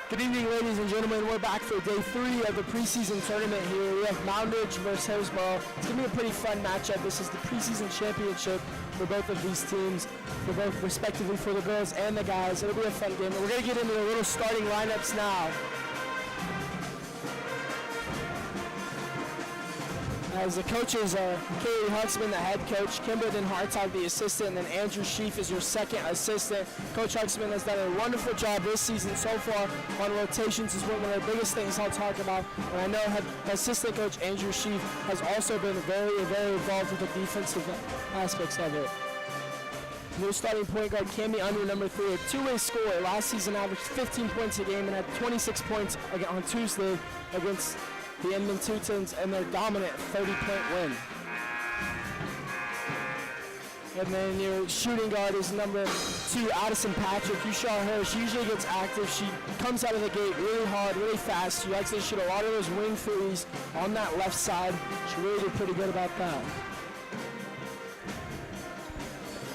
Good evening, ladies and gentlemen. We're back for day 3 of the preseason tournament here. We have Moundridge versus Hillsboro. It's going to be a pretty fun matchup. This is the preseason championship for both of these teams, for both respectively for the girls and the guys. It'll be a fun game. We're going to get into the little starting lineups now. As the coaches are Kaylee Huxman, the head coach, Kimberly Hartog, the assistant, and then Andrew Sheaf is your second assistant. Coach Huxman has done a wonderful job this season so far on rotations. Is one of the biggest things I'll talk about. And I know assistant coach Andrew Sheaf has also been very involved with the defensive aspects of it. New starting point guard Cami Under, number 3, a two-way scorer. Last season averaged 15 points a game and had 26 points on Tuesday against the Edmond Teutons and their dominant 30-point win. And then your shooting guard is number 2, Addison Patrick. You saw her. She usually gets active. She comes out of the gate really hard, really fast. She likes to shoot a lot of those wing threes on that left side. She really did pretty good about that.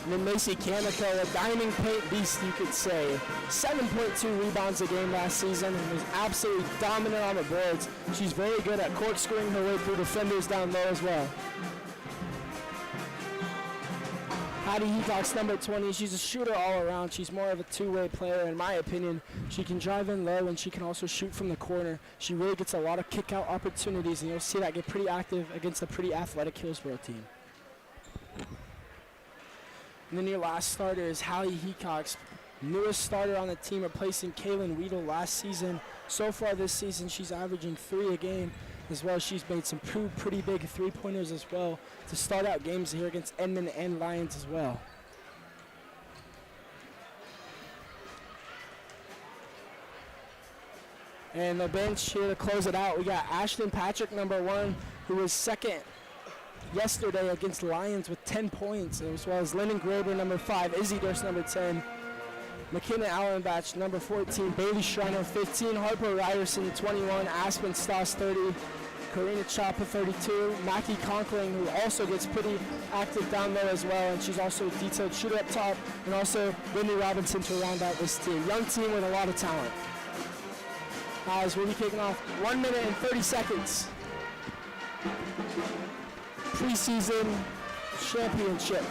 And then Macy Canico, a diamond paint beast, you could say. 7.2 rebounds a game last season and was absolutely dominant on the boards. She's very good at corkscrewing her way through defenders down low as well. Hattie Heacock's number 20. She's a shooter all around. She's more of a two-way player, in my opinion. She can drive in low and she can also shoot from the corner. She really gets a lot of kick-out opportunities, and you'll see that get pretty active against a pretty athletic Hillsboro team. And then your last starter is Hallie Heacock's newest starter on the team, replacing Kaylin Weedle last season. So far this season, she's averaging 3 a game, as well as she's made some pretty big three-pointers as well to start out games here against Edmond and Lions as well. And the bench here to close it out, we got Ashton Patrick, number 1, who was second yesterday against Lions with 10 points, as well as Lennon Graber, number 5, Izzy Durst, number 10, McKenna Allenbatch, number 14, Bailey Schreiner, 15, Harper Ryerson, 21, Aspen Stoss, 30, Karina Chapa, 32, Mackie Conkling, who also gets pretty active down there as well, and she's also a detailed shooter up top, and also Whitney Robinson to round out this team. Young team with a lot of talent. As we'll be kicking off 1 minute and 30 seconds. Preseason championship.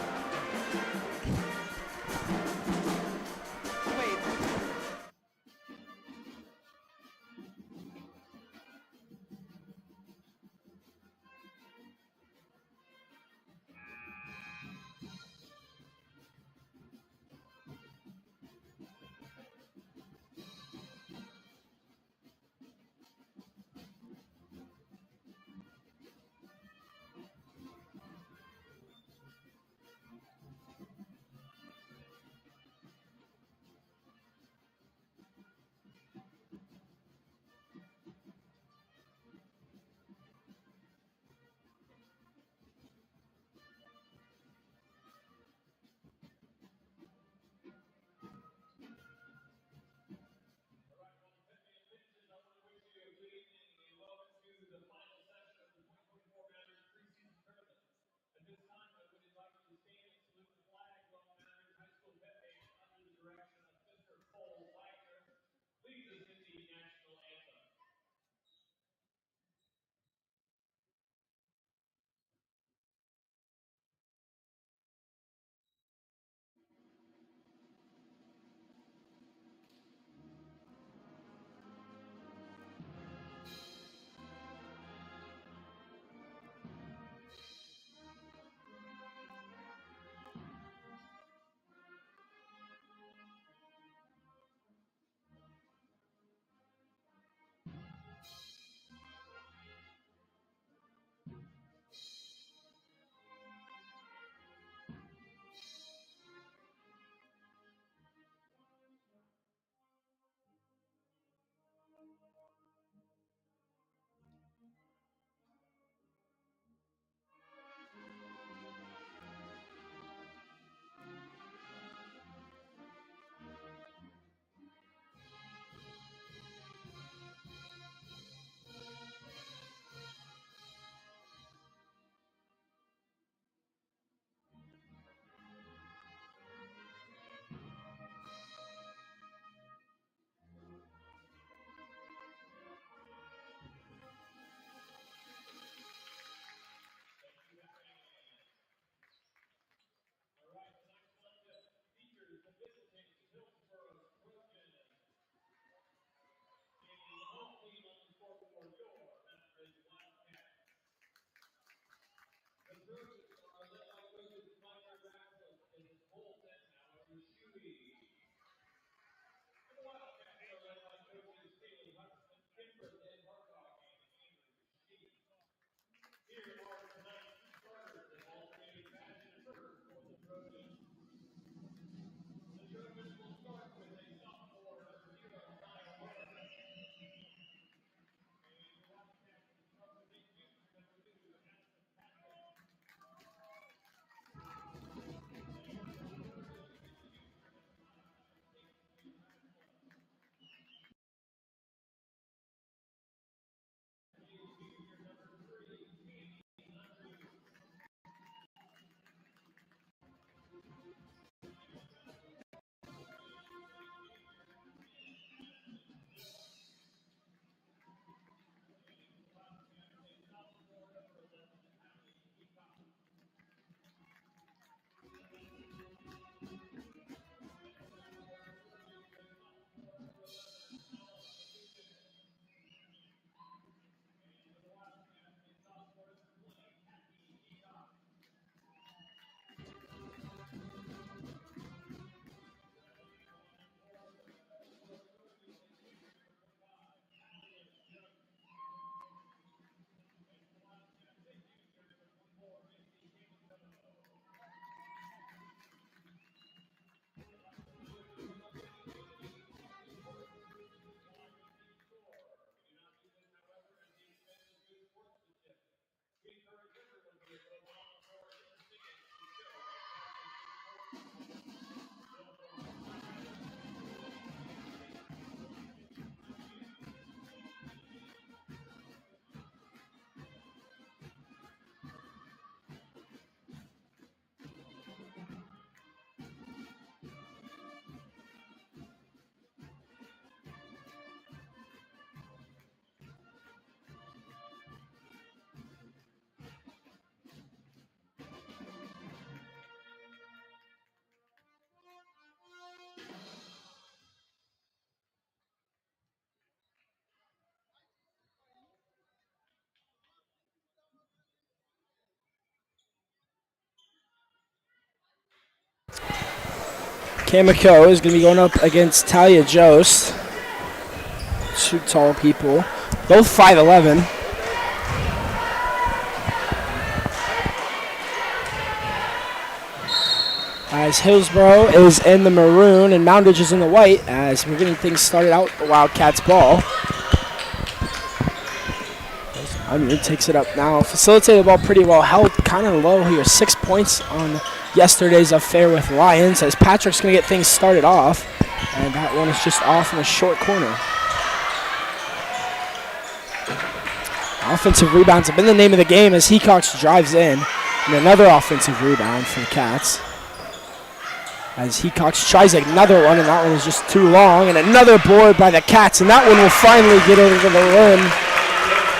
Kamiko is going to be going up against Talia Jost. Two tall people, both 5'11". As Hillsboro is in the maroon and Moundridge is in the white, as we're getting things started out the Wildcats ball. Unruh takes it up now. Facilitated the ball pretty well, held kind of low here. 6 points on yesterday's affair with Lions, as Patrick's going to get things started off, and that one is just off in a short corner. Offensive rebounds have been the name of the game as Hecox drives in, and another offensive rebound for the Cats. As Hecox tries another one, and that one is just too long, and another board by the Cats, and that one will finally get over the rim,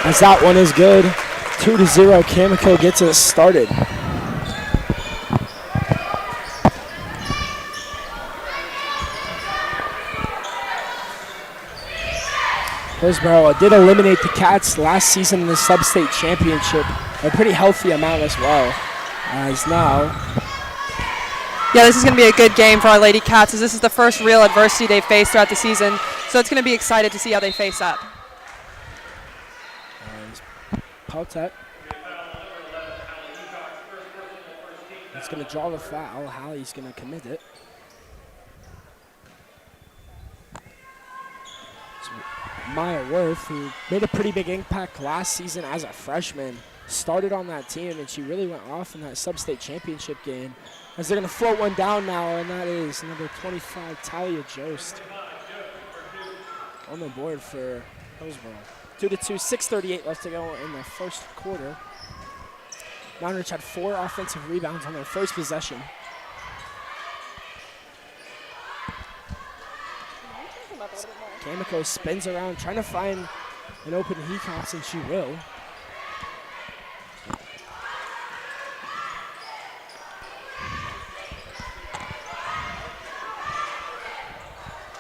as that one is good. 2-0, Kamiko gets it started. Hillsboro did eliminate the Cats last season in the sub-state championship, a pretty healthy amount as well, as now. Yeah, this is going to be a good game for our Lady Cats, as this is the first real adversity they've faced throughout the season, so it's going to be excited to see how they face up. Pautet. He's going to draw the foul. Hallie's going to commit it. Maya Worth, who made a pretty big impact last season as a freshman, started on that team, and she really went off in that sub-state championship game. As they're going to float one down now, and that is number 25, Talia Jost, on the board for Hillsboro. 2-2, 6:38 left to go in the first quarter. Moundridge had 4 offensive rebounds on their first possession. Kamiko spins around, trying to find an open Hecox, and she will.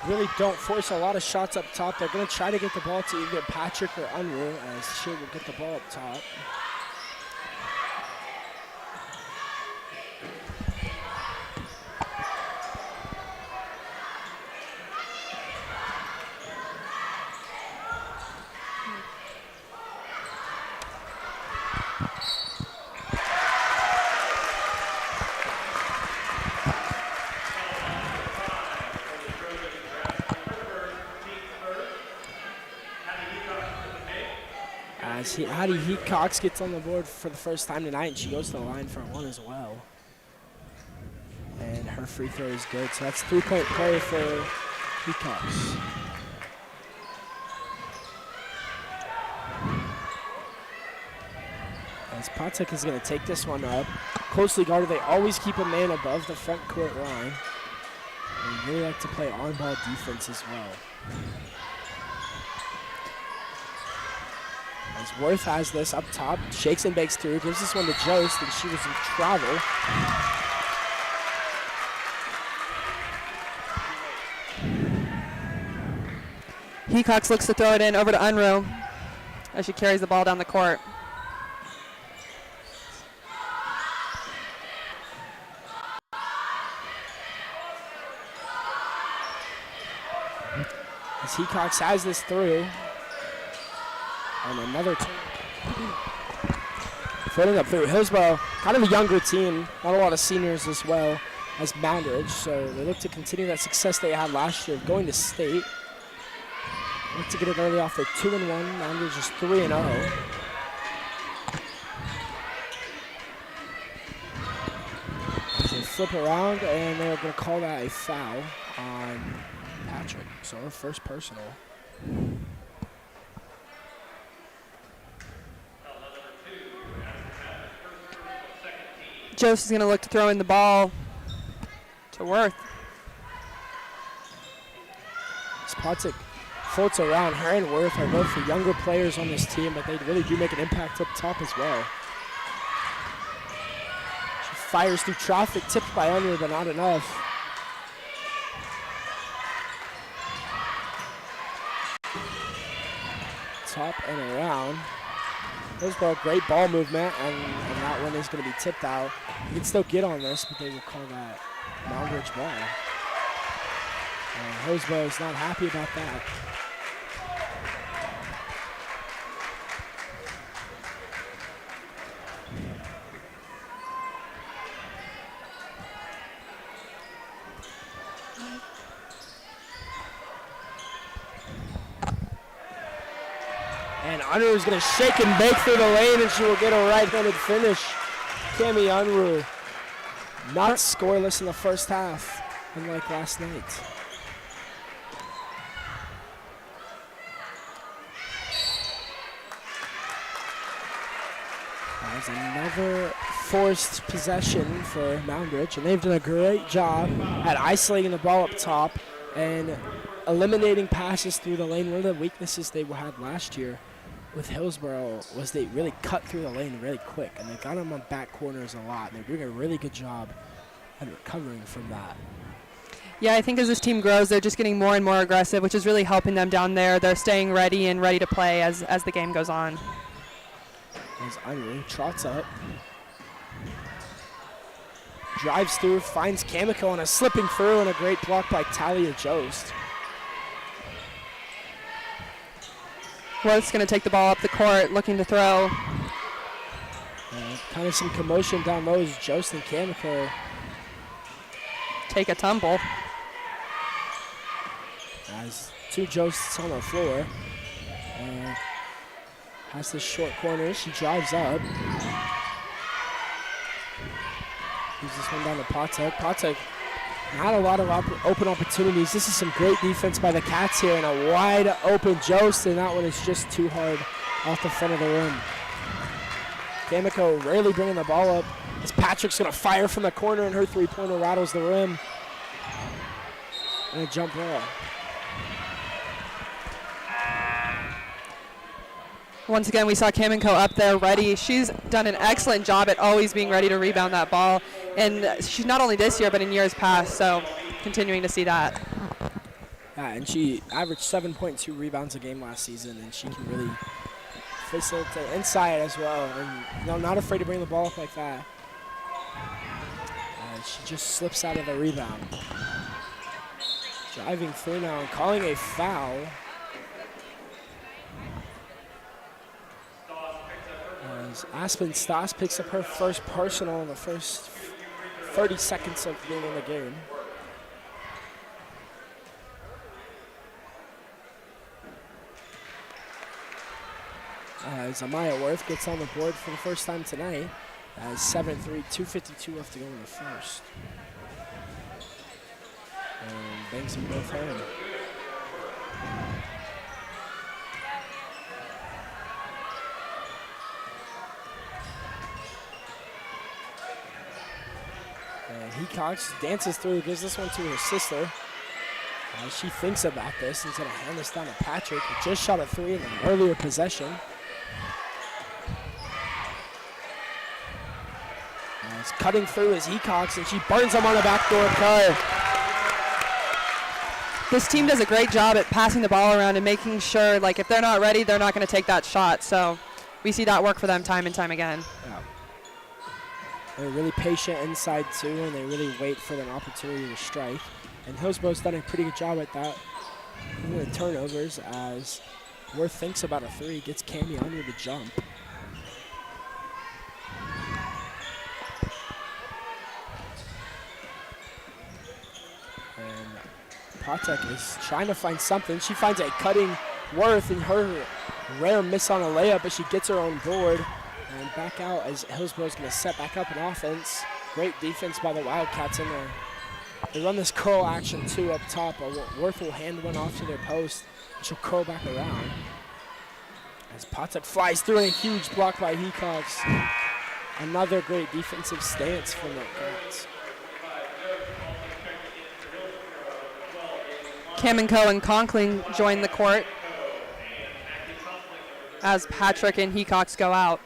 Really don't force a lot of shots up top. They're going to try to get the ball to either Patrick or Unruh, as she will get the ball up top. As Hattie Hecox gets on the board for the first time tonight, and she goes to the line for one as well. And her free throw is good, so that's 3-point play for Hecox. As Patek is going to take this one up. Closely guarded, they always keep a man above the front court line. They really like to play on-ball defense as well. As Worth has this up top, shakes and bakes through, gives this one to Jost, and she was in travel. Hecox looks to throw it in over to Unruh as she carries the ball down the court. As Hecox has this through. And another turn. Floating up through. Hillsboro, kind of a younger team, not a lot of seniors as well as Moundridge, so they look to continue that success they had last year of going to state. Look to get it early off. They're 2-1. Moundridge is 3-0. They flip around, and they're going to call that a foul on Patrick. So her first personal. Jost is going to look to throw in the ball to Worth. Spotsick floats around. Her and Worth are both the younger players on this team, but they really do make an impact up top as well. She fires through traffic, tipped by Unruh, but not enough. Top and around. Hillsboro, great ball movement, and that one is going to be tipped out. You can still get on this, but they will call that Moundridge ball. And Hillsboro is not happy about that. And Unruh is going to shake and bake through the lane, and she will get a right-handed finish. Cami Unruh not scoreless in the first half, unlike last night. There's another forced possession for Moundridge, and they've done a great job at isolating the ball up top and eliminating passes through the lane. One of the weaknesses they had last year with Hillsboro was they really cut through the lane really quick, and they got them on back corners a lot, and they're doing a really good job at recovering from that. Yeah, I think as this team grows, they're just getting more and more aggressive, which is really helping them down there. They're staying ready and ready to play as the game goes on. As Unruh trots up, drives through, finds Kamiko on a slipping through, and a great block by Talia Jost. Worth's going to take the ball up the court, looking to throw. Kind of some commotion down low as Jost and Kamiko take a tumble. As two Josts on the floor. And has this short corner. She drives up. Gives this one down to Patek. Patek not a lot of open opportunities. This is some great defense by the Cats here, and a wide open Jost, and that one is just too hard off the front of the rim. Kamiko rarely bringing the ball up as Patrick's going to fire from the corner, and her three-pointer rattles the rim. And a jump ball. Once again, we saw Kamiko up there ready. She's done an excellent job at always being ready to rebound that ball. And she's not only this year, but in years past, so continuing to see that. Yeah, and she averaged 7.2 rebounds a game last season, and she can really facilitate inside as well. And not afraid to bring the ball up like that. She just slips out of the rebound. Driving through now and calling a foul. As Aspen Stas picks up her first personal in the first 30 seconds of being in the game. As Amaya Worth gets on the board for the first time tonight. As 7-3, 2:52 left to go in the first. And banks them both home. And Hecox dances through, gives this one to her sister. She thinks about this and is going to hand this down to Patrick, who just shot a three in an earlier possession. It's cutting through as Hecox, and she burns him on the backdoor cut. This team does a great job at passing the ball around and making sure, like, if they're not ready, they're not going to take that shot. So we see that work for them time and time again. Yeah. They're really patient inside, too, and they really wait for an opportunity to strike. And Hillsboro's done a pretty good job at that. The turnovers as Worth thinks about a three, gets Cami under the jump. Patek is trying to find something. She finds a cutting Worth in her rare miss on a layup, but she gets her own board. And back out as Hillsboro's going to set back up an offense. Great defense by the Wildcats in there. They run this curl action too up top. Worth will hand one off to their post, and she'll curl back around. As Patek flies through, and a huge block by Hecox. Another great defensive stance from the Cats. Kamiko and Conkling join the court as Patrick and Hecox go out.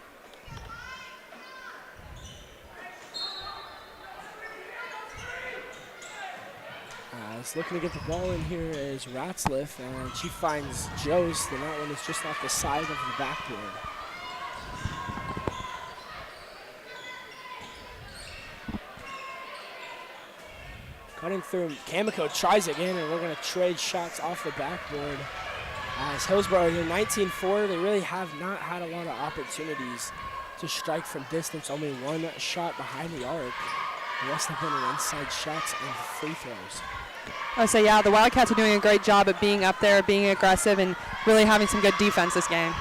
Looking to get the ball in here is Ratzliff, and she finds Jost, and that one is just off the side of the backboard. Cutting through. Kamiko tries again, and we're going to trade shots off the backboard. As Hillsboro here, 19-4, they really have not had a lot of opportunities to strike from distance. Only one shot behind the arc. The rest have been inside shots and free throws. I say, yeah, the Wildcats are doing a great job at being up there, being aggressive, and really having some good defense this game.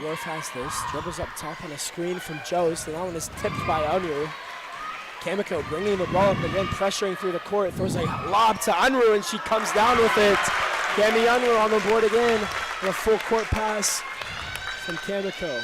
Worth has this, dribbles up top on a screen from Jost, and that one is tipped by Unruh. Kamiko bringing the ball up and then pressuring through the court, throws a lob to Unruh, and she comes down with it. Cami Unruh on the board again, with a full court pass from Kamiko.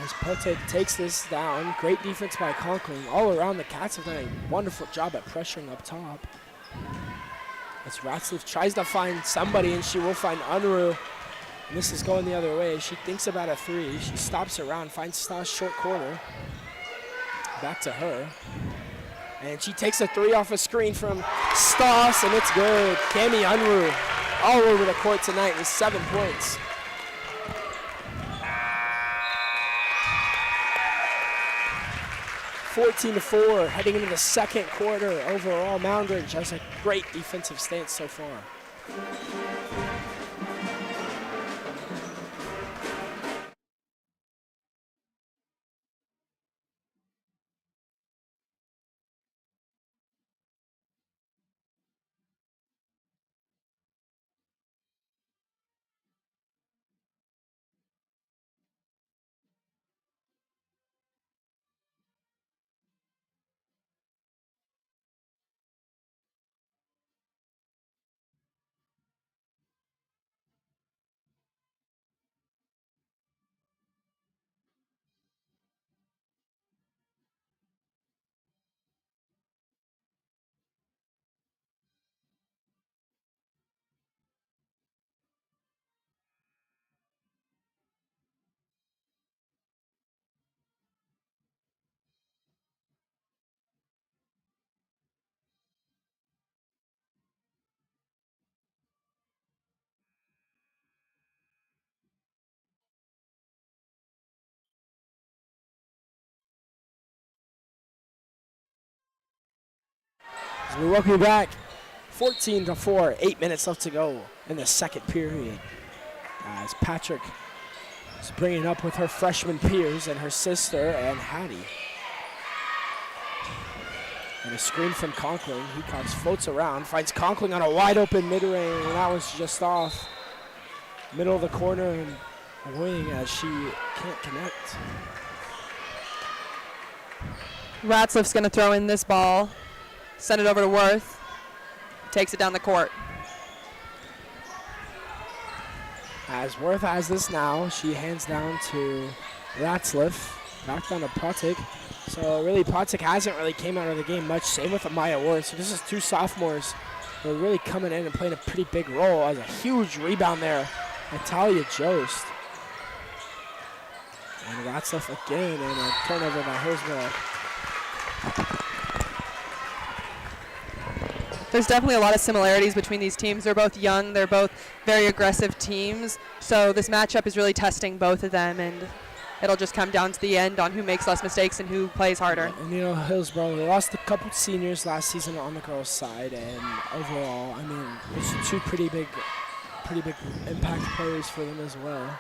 As Pote takes this down, great defense by Conklin. All around, the Cats have done a wonderful job at pressuring up top. As Ratzliff tries to find somebody, and she will find Unruh. And this is going the other way. She thinks about a three. She stops around, finds Stas short corner. Back to her. And she takes a three off a screen from Stas, and it's good. Cami Unruh all over the court tonight with 7 points. (14-4) heading into the second quarter. Overall, Moundridge has a great defensive stance so far. As we welcome you back, 14-4, 8 minutes left to go in the second period. As Patrick is bringing up with her freshman peers and her sister and Hattie. And a screen from Conklin. Hecox floats around, finds Conklin on a wide open mid-range, and that one's just off. Middle of the corner and avoiding as she can't connect. Ratzliff's going to throw in this ball. Send it over to Worth. Takes it down the court. As Worth has this now, she hands down to Ratzliff. Back down to Potic. So really, Potic hasn't really came out of the game much. Same with Amaya Worth. So this is two sophomores who are really coming in and playing a pretty big role. As a huge rebound there, Natalia Jost. And Ratzliff again, and a turnover by Hillsboro. There's definitely a lot of similarities between these teams. They're both young. They're both very aggressive teams. So this matchup is really testing both of them, and it'll just come down to the end on who makes less mistakes and who plays harder. And you know, Hillsboro, they lost a couple seniors last season on the girls' side, and overall, I mean, there's two pretty big impact players for them as well.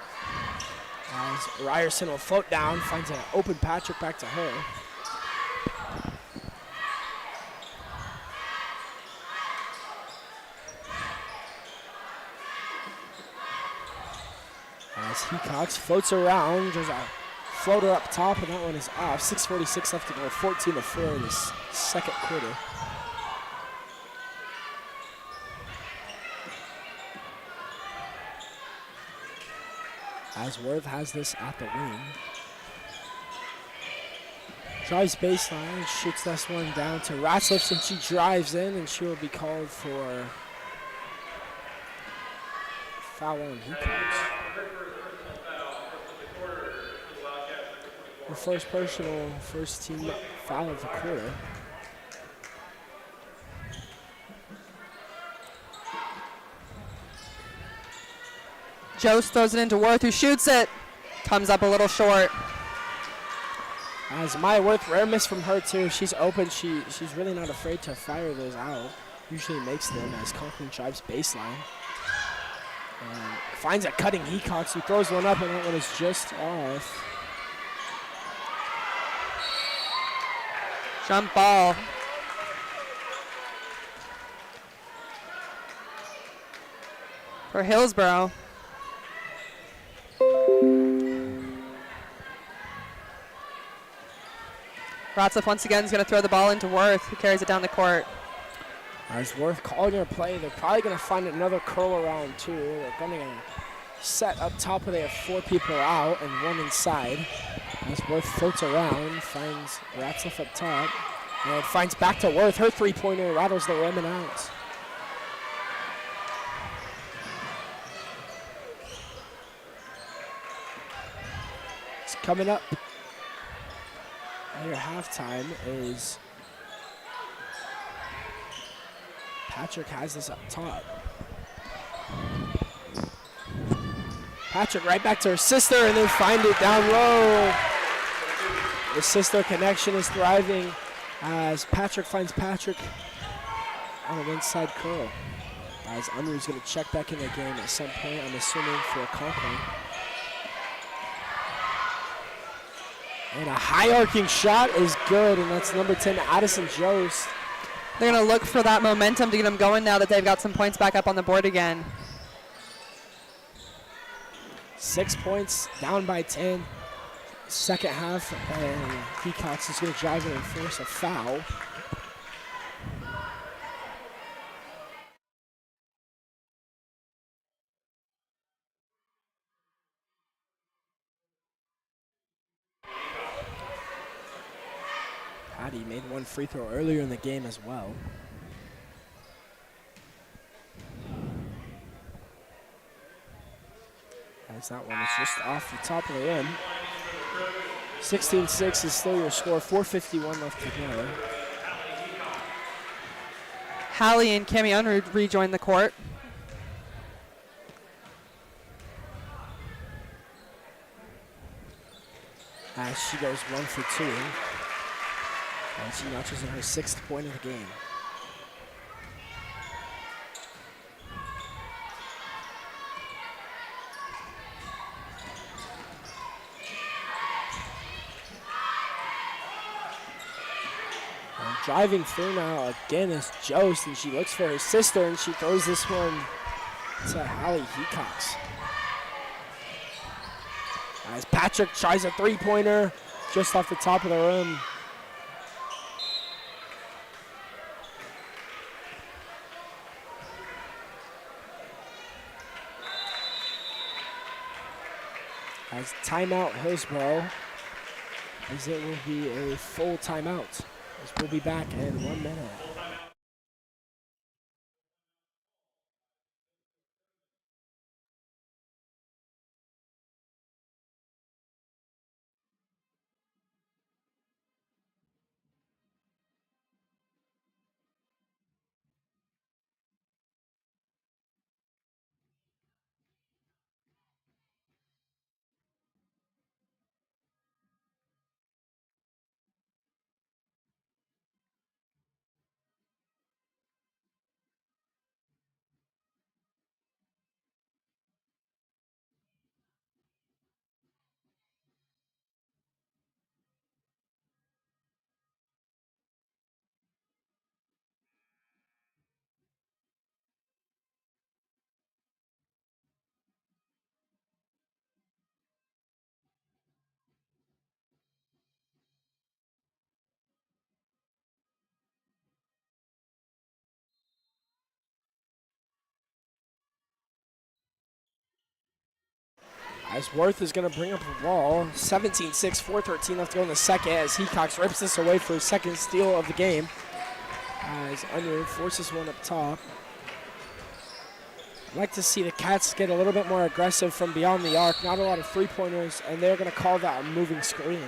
As Ryerson will float down, finds an open Patrick back to her. As Hecox floats around, there's a floater up top, and that one is off. 6:46 left to go, 14-4 in this second quarter. As Worth has this at the wing. Drives baseline, shoots this one down to Ratzliff, and she drives in, and she will be called for foul on Hecox. The first personal, first team foul of the quarter. Jost throws it into Worth, who shoots it. Comes up a little short. As Maya Worth, rare miss from her too. She's open. She's really not afraid to fire those out. Usually makes them as Conklin drives baseline. And finds a cutting Hecox, who throws one up, and that one is just off. Jump ball. For Hillsboro. Ratzlaff once again is going to throw the ball into Worth, who carries it down the court. As Worth calling her play, they're probably going to find another curl around too. They're going to set up top where they have 4 people out and 1 inside. As Worth floats around, finds Ratzlaff up top, and finds back to Worth. Her three-pointer rattles the rim and out. It's coming up. Near halftime is Patrick has this up top. Patrick right back to her sister, and they find it down low. The sister connection is thriving as Patrick finds Patrick on an inside curl. As Unruh's going to check back in the game at some point, I'm assuming for Conklin. And a high arcing shot is good, and that's number 10, Addison Jost. They're going to look for that momentum to get them going now that they've got some points back up on the board again. 6 points, down by 10. Second half, and Hecox is going to drive in and force a foul. Patty made one free throw earlier in the game as well. As that one is just off the top of the rim. 16-6 is still your score. 4:51 left to go. Hallie and Cami Unruh rejoin the court. As she goes 1 for 2. And she notches in her 6th point of the game. And driving through now again is Jost, and she looks for her sister, and she throws this one to Hallie Hecox. As Patrick tries a three-pointer just off the top of the rim. As timeout Hillsboro, as it will be a full timeout. As we'll be back in 1 minute. As Worth is going to bring up the ball. 17-6, 4:13 left to go in the second as Hecox rips this away for his second steal of the game. As Unruh forces one up top. I'd like to see the Cats get a little bit more aggressive from beyond the arc. Not a lot of three-pointers, and they're going to call that a moving screen.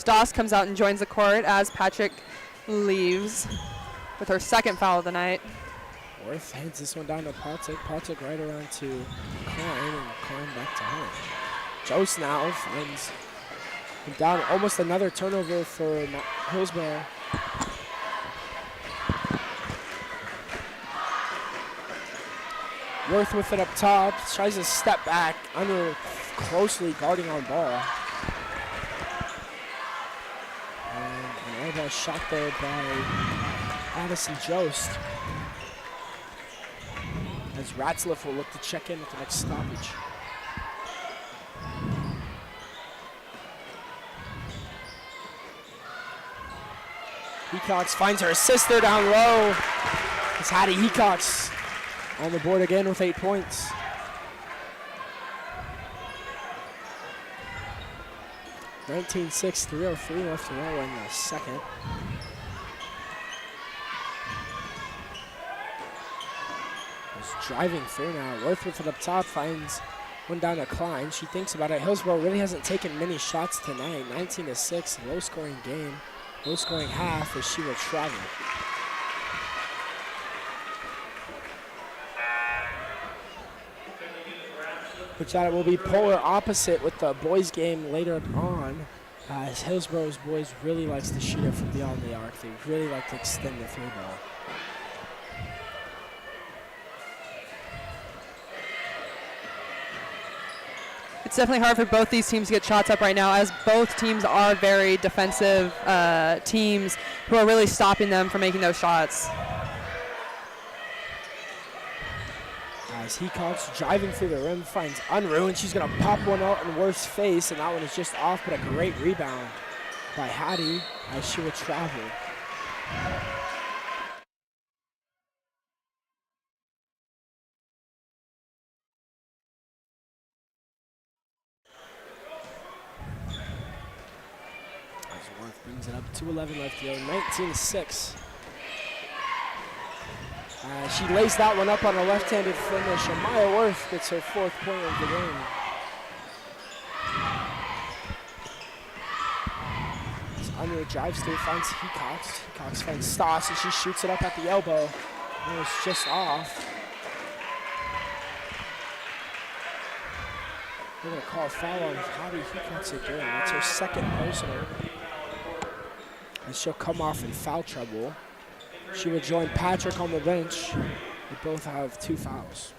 Stoss comes out and joins the court as Patrick leaves with her second foul of the night. Worth hands this one down to Patrick. Patrick right around to Klein, and Klein back to her. Jost now finds him down. Almost another turnover for Hillsboro. Worth with it up top. Tries to step back. Under closely guarding on ball. And an elbow shot there by Addison Jost. As Ratzliff will look to check in with the next stoppage. Hecox finds her sister down low. It's Hattie Hecox on the board again with 8 points. (19-6), 3:03 left to roll in the second. Just driving through now. Worth with it up top, finds one down to Klein. She thinks about it. Hillsboro really hasn't taken many shots tonight. 19-6, low scoring game. Low scoring half as she will travel. Which will be polar opposite with the boys game later on. As Hillsboro's boys really likes to shoot it from beyond the arc. They really like to extend the three ball. It's definitely hard for both these teams to get shots up right now, as both teams are very defensive teams who are really stopping them from making those shots. As Hecox driving through the rim, finds Unruh, and she's going to pop one out in Worth's face, and that one is just off, but a great rebound by Hattie as she will travel. As Worth brings it up, 2:11 left to go, 19-6. She lays that one up on a left-handed finish. Amaya Worth gets her 4th point of the game. As Unruh drives through, finds Hecox. Hecox finds Stoss, and she shoots it up at the elbow. And it's just off. They're going to call a foul on Hattie Hecox again. That's her second personal. And she'll come off in foul trouble. She will join Patrick on the bench. They both have 2 fouls.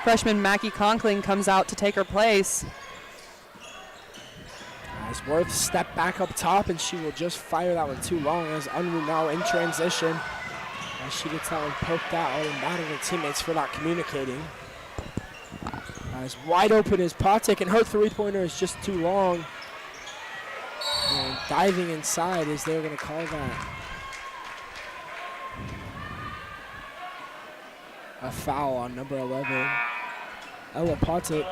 Freshman Mackie Conkling comes out to take her place. As Worth step back up top, and she will just fire that one too long as Unruh now in transition. As she gets that one poked out and mad at her teammates for not communicating. As wide open is Patrick, and her 3-pointer is just too long. And diving inside is they're going to call that a foul on number 11, Ella Patrick.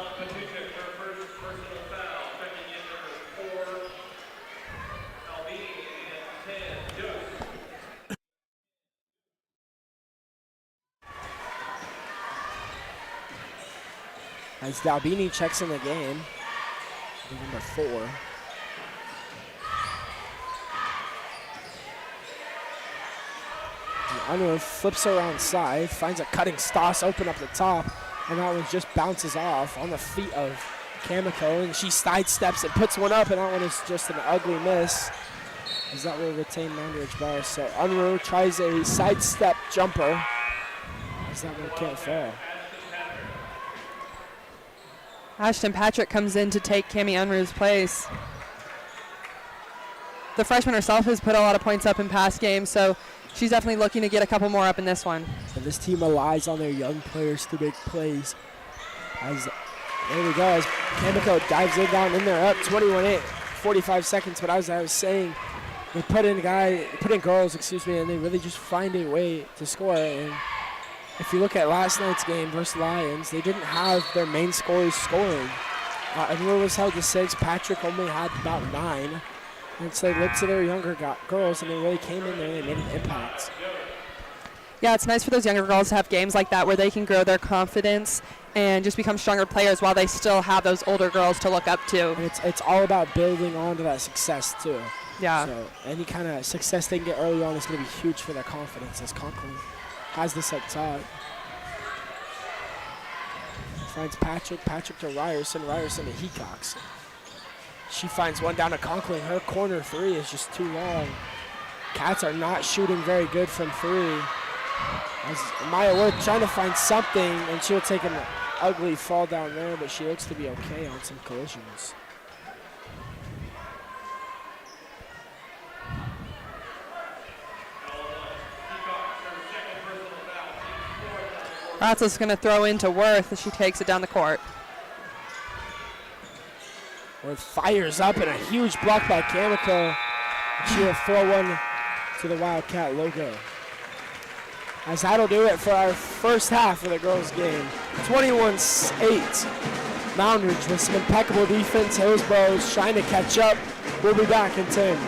As Dalbini checks in the game, number 4. Unruh flips around side, finds a cutting Stoss open up the top, and that one just bounces off on the feet of Kamiko, and she sidesteps and puts one up, and that one is just an ugly miss, as that will retain Moundridge ball. So Unruh tries a sidestep jumper, as that one can't fall. Ashton Patrick comes in to take Cami Unruh's place. The freshman herself has put a lot of points up in past games, so she's definitely looking to get a couple more up in this one. And this team relies on their young players to make plays. As there we go, as Kamiko dives in down in there up 21-8, 45 seconds. But as I was saying, they put in girls, and they really just find a way to score. And if you look at last night's game versus Lions, they didn't have their main scorers scoring. Unruh was held to 6. Patrick only had about 9. And so they looked to their younger girls, and they really came in there and they made an impact. Yeah, it's nice for those younger girls to have games like that where they can grow their confidence and just become stronger players while they still have those older girls to look up to. And it's all about building on to that success, too. Yeah. So any kind of success they can get early on is going to be huge for their confidence, as Conklin has this up top. Finds Patrick to Ryerson to Hecox. She finds one down to Conklin. Her corner three is just too long. Cats are not shooting very good from three. As Maya Worth trying to find something, and she'll take an ugly fall down there, but she looks to be okay on some collisions. Ratzel's going to throw into Worth as she takes it down the court. Worth fires up and a huge block by Kamiko. She will 4-1 to the Wildcat logo. As that'll do it for our first half of the girls' game. 21-8. Moundridge with some impeccable defense. Hillsboro is trying to catch up. We'll be back in 10.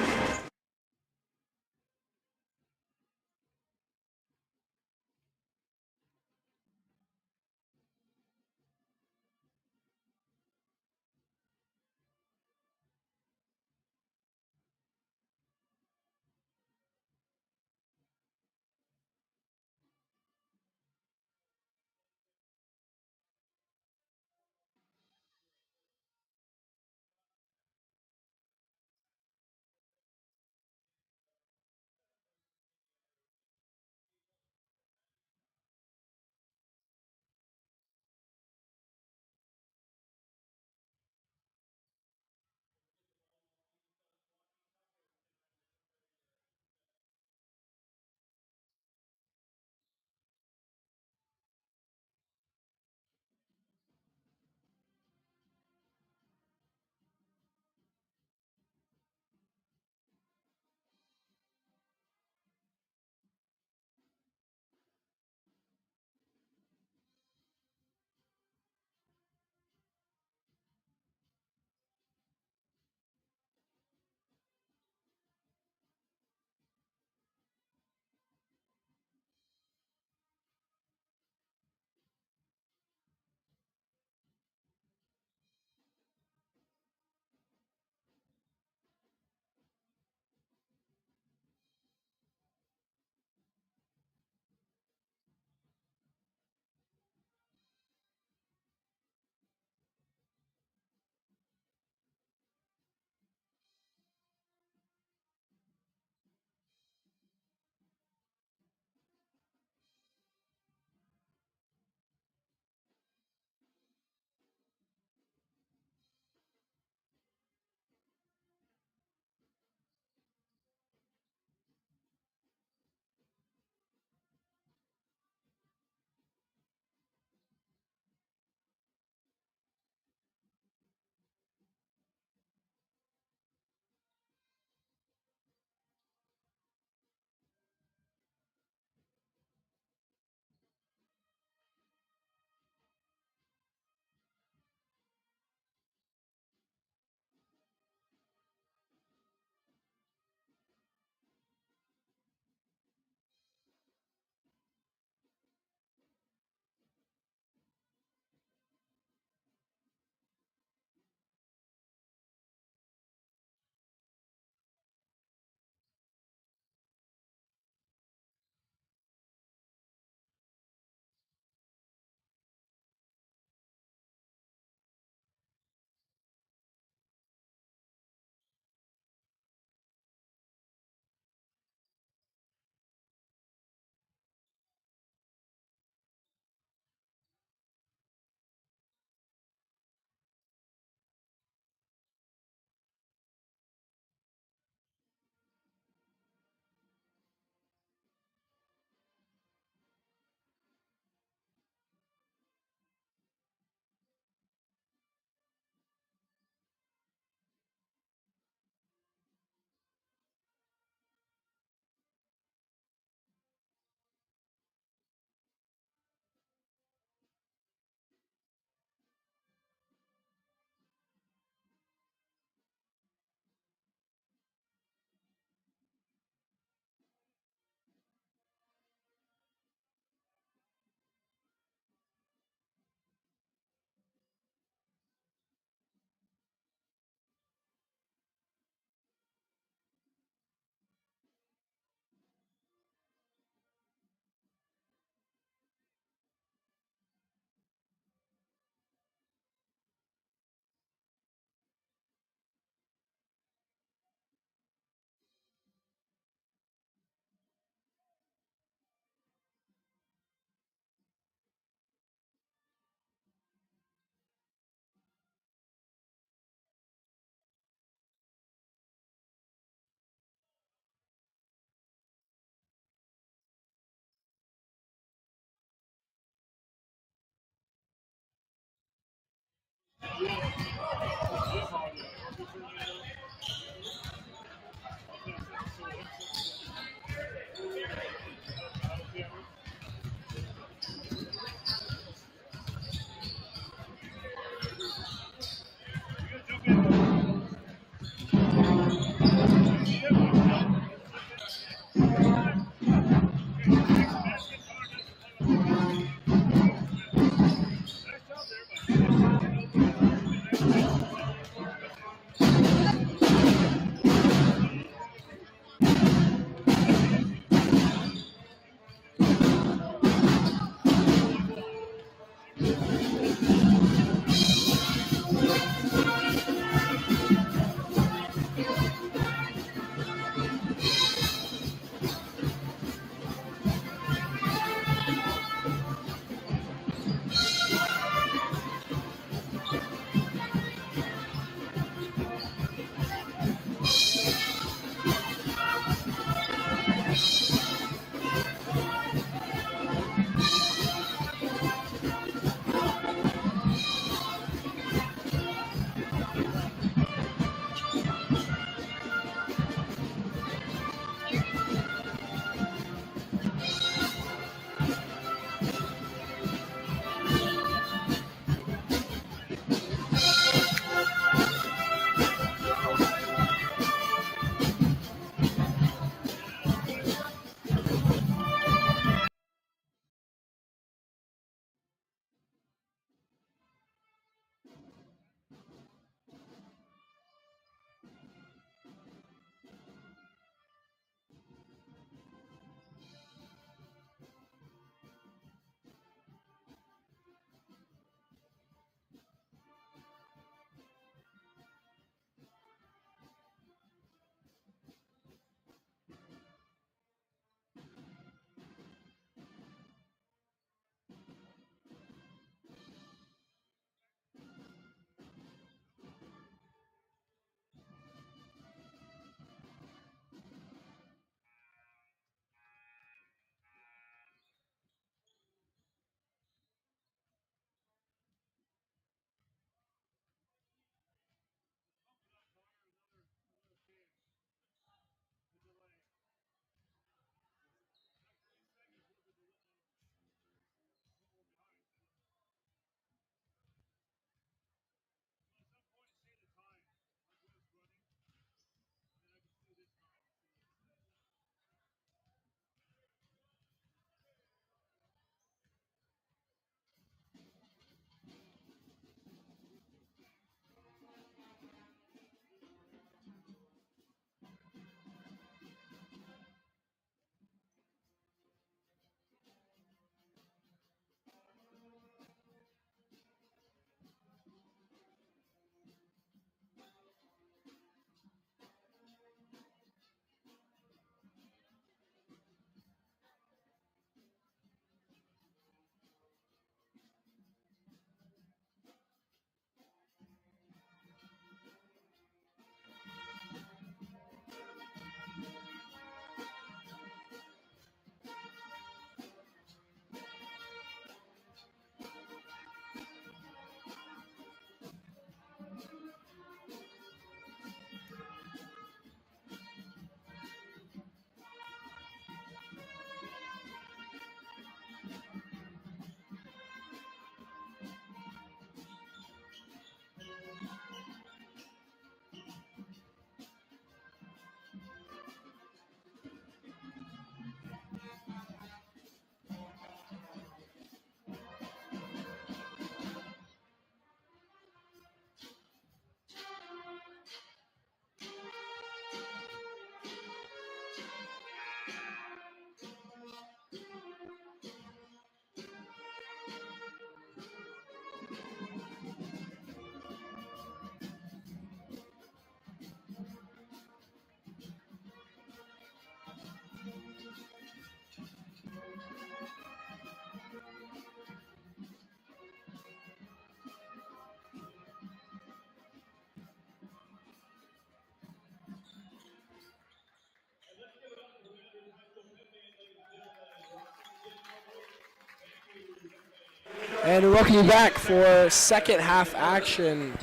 And welcome you back for second half action.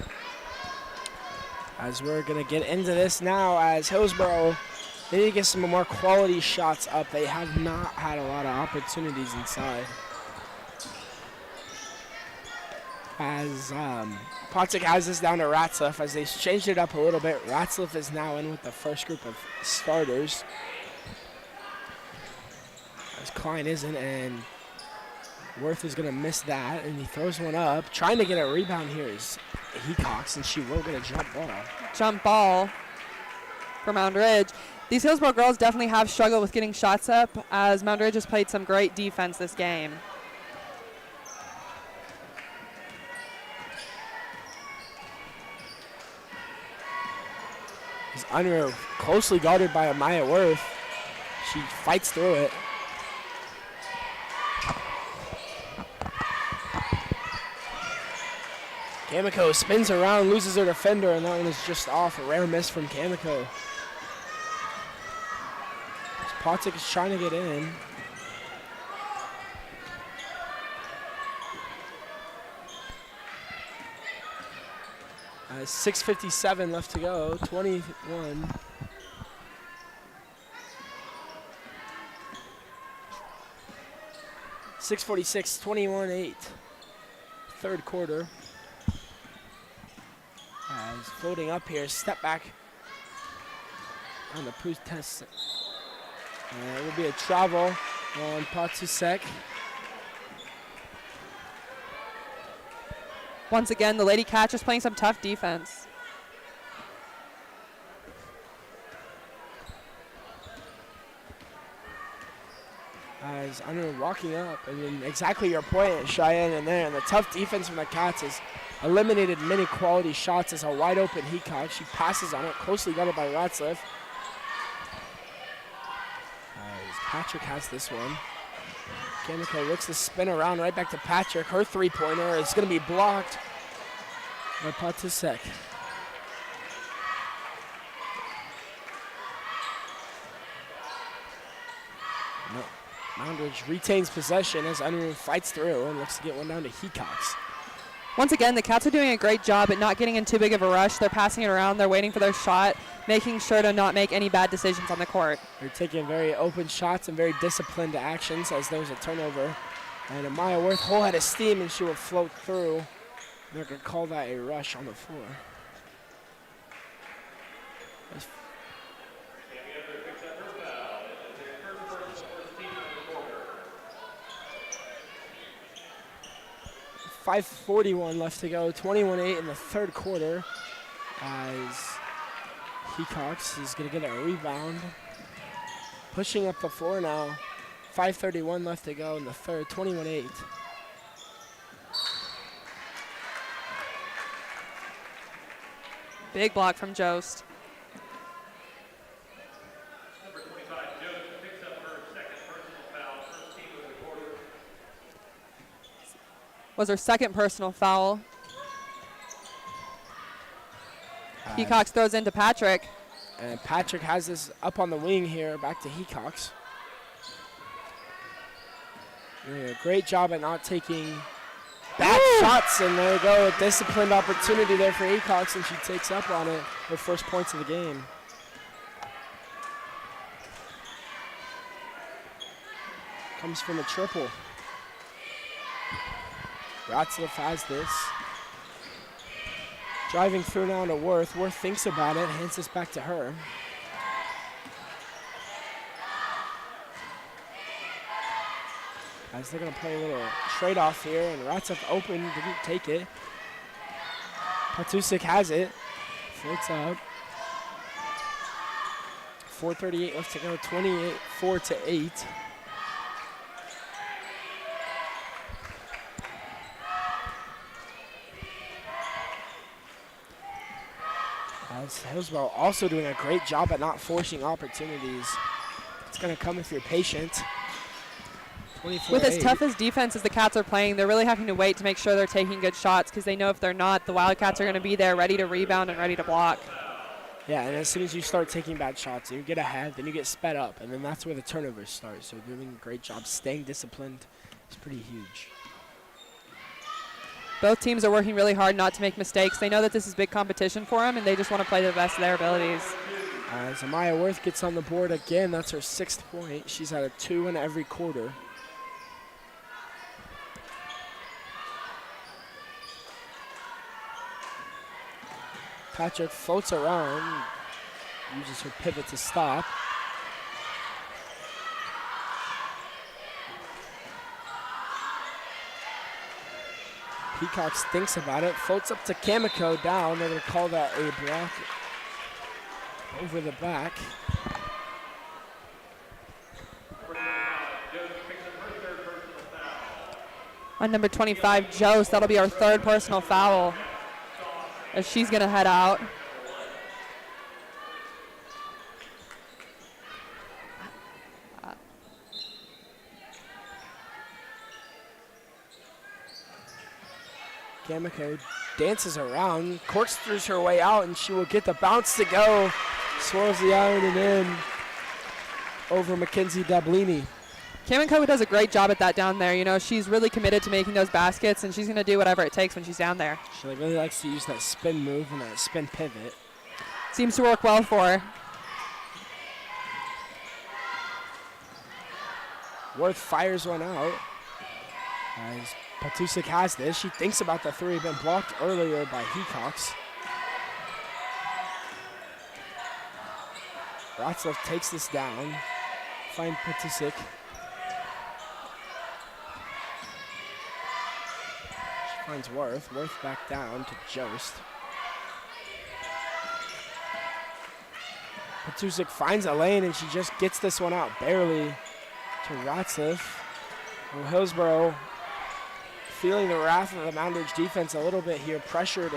As we're going to get into this now, as Hillsboro, they need to get some more quality shots up. They have not had a lot of opportunities inside. As Potic has this down to Ratzliff, as they changed it up a little bit. Ratzliff is now in with the first group of starters. As Klein isn't, and Worth is going to miss that, and he throws one up. Trying to get a rebound here is Hecox, and she will get a jump ball. Jump ball for Moundridge. These Hillsboro girls definitely have struggled with getting shots up, as Moundridge has played some great defense this game. He's under, closely guarded by Amaya Worth. She fights through it. Kamiko spins around, loses her defender, and that one is just off. A rare miss from Kamiko. Potic is trying to get in. Has 6:57 left to go. 21. .646, 21-8. Third quarter. As floating up here, step back on the Pooh test. And it will be a travel on Patusek. Once again, the Lady Catchers playing some tough defense. As Anu walking up, and then exactly your point, Cheyenne, in there. And the tough defense from the Cats has eliminated many quality shots as a wide open Hecox. She passes on it, closely guarded by Ratzliff. As Patrick has this one. Kamiko looks to spin around right back to Patrick. Her three-pointer is going to be blocked by Patusek. No. Moundridge retains possession as Unruh fights through and looks to get one down to Hecox. Once again, the Cats are doing a great job at not getting in too big of a rush. They're passing it around. They're waiting for their shot, making sure to not make any bad decisions on the court. They're taking very open shots and very disciplined actions as there's a turnover. And Amaya Worth, whole head of steam, and she will float through. They're going to call that a rush on the floor. 5:41 left to go, 21-8 in the third quarter, as Hecox is going to get a rebound. Pushing up the floor now, 5:31 left to go in the third, 21-8. Big block from Jost. Was her second personal foul. Hecox throws into Patrick. And Patrick has this up on the wing here, back to Hecox. Doing a great job at not taking back shots, and there you go, a disciplined opportunity there for Hecox, and she takes up on it, her first points of the game. Comes from a triple. Ratzliff has this. Driving through now to Worth. Worth thinks about it, hands this back to her. As they're going to play a little trade-off here, and Ratzliff open, didn't take it. Patusek has it. Floats up. 4:38 left to go, 4-8. As Hillsboro also doing a great job at not forcing opportunities. It's going to come if you're patient. With as tough as defense as the Cats are playing, they're really having to wait to make sure they're taking good shots, because they know if they're not, the Wildcats are going to be there ready to rebound and ready to block. Yeah, and as soon as you start taking bad shots and you get ahead, then you get sped up, and then that's where the turnovers start. So doing a great job staying disciplined is pretty huge. Both teams are working really hard not to make mistakes. They know that this is big competition for them, and they just want to play to the best of their abilities. As Amaya Worth gets on the board again, that's her 6th point. She's had a 2 in every quarter. Patrick floats around, uses her pivot to stop. Peacocks thinks about it, floats up to Kamiko down. They're going to call that a block over the back. On number 25, Jost, that'll be our 3rd personal foul as she's going to head out. Kamiko dances around, corkscrews her way out, and she will get the bounce to go. Swirls the iron and in over Mackenzie Dablini. Kamiko does a great job at that down there. You know, she's really committed to making those baskets, and she's going to do whatever it takes when she's down there. She really likes to use that spin move and that spin pivot. Seems to work well for her. Worth fires one out. As Patusik has this, she thinks about the 3, been blocked earlier by Hecox. Ratzlaff takes this down. Find Patusik. She finds Worth. Worth back down to Jost. Patusik finds a lane and she just gets this one out barely to Ratzlaff. Well, Hillsboro feeling the wrath of the Moundridge defense a little bit here. Pressured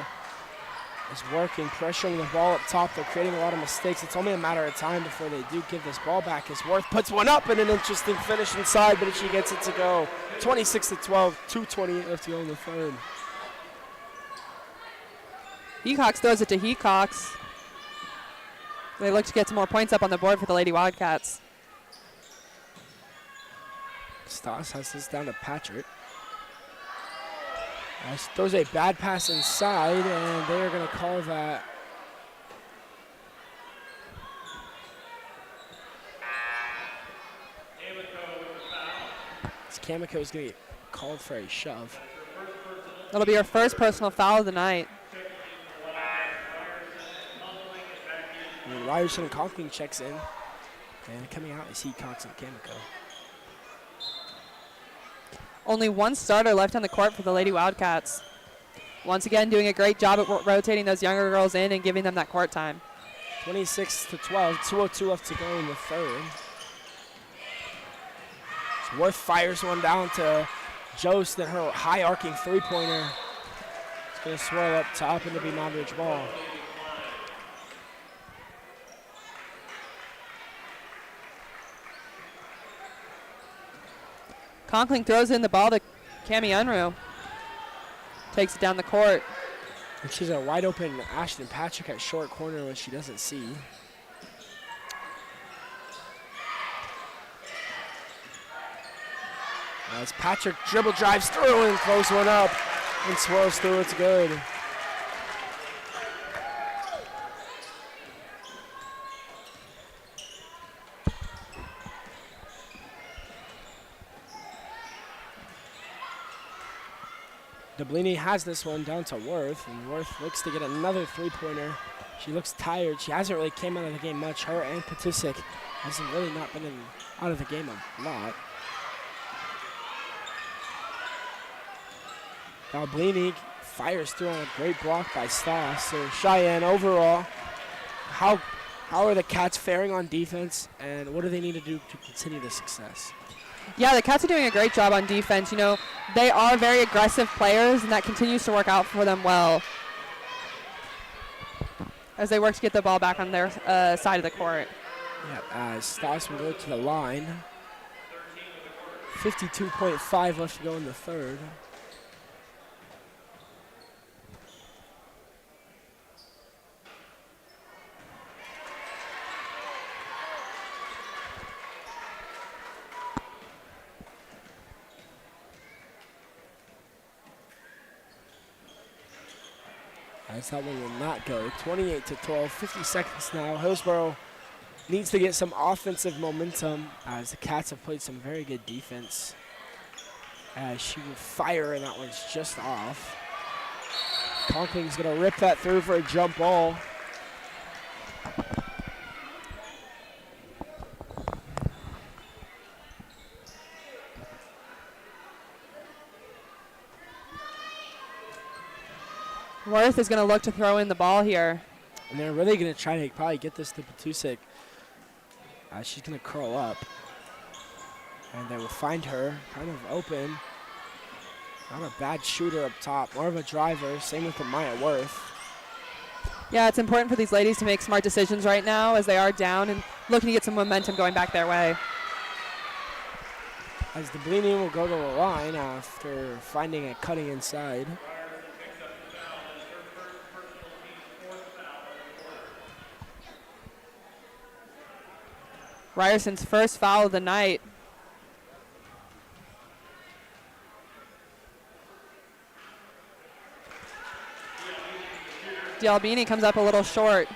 is working, pressuring the ball up top. They're creating a lot of mistakes. It's only a matter of time before they do give this ball back as Worth puts one up and an interesting finish inside, but she gets it to go. 26-12, 2:28 left to go in the 3rd. Hecox throws it to Hecox. They look to get some more points up on the board for the Lady Wildcats. Stas has this down to Patrick. Throws a bad pass inside, and they are going to call that Kamiko is going to get called for a shove. That'll be her 1st personal foul of the night. And Ryerson and Conkling checks in, and coming out is Hecox and Kamiko. Only one starter left on the court for the Lady Wildcats. Once again, doing a great job at rotating those younger girls in and giving them that court time. 26-12, 2:02 left to go in the 3rd. So Worth fires one down to Jost, and her high arcing 3-pointer. It's going to swirl up top and it'll be Moundridge ball. Conkling throws in the ball to Cami Unruh. Takes it down the court. And she's a wide open Ashton Patrick at short corner, which she doesn't see. As Patrick dribble drives through and throws one up and swirls through, it's good. Dablini has this one down to Worth, and Worth looks to get another 3-pointer. She looks tired. She hasn't really came out of the game much. Her and Patusik hasn't really not been out of the game a lot. Dablini fires through on a great block by Stas. So Cheyenne, overall, how are the Cats faring on defense, and what do they need to do to continue the success? Yeah, the Cats are doing a great job on defense. You know, they are very aggressive players, and that continues to work out for them well as they work to get the ball back on their side of the court. Yeah, as Stas will go to the line. 52.5 left to go in the 3rd. As that one will not go. 28-12, 50 seconds now. Hillsboro needs to get some offensive momentum as the Cats have played some very good defense. As she will fire, and that one's just off. Conkling's going to rip that through for a jump ball. Worth is going to look to throw in the ball here. And they're really going to try to probably get this to Patusik. She's going to curl up. And they will find her kind of open. Not a bad shooter up top, more of a driver. Same with Maya Worth. Yeah, it's important for these ladies to make smart decisions right now as they are down and looking to get some momentum going back their way. As the Bleeding will go to the line after finding a cutting inside. Ryerson's first foul of the night. D'Albini comes up a little short.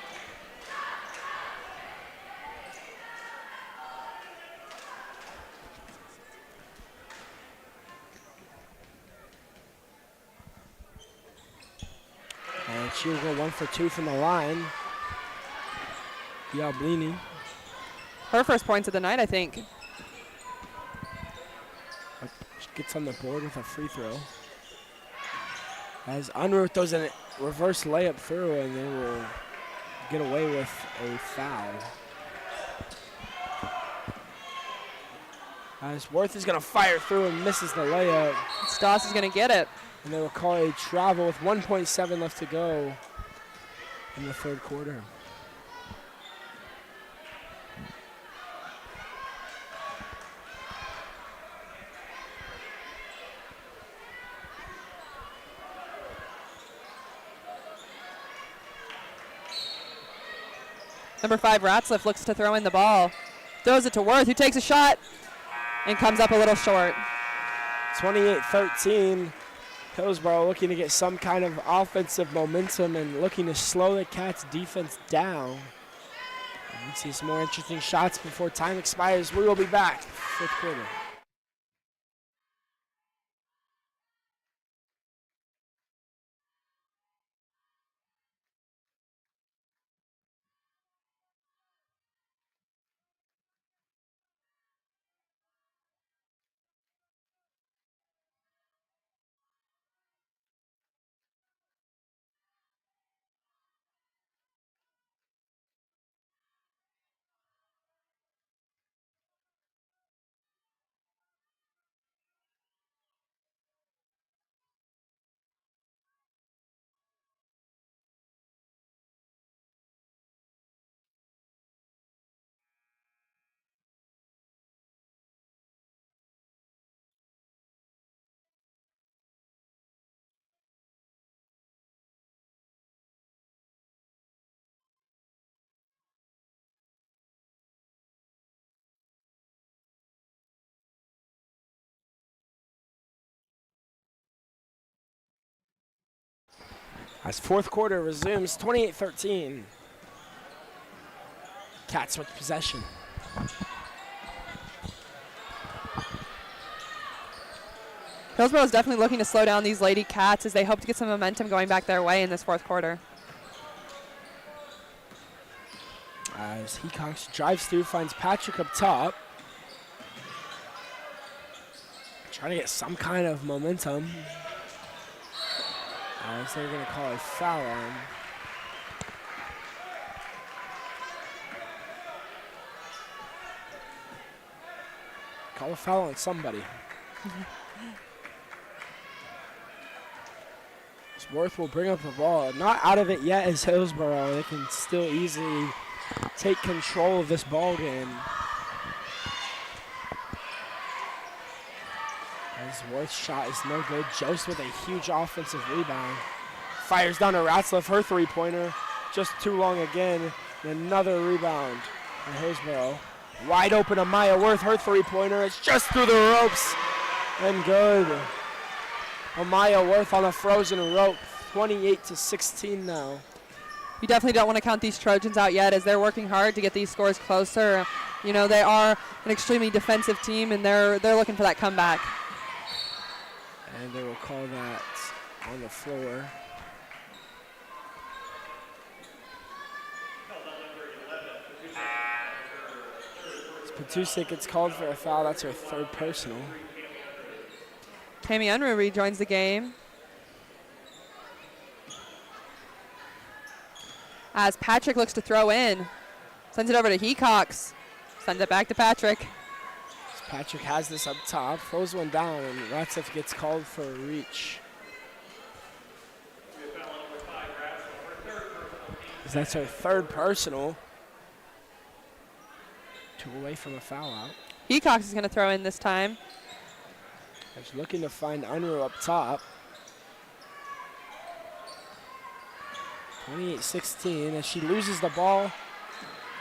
And she will go 1 for 2 from the line. D'Albini. Her first points of the night, I think. She gets on the board with a free throw. As Unruh throws a reverse layup through, and they will get away with a foul. As Worth is going to fire through and misses the layup. Stoss is going to get it. And they will call a travel with 1.7 left to go in the third quarter. Number 5, Ratzliff looks to throw in the ball. Throws it to Worth, who takes a shot and comes up a little short. 28-13. Hillsboro looking to get some kind of offensive momentum and looking to slow the Cats' defense down. And we see some more interesting shots before time expires. We will be back. Fifth quarter. As fourth quarter resumes, 28-13. Cats with possession. Hillsboro is definitely looking to slow down these Lady Cats as they hope to get some momentum going back their way in this fourth quarter. As Hecox drives through, finds Patrick up top. Trying to get some kind of momentum. As they're going to call a foul on him. Call a foul on somebody. Worth will bring up the ball. Not out of it yet is Hillsboro. They can still easily take control of this ball game. As Worth's shot is no good. Jost with a huge offensive rebound. Fires down to Ratzliff, her three-pointer. Just too long again. And another rebound for Hillsboro. Wide open Amaya Worth, her three-pointer. It's just through the ropes and good. Amaya Worth on a frozen rope 28-16 now. You definitely don't want to count these Trojans out yet, as they're working hard to get these scores closer. You know, they are an extremely defensive team, and they're looking for that comeback. And they will call that on the floor. Patusik gets called for a foul. That's her third personal. Cami Unruh rejoins the game. As Patrick looks to throw in. Sends it over to Hecox. Sends it back to Patrick. Patrick has this up top. Throws one down, and Ratzeff gets called for a reach. That's our third personal. 2 away from a foul out. Hecox is going to throw in this time. He's looking to find Unruh up top. 28-16 as she loses the ball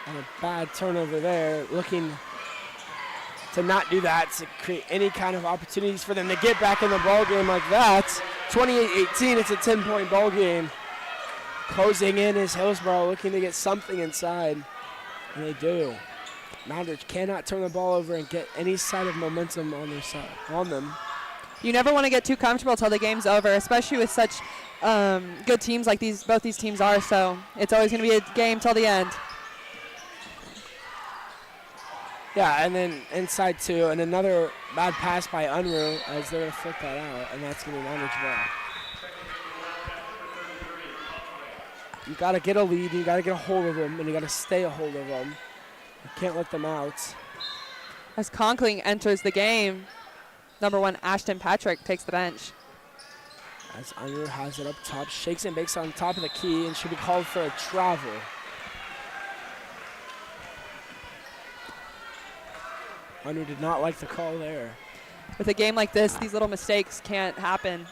on a bad turnover there. Looking to not do that, to create any kind of opportunities for them to get back in the ball game like that. 28-18, it's a 10-point ball game. Closing in is Hillsboro, looking to get something inside, and they do. Moundridge cannot turn the ball over and get any side of momentum on their side, on them. You never want to get too comfortable till the game's over, especially with such good teams like both these teams are. So it's always going to be a game till the end. Yeah, and then inside two, and another bad pass by Unruh as they're going to flip that out, and that's going to be Moundridge ball. You got to get a lead, you got to get a hold of them, and you got to stay a hold of them. You can't let them out. As Conkling enters the game, number 1 Ashton Patrick takes the bench. As Unruh has it up top, shakes and bakes on top of the key, and should be called for a travel. Unruh did not like the call there. With a game like this, these little mistakes can't happen.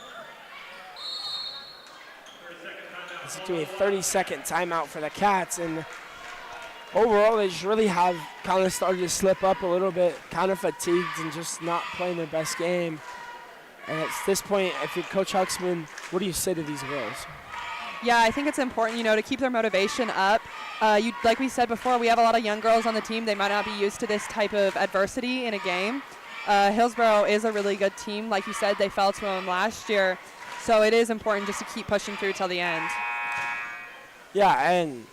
This is doing a 30-second timeout for the Cats, and overall they just really have kind of started to slip up a little bit, kind of fatigued and just not playing their best game. And at this point, if you're Coach Huxman, what do you say to these girls? Yeah, I think it's important, to keep their motivation up. Like we said before, we have a lot of young girls on the team. They might not be used to this type of adversity in a game. Hillsboro is a really good team. Like you said, they fell to them last year. So it is important just to keep pushing through till the end. Yeah, and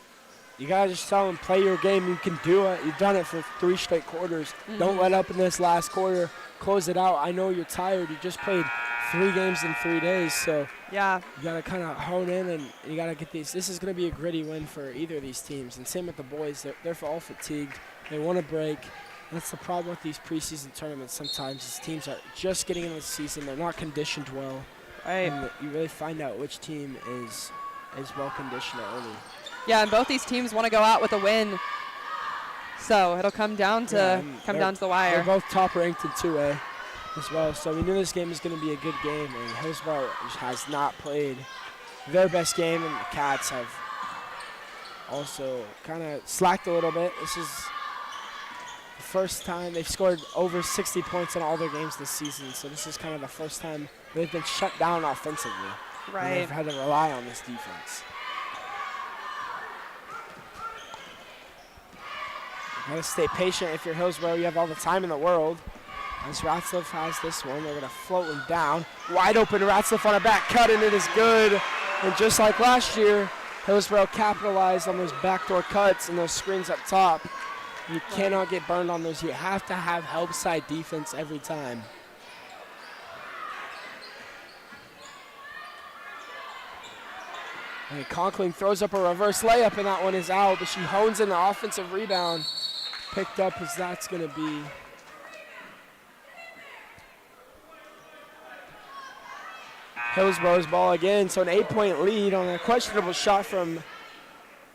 you got to just tell them, play your game. You can do it. You've done it for 3 straight quarters. Mm-hmm. Don't let up in this last quarter. Close it out. I know you're tired. You just played 3 games in 3 days, so yeah, you got to kind of hone in, and you got to get these. This is going to be a gritty win for either of these teams, and same with the boys. They're all fatigued. They want to break. That's the problem with these preseason tournaments. Sometimes these teams are just getting into the season. They're not conditioned well. Right. And you really find out which team is well conditioned early. Yeah, and both these teams want to go out with a win. So it'll come down to down to the wire. They're both top ranked in 2A as well. So we knew this game was going to be a good game, and Hillsboro has not played their best game, and the Cats have also kind of slacked a little bit. This is the first time they've scored over 60 points in all their games this season. So this is kind of the first time they've been shut down offensively. Right. And they've had to rely on this defense. You gotta stay patient if you're Hillsboro. You have all the time in the world. As Ratzeff has this one, they're gonna float him down. Wide open Ratzeff on a back cut, and it is good. And just like last year, Hillsboro capitalized on those backdoor cuts and those screens up top. You cannot get burned on those. You have to have help side defense every time. And Conkling throws up a reverse layup, and that one is out, but she hones in the offensive rebound. Picked up as that's going to be Hillsboro's ball again. So an 8-point lead on a questionable shot from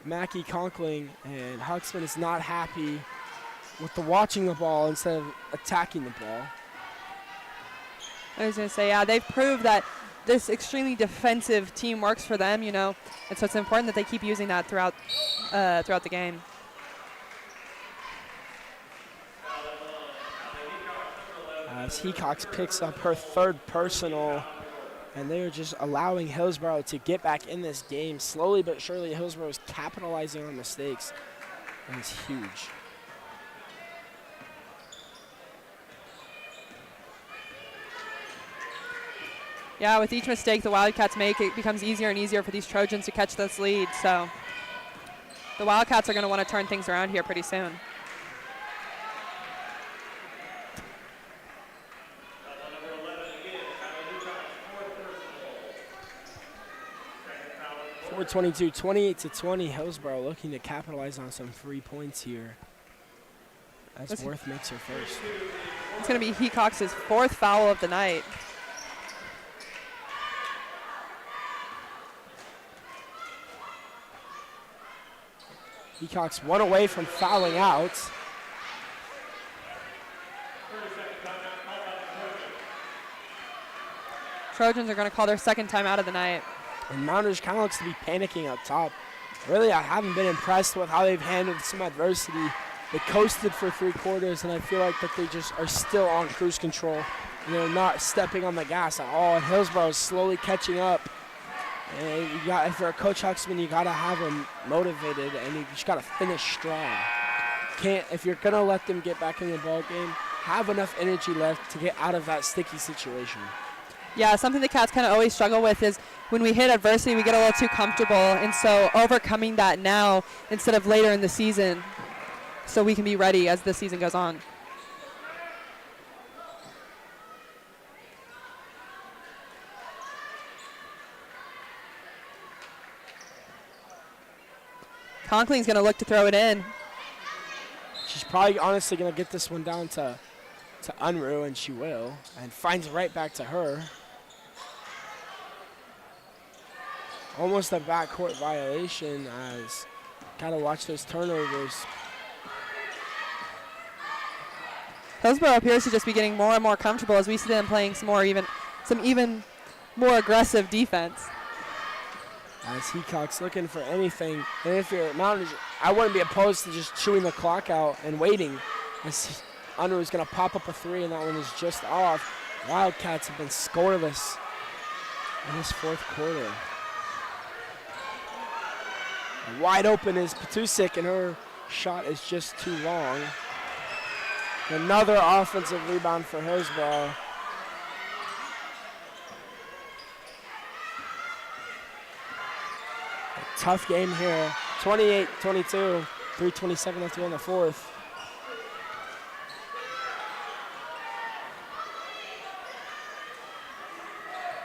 Mackie Conkling, and Huxman is not happy with the watching the ball instead of attacking the ball. I was going to say, yeah, they've proved that this extremely defensive team works for them, and so it's important that they keep using that throughout the game. As Hecox picks up her third personal, And they're just allowing Hillsboro to get back in this game. Slowly but surely, Hillsboro is capitalizing on mistakes. And it's huge. Yeah, with each mistake the Wildcats make, it becomes easier and easier for these Trojans to catch this lead. So the Wildcats are going to want to turn things around here pretty soon. .422, 28-20. Hillsboro looking to capitalize on some free points here. As Worth makes her first. It's going to be Hecox's 4th foul of the night. Hecox 1 away from fouling out. Trojans are going to call their 2nd timeout of the night. And Moundridge kind of looks to be panicking up top. Really, I haven't been impressed with how they've handled some adversity. They coasted for 3 quarters, and I feel like that they just are still on cruise control. And they're not stepping on the gas at all. And Hillsboro is slowly catching up. And if you're a Coach Huxman, you got to have them motivated, and you just got to finish strong. If you're going to let them get back in the ball game, have enough energy left to get out of that sticky situation. Yeah, something the Cats kind of always struggle with is when we hit adversity, we get a little too comfortable. And so overcoming that now instead of later in the season so we can be ready as the season goes on. Conkling's going to look to throw it in. She's probably honestly going to get this one down to Unruh, and she will, and finds it right back to her. Almost a backcourt violation, as got to watch those turnovers. Hillsboro appears to just be getting more and more comfortable as we see them playing some even more aggressive defense. As Hecox looking for anything. And if you're Moundridge, I wouldn't be opposed to just chewing the clock out and waiting. As Unruh is going to pop up a 3, and that one is just off. Wildcats have been scoreless in this 4th quarter. And wide open is Petusik, and her shot is just too long. Another offensive rebound for Hillsboro. Tough game here. 28-22, 3:27 left to go in the 4th.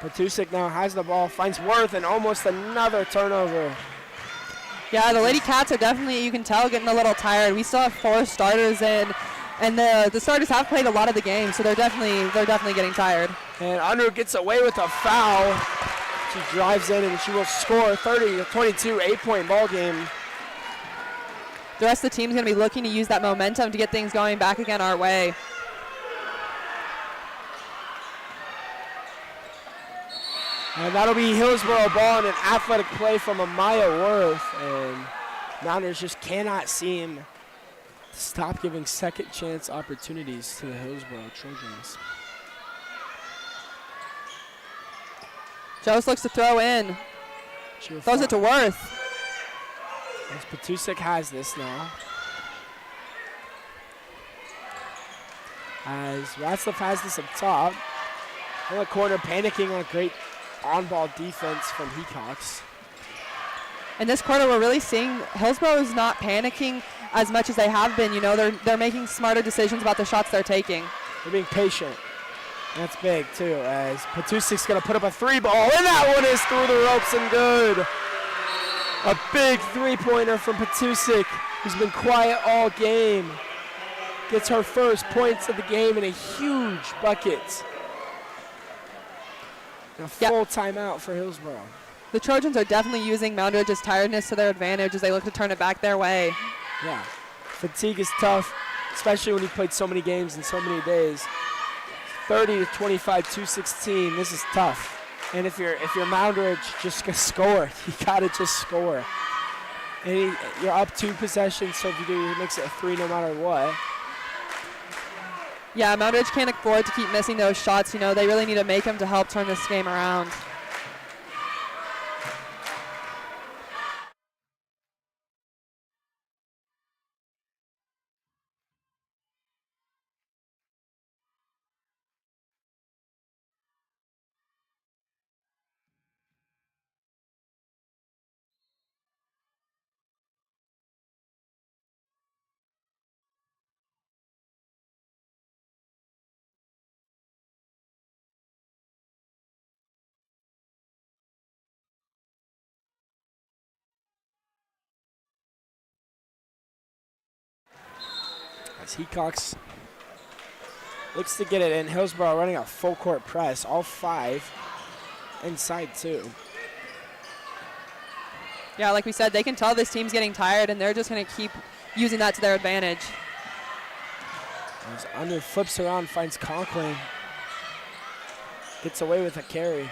Petusik now has the ball, finds Worth, and almost another turnover. Yeah, the Lady Cats are definitely, you can tell, getting a little tired. We still have 4 starters in, and the starters have played a lot of the game, so they're definitely getting tired. And Unruh gets away with a foul. She drives in and she will score 30-22, 8-point ball game. The rest of the team's going to be looking to use that momentum to get things going back again our way. And that'll be Hillsboro ball and an athletic play from Amaya Worth. And Moundridge just cannot seem to stop giving second chance opportunities to the Hillsboro Trojans. Jost looks to throw in. Throws it to Worth. As Petusik has this now. As Ratzlaff has this up top. In the corner, panicking on a great on-ball defense from Hecox. In this quarter, we're really seeing Hillsboro is not panicking as much as they have been. You know, they're making smarter decisions about the shots they're taking. They're being patient. That's big, too, as Petusik's going to put up a 3-ball, and that one is through the ropes and good. A big 3-pointer from Petusik, who's been quiet all game. Gets her first points of the game in a huge bucket. And a full timeout for Hillsboro. The Trojans are definitely using Moundridge's tiredness to their advantage as they look to turn it back their way. Yeah, fatigue is tough, especially when you've played so many games in so many days. 30-25, 216. This is tough. And if you're Moundridge, just score. You gotta just score. And you're up 2 possessions, so if you do, it makes it a 3 no matter what. Yeah, Moundridge can't afford to keep missing those shots. You know, they really need to make them to help turn this game around. As Hecox looks to get it in. Hillsboro running a full court press, all 5 inside 2. Yeah, like we said, they can tell this team's getting tired, and they're just going to keep using that to their advantage. As Under flips around, finds Conklin. Gets away with a carry.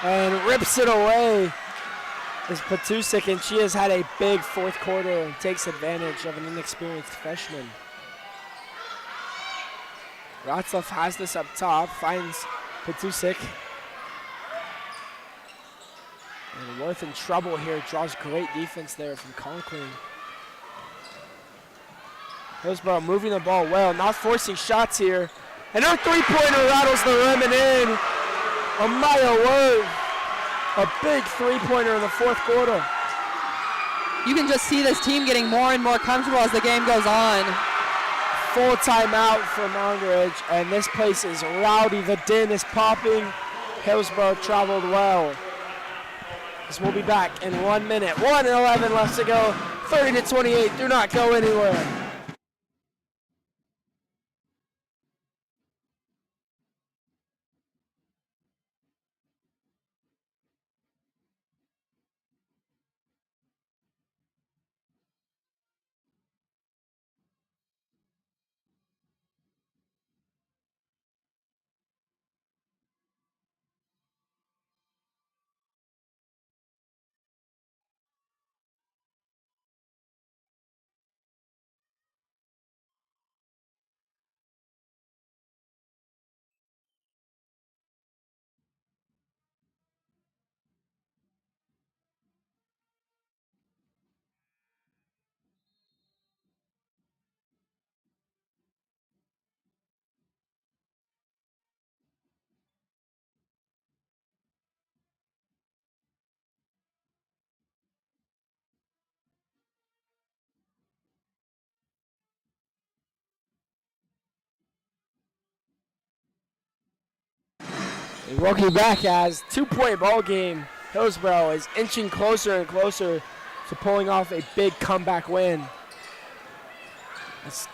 And rips it away is Patusik, and she has had a big fourth quarter and takes advantage of an inexperienced freshman. Ratzlaff has this up top, finds Patusik. And Worth in trouble here, draws great defense there from Conklin. Hillsboro moving the ball well, not forcing shots here. And her three-pointer rattles the rim and in. Amaya Worth, a big three-pointer in the fourth quarter. You can just see this team getting more and more comfortable as the game goes on. Full timeout for Moundridge, and this place is rowdy. The din is popping. Hillsboro traveled well. This will be back in 1 minute. 1:11 left to go. 30-28. Do not go anywhere. And welcome back as 2-point ball game. Hillsboro is inching closer and closer to pulling off a big comeback win. As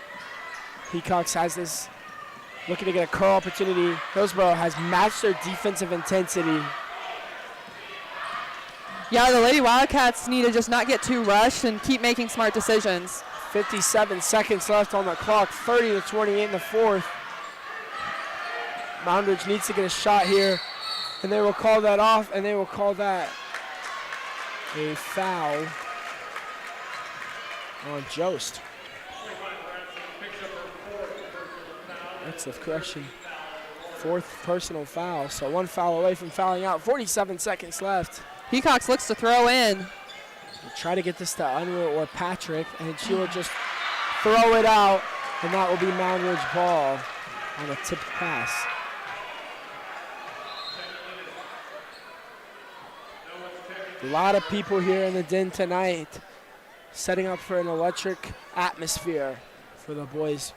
Hecox has this, looking to get a curl opportunity. Hillsboro has matched their defensive intensity. Yeah, the Lady Wildcats need to just not get too rushed and keep making smart decisions. 57 seconds left on the clock, 30-28 in the fourth. Moundridge needs to get a shot here, and they will call that off, and they will call that a foul on Jost. That's the correction. 4th personal foul, so 1 foul away from fouling out. 47 seconds left. Hecox looks to throw in. We'll try to get this to Unruh or Patrick, and she will just throw it out, and that will be Moundridge ball on a tipped pass. A lot of people here in the den tonight, setting up for an electric atmosphere for the boys'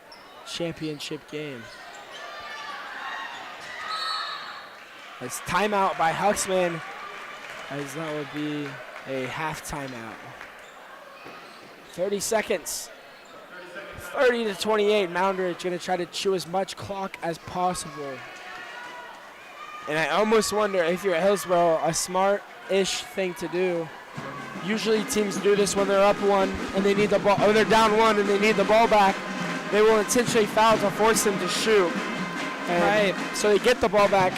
championship game. It's timeout by Huxman, as that would be a half timeout. 30 seconds. 30-28. Moundridge going to try to chew as much clock as possible. And I almost wonder if you're at Hillsboro, a smart-ish thing to do. Usually teams do this when they're up 1 and they need the ball, or they're down 1 and they need the ball back. They will intentionally foul to force them to shoot. And right. so they get the ball back,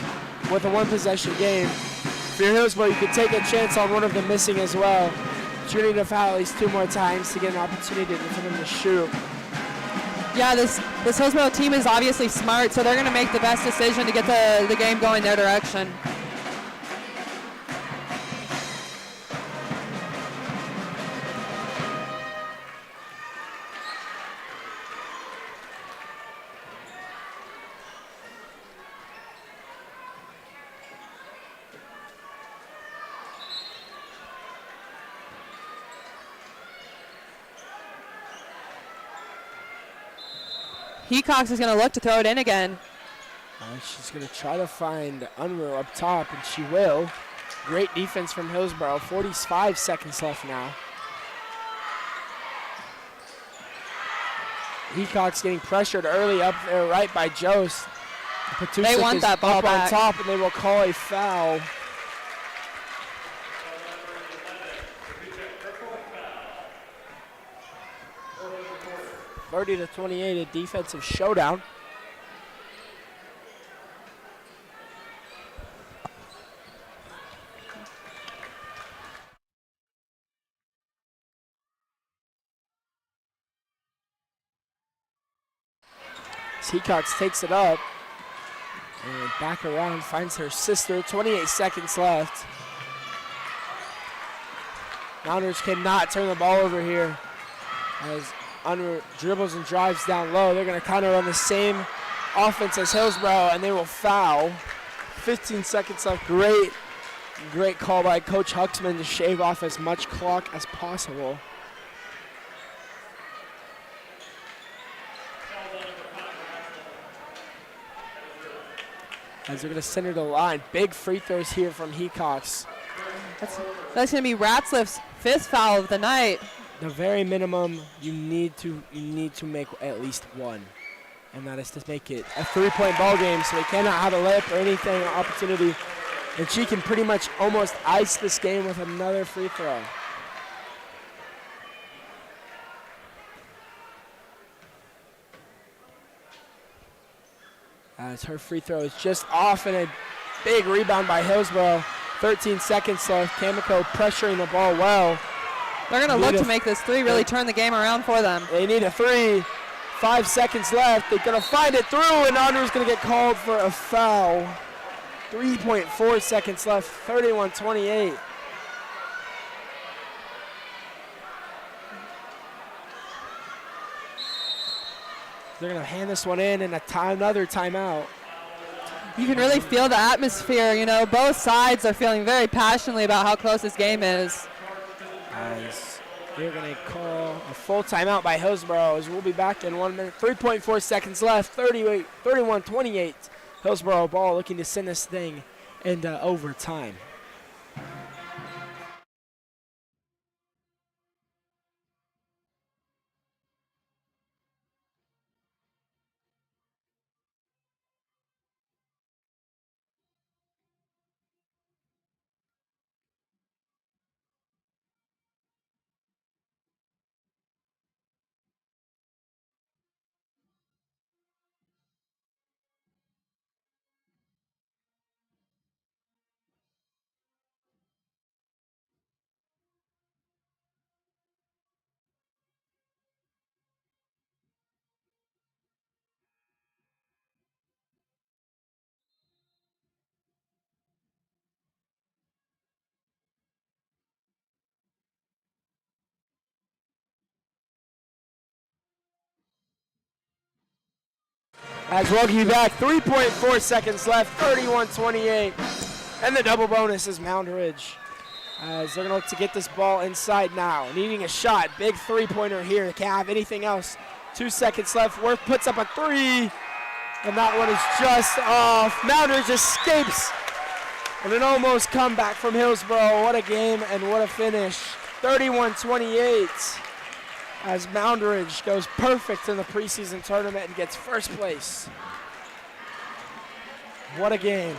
with a one-possession game. If you're Hillsboro, you can take a chance on one of them missing as well. But you're going to need to foul at least 2 more times to get an opportunity for them to shoot. Yeah, this Hillsboro team is obviously smart, so they're going to make the best decision to get the game going their direction. Hecox is going to look to throw it in again. She's going to try to find Unruh up top, and she will. Great defense from Hillsboro. 45 seconds left now. Hecox getting pressured early up there right by Jost. They want that ball back. On top, and they will call a foul. (30-28), a defensive showdown. Hecox takes it up and back around, finds her sister. 28 seconds left. Moundridge cannot turn the ball over here as Unruh dribbles and drives down low. They're going to kind of run the same offense as Hillsboro, and they will foul. 15 seconds left. Great call by Coach Huxman to shave off as much clock as possible. As they're going to center the line. Big free throws here from Hecox. That's going to be Ratzliff's 5th foul of the night. The very minimum, you need to make at least one, and that is to make it a 3-point ball game. So they cannot have a layup or anything, an opportunity, and she can pretty much almost ice this game with another free throw. As her free throw is just off, and a big rebound by Hillsboro. 13 seconds left. Kamiko pressuring the ball well. They're going to look to make this 3 really turn the game around for them. They need a 3. 5 seconds left. They're going to find it through, and Unruh's going to get called for a foul. 3.4 seconds left. 31-28. They're going to hand this one in and another timeout. You can really feel the atmosphere. You know, both sides are feeling very passionately about how close this game is. As they're going to call a full timeout by Hillsboro, as we'll be back in 1 minute. 3.4 seconds left. 31-28. Hillsboro ball looking to send this thing into overtime. As welcome you back, 3.4 seconds left, 31-28. And the double bonus is Moundridge. As they're going to look to get this ball inside now. Needing a shot, big three-pointer here. Can't have anything else. 2 seconds left. Worth puts up a 3. And that one is just off. Moundridge escapes. And an almost comeback from Hillsboro. What a game and what a finish. 31-28. As Moundridge goes perfect in the preseason tournament and gets first place. What a game.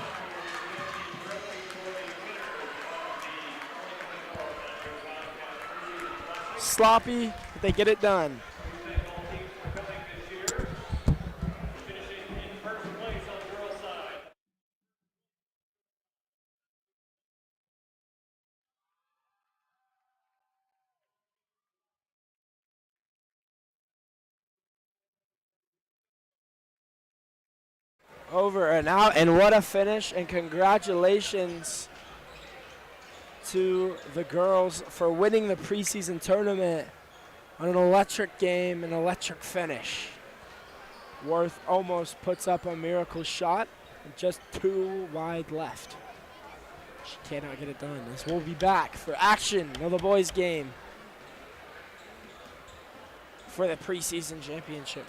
Sloppy, but they get it done. over and out, and what a finish, and congratulations to the girls for winning the preseason tournament on an electric game, an electric finish. Worth almost puts up a miracle shot, just 2 wide left. She cannot get it done. This will be back for action of the boys game for the preseason championship.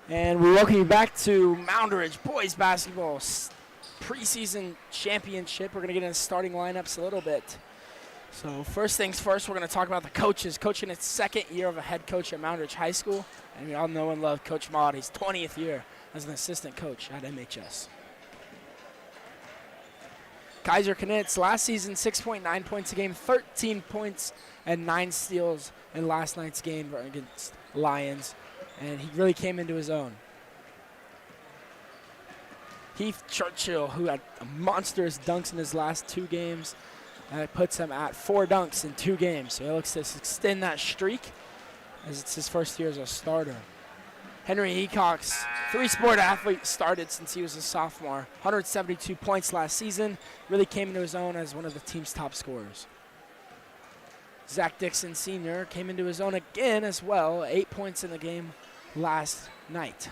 And we welcome you back to Moundridge Boys Basketball Preseason Championship. We're going to get into starting lineups a little bit. So first things first, we're going to talk about the coaches. Coaching its second year of a head coach at Moundridge High School. And we all know and love Coach Maud. He's 20th year as an assistant coach at MHS. Kaiser Knitz, last season 6.9 points a game, 13 points and 9 steals in last night's game against Lions. And he really came into his own. Heath Churchill, who had monstrous dunks in his last 2 games, puts him at 4 dunks in 2 games. So he looks to extend that streak as it's his first year as a starter. Henry Heacox, 3-sport athlete, started since he was a sophomore. 172 points last season. Really came into his own as one of the team's top scorers. Zach Dixon Sr. came into his own again as well. 8 points in the game last night.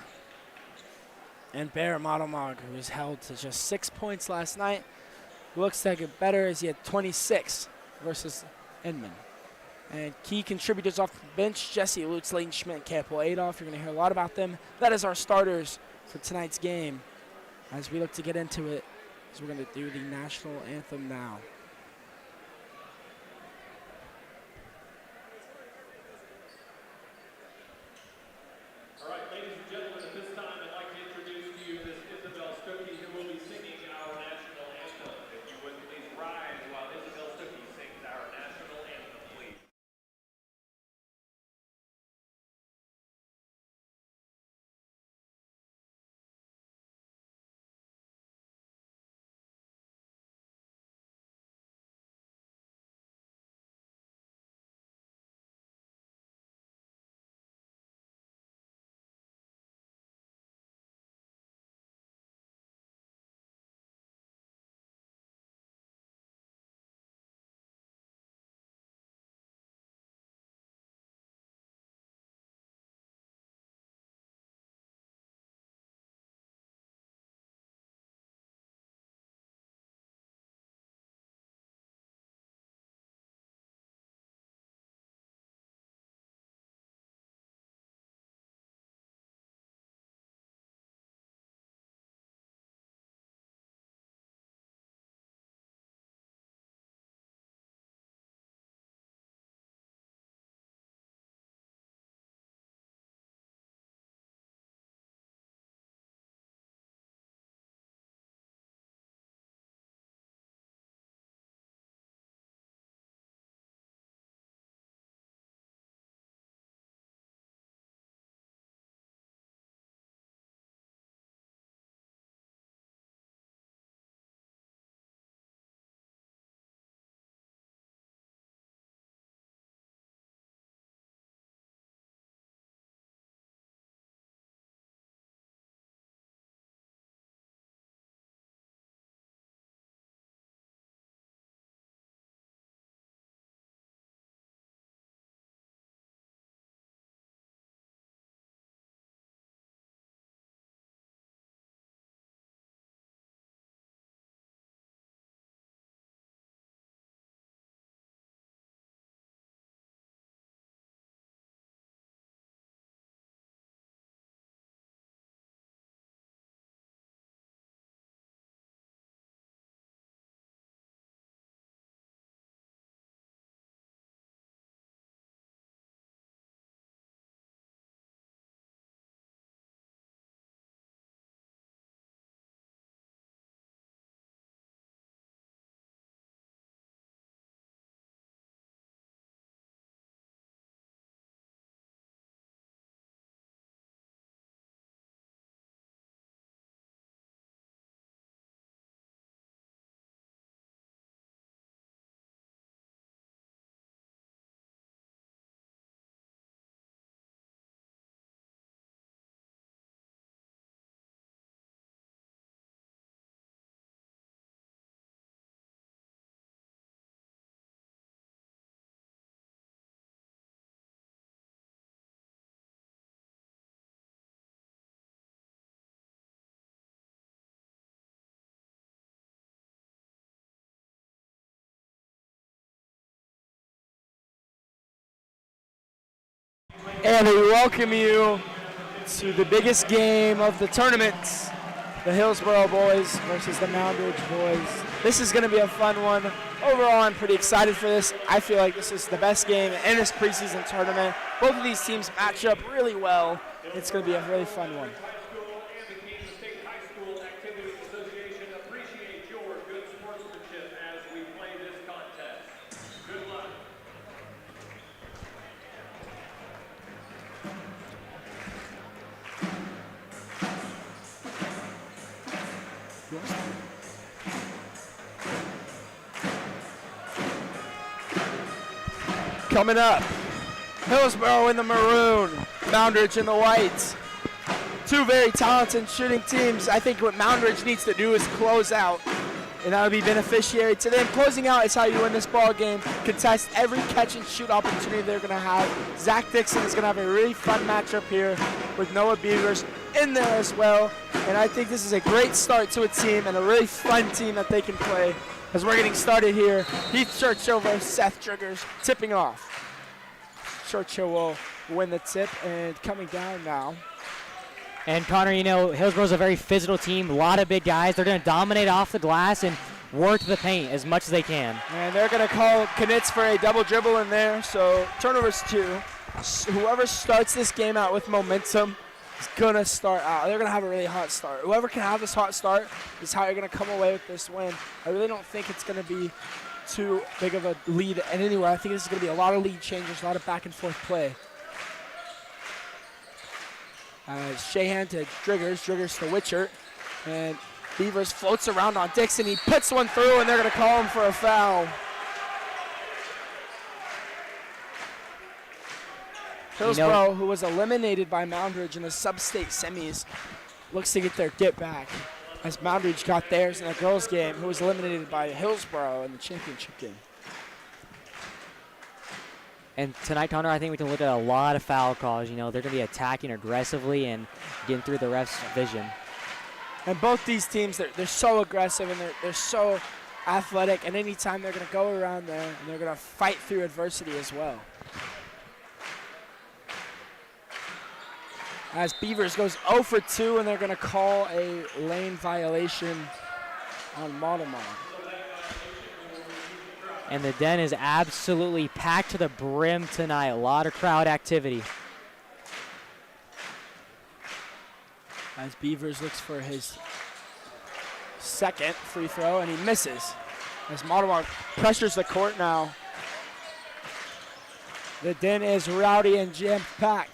And Bear Modelmog, who was held to just 6 points last night, looks to get better as he had 26 versus Inman. And key contributors off the bench, Jesse Lutz, Layton Schmidt, and Campbell Adolph. You're going to hear a lot about them. That is our starters for tonight's game. As we look to get into it, as we're going to do the national anthem now. And we welcome you to the biggest game of the tournament. The Hillsboro boys versus the Moundridge boys. This is going to be a fun one. Overall, I'm pretty excited for this. I feel like this is the best game in this preseason tournament. Both of these teams match up really well. It's going to be a really fun one. Coming up, Hillsboro in the maroon, Moundridge in the whites. Two very talented shooting teams. I think what Moundridge needs to do is close out, and that'll be beneficiary to them. Closing out is how you win this ball game. Contest every catch and shoot opportunity they're going to have. Zach Dixon is going to have a really fun matchup here with Noah Beavers in there as well. And I think this is a great start to a team and a really fun team that they can play. As we're getting started here, Heath Churchill versus Seth Triggers, tipping off. Churchill will win the tip, and coming down now. And Connor, you know, Hillsboro's a very physical team, a lot of big guys. They're going to dominate off the glass and work the paint as much as they can. And they're going to call Knitz for a double dribble in there, so turnovers 2. Whoever starts this game out with momentum is going to start out. They're going to have a really hot start. Whoever can have this hot start is how you're going to come away with this win. I really don't think it's going to be too big of a lead at anywhere. I think this is going to be a lot of lead changes, a lot of back and forth play. Shahan to Driggers to Witchert, and Beavers floats around on Dixon. He puts one through, and they're going to call him for a foul. Hillsboro, who was eliminated by Moundridge in the sub-state semis, looks to get their get back, as Moundridge got theirs in a girls' game, who was eliminated by Hillsboro in the championship game. And tonight, Connor, I think we can look at a lot of foul calls. You know, they're going to be attacking aggressively and getting through the ref's vision. And both these teams, they're so aggressive and they're so athletic, and anytime they're going to go around there and they're going to fight through adversity as well. As Beavers goes 0 for 2, and they're going to call a lane violation on Maudemar. And the den is absolutely packed to the brim tonight. A lot of crowd activity. As Beavers looks for his second free throw, and he misses. As Maudemar pressures the court now. The den is rowdy and jam-packed.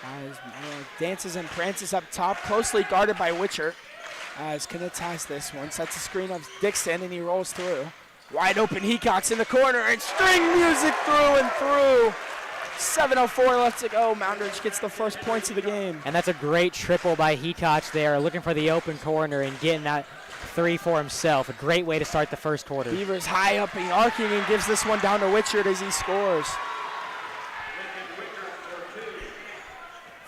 As dances and prances up top, closely guarded by Witcher. As Knitz has this one, sets a screen of Dixon, and he rolls through. Wide open Hecox in the corner, and string music through and through. 7:04 left to go. Moundridge gets the first points of the game. And that's a great triple by Hecox there, looking for the open corner and getting that 3 for himself. A great way to start the first quarter. Beavers high up and arcing, and gives this one down to Witchert as he scores.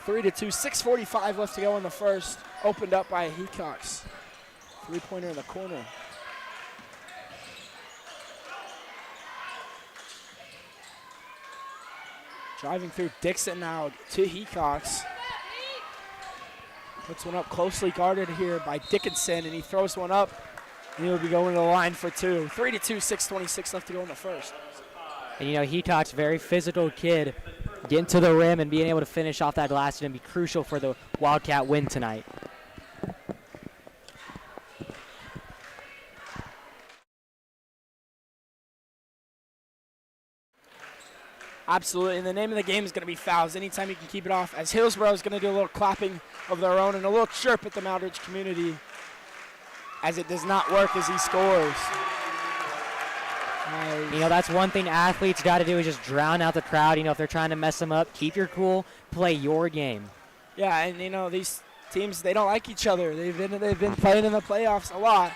3-2, 6:45 left to go in the first. Opened up by Hecox. Three-pointer in the corner. Driving through Dixon now to Hecox. Puts one up closely guarded here by Dickinson, and he throws one up, and he'll be going to the line for 2. 3-2, 6:26 left to go in the first. And you know, Hecox, very physical kid. Getting to the rim and being able to finish off that glass is going to be crucial for the Wildcat win tonight. Absolutely, and the name of the game is going to be fouls. Anytime you can keep it off, as Hillsboro is going to do a little clapping of their own and a little chirp at the Moundridge community, as it does not work as he scores. Nice. You know, that's one thing athletes got to do is just drown out the crowd. You know, if they're trying to mess them up, keep your cool, play your game. Yeah, and you know, these teams, they don't like each other. They've been playing in the playoffs a lot.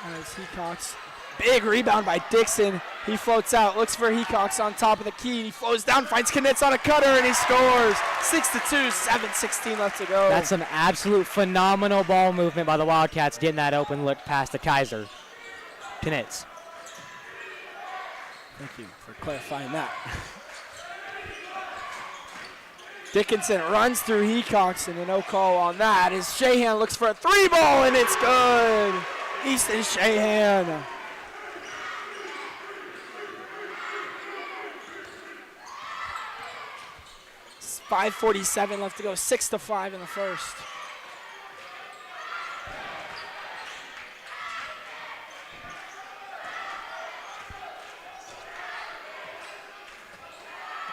As Hecox, big rebound by Dixon. He floats out, looks for Hecox on top of the key. He flows down, finds Knitz on a cutter, and he scores. 6-2, 7:16 left to go. That's some absolute phenomenal ball movement by the Wildcats, getting that open look past the Kaiser. Knitz. Thank you for clarifying that. Dickinson runs through Hecox, and a no call on that as Shahan looks for a 3-ball, and it's good. Easton Shahan. It's 5:47 left to go, 6-5 in the first.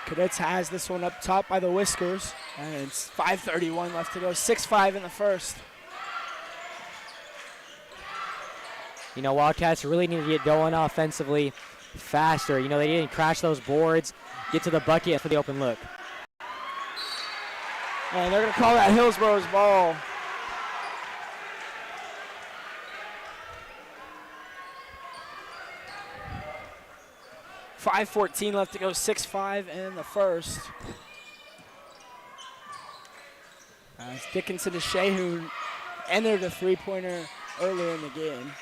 Cadets has this one up top by the Whiskers, and it's 5:31 left to go, 6-5 in the first. You know, Wildcats really need to get going offensively faster. You know, they didn't crash those boards, get to the bucket for the open look. And they're going to call that Hillsboro's ball. .5:14 left to go, 6-5 in the first. It's Dickinson to Shea, who entered a three-pointer earlier in the game.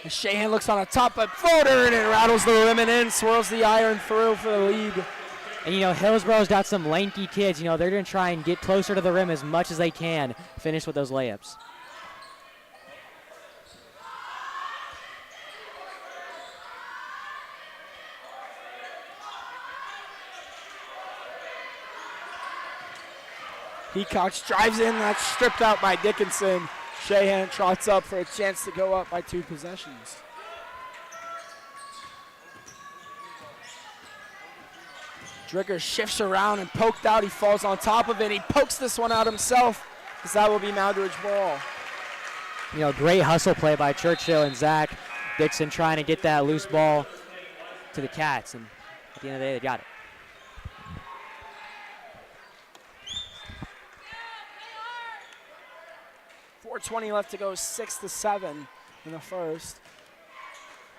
And Shahan looks on a top-up floater, and it rattles the rim and in, swirls the iron through for the lead. And, you know, Hillsboro's got some lanky kids. You know, they're going to try and get closer to the rim as much as they can, finish with those layups. Hecox drives in, that's stripped out by Dickinson. Shahan trots up for a chance to go up by 2 possessions. Dricker shifts around and poked out. He falls on top of it. He pokes this one out himself, because that will be Moundridge ball. You know, great hustle play by Churchill and Zach Dixon trying to get that loose ball to the Cats, and at the end of the day, they got it. .420 left to go, 6-7 in the first.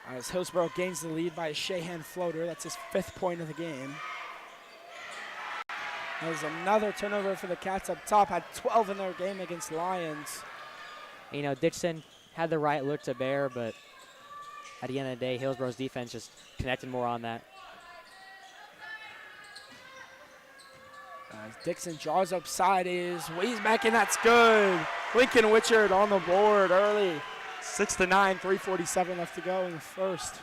As Hillsboro gains the lead by a Shahan floater. That's his 5th point of the game. There's another turnover for the Cats up top. Had 12 in their game against Lions. You know, Dixon had the right look to bear, but at the end of the day, Hillsboro's defense just connected more on that. As Dixon draws up side, is Wees back, and that's good. Lincoln Witchard on the board early. 6-9, 3:47 left to go in the first.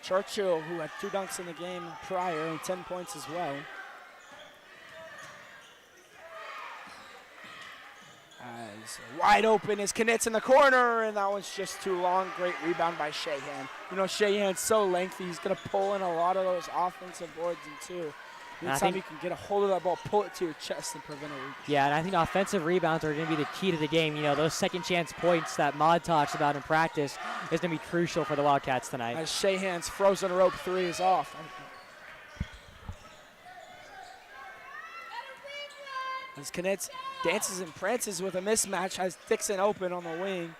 Churchill, who had 2 dunks in the game prior and 10 points as well. As wide open is Knitz in the corner, and that one's just too long. Great rebound by Shahan. You know, Shahan's so lengthy, he's going to pull in a lot of those offensive boards in two. Anytime you can get a hold of that ball, pull it to your chest and prevent a leak. Yeah, and I think offensive rebounds are going to be the key to the game. You know, those second chance points that Maud talks about in practice is going to be crucial for the Wildcats tonight. As Shahan's frozen rope 3 is off. As Knitz dances and prances with a mismatch, has Dixon open on the wing.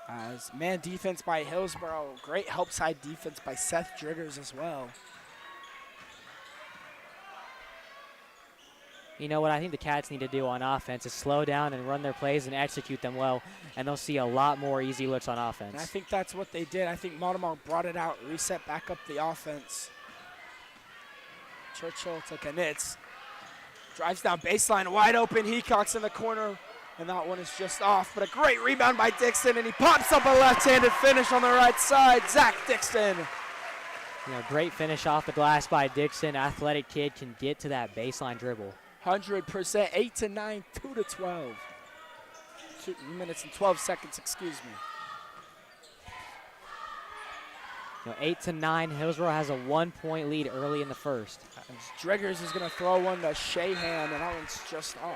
As man defense by Hillsboro, great help side defense by Seth Driggers as well. You know what I think the Cats need to do on offense is slow down and run their plays and execute them well, and they'll see a lot more easy looks on offense. And I think that's what they did. I think Maltamont brought it out, reset back up the offense. Churchill to Knitz. Drives down baseline, wide open. Hecox in the corner, and that one is just off. But a great rebound by Dixon, and he pops up a left-handed finish on the right side. Zach Dixon. You know, great finish off the glass by Dixon. Athletic kid can get to that baseline dribble. 100%, 8-9, 2-12. 2 minutes and 12 seconds, excuse me. You know, 8-9, Hillsboro has a 1-point lead early in the first. Driggers is going to throw one to Shahan, and that one's just off.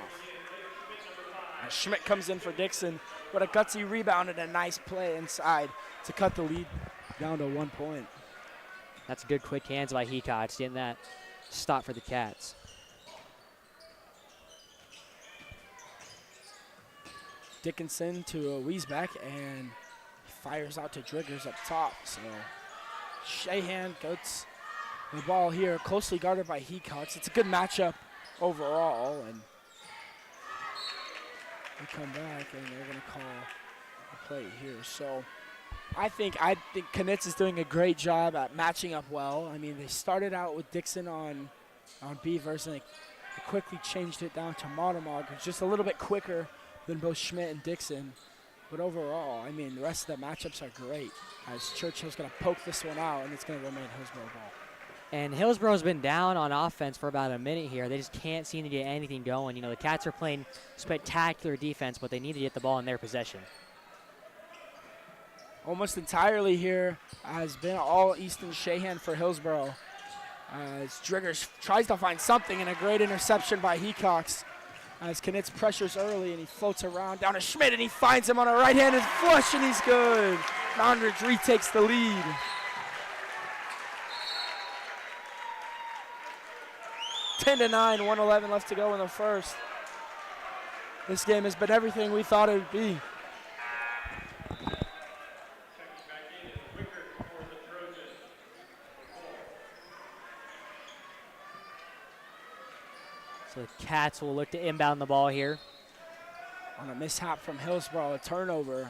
And Schmidt comes in for Dixon, but a gutsy rebound and a nice play inside to cut the lead down to 1 point. That's good quick hands by Hecox, getting that stop for the Cats. Dickinson to Wiesbeck, and fires out to Driggers up top. So Shahan gets the ball here, closely guarded by Hecox. It's a good matchup overall, and We come back, and they're going to call a play here. So I think Knitz is doing a great job at matching up well. I mean, they started out with Dixon on Beavers, and they quickly changed it down to Monomog, who's just a little bit quicker than both Schmidt and Dixon. But overall, I mean, the rest of the matchups are great, as Churchill's going to poke this one out, and it's going to remain Hillsboro ball. And Hillsboro's been down on offense for about a minute here. They just can't seem to get anything going. You know, the Cats are playing spectacular defense, but they need to get the ball in their possession. Almost entirely here has been all Easton Shahan for Hillsboro. As Driggers tries to find something, and a great interception by Hecox. As Knitz pressures early, and he floats around down to Schmidt, and he finds him on a right-handed flush, and he's good. Moundridge retakes the lead. 10-9, 1:11 left to go in the first. This game has been everything we thought it would be. So the Cats will look to inbound the ball here. On a mishap from Hillsboro, a turnover.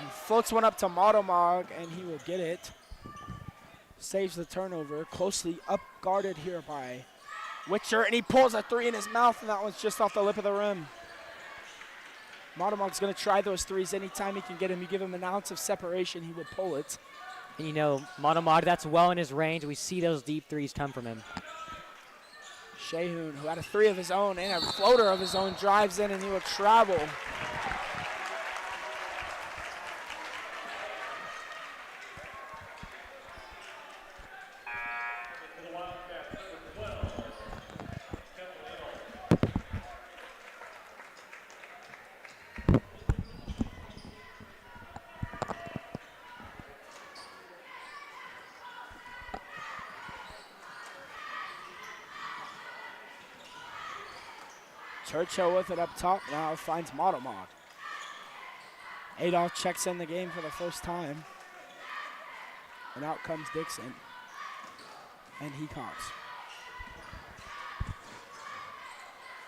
And floats one up to Motomog, and he will get it. Saves the turnover, closely up guarded here by Witcher, and he pulls a three in his mouth, and that one's just off the lip of the rim. Motomog's going to try those threes anytime he can get him. You give him an ounce of separation, he will pull it. And you know, Monomog, that's well in his range. We see those deep threes come from him. Shahoon, who had a three of his own and a floater of his own, drives in, and he will travel. Churchill with it up top, now finds Motomog. Adolph checks in the game for the first time. And out comes Dixon. And Hecox.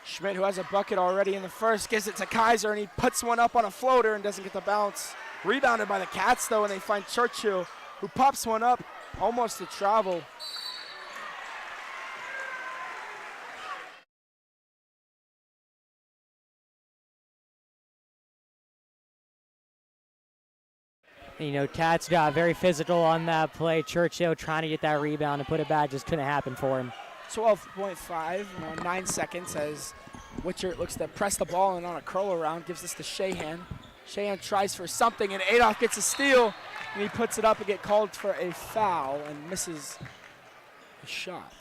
Schmidt, who has a bucket already in the first, gives it to Kaiser, and he puts one up on a floater and doesn't get the bounce. Rebounded by the Cats, though, and they find Churchill, who pops one up almost to travel. You know, Cats got very physical on that play. Churchill trying to get that rebound and put it back, just couldn't happen for him. 12.5, 9 seconds as Witcher looks to press the ball and on a curl around, gives this to Shahan. Shahan tries for something, and Adolph gets a steal, and he puts it up and get called for a foul and misses the shot.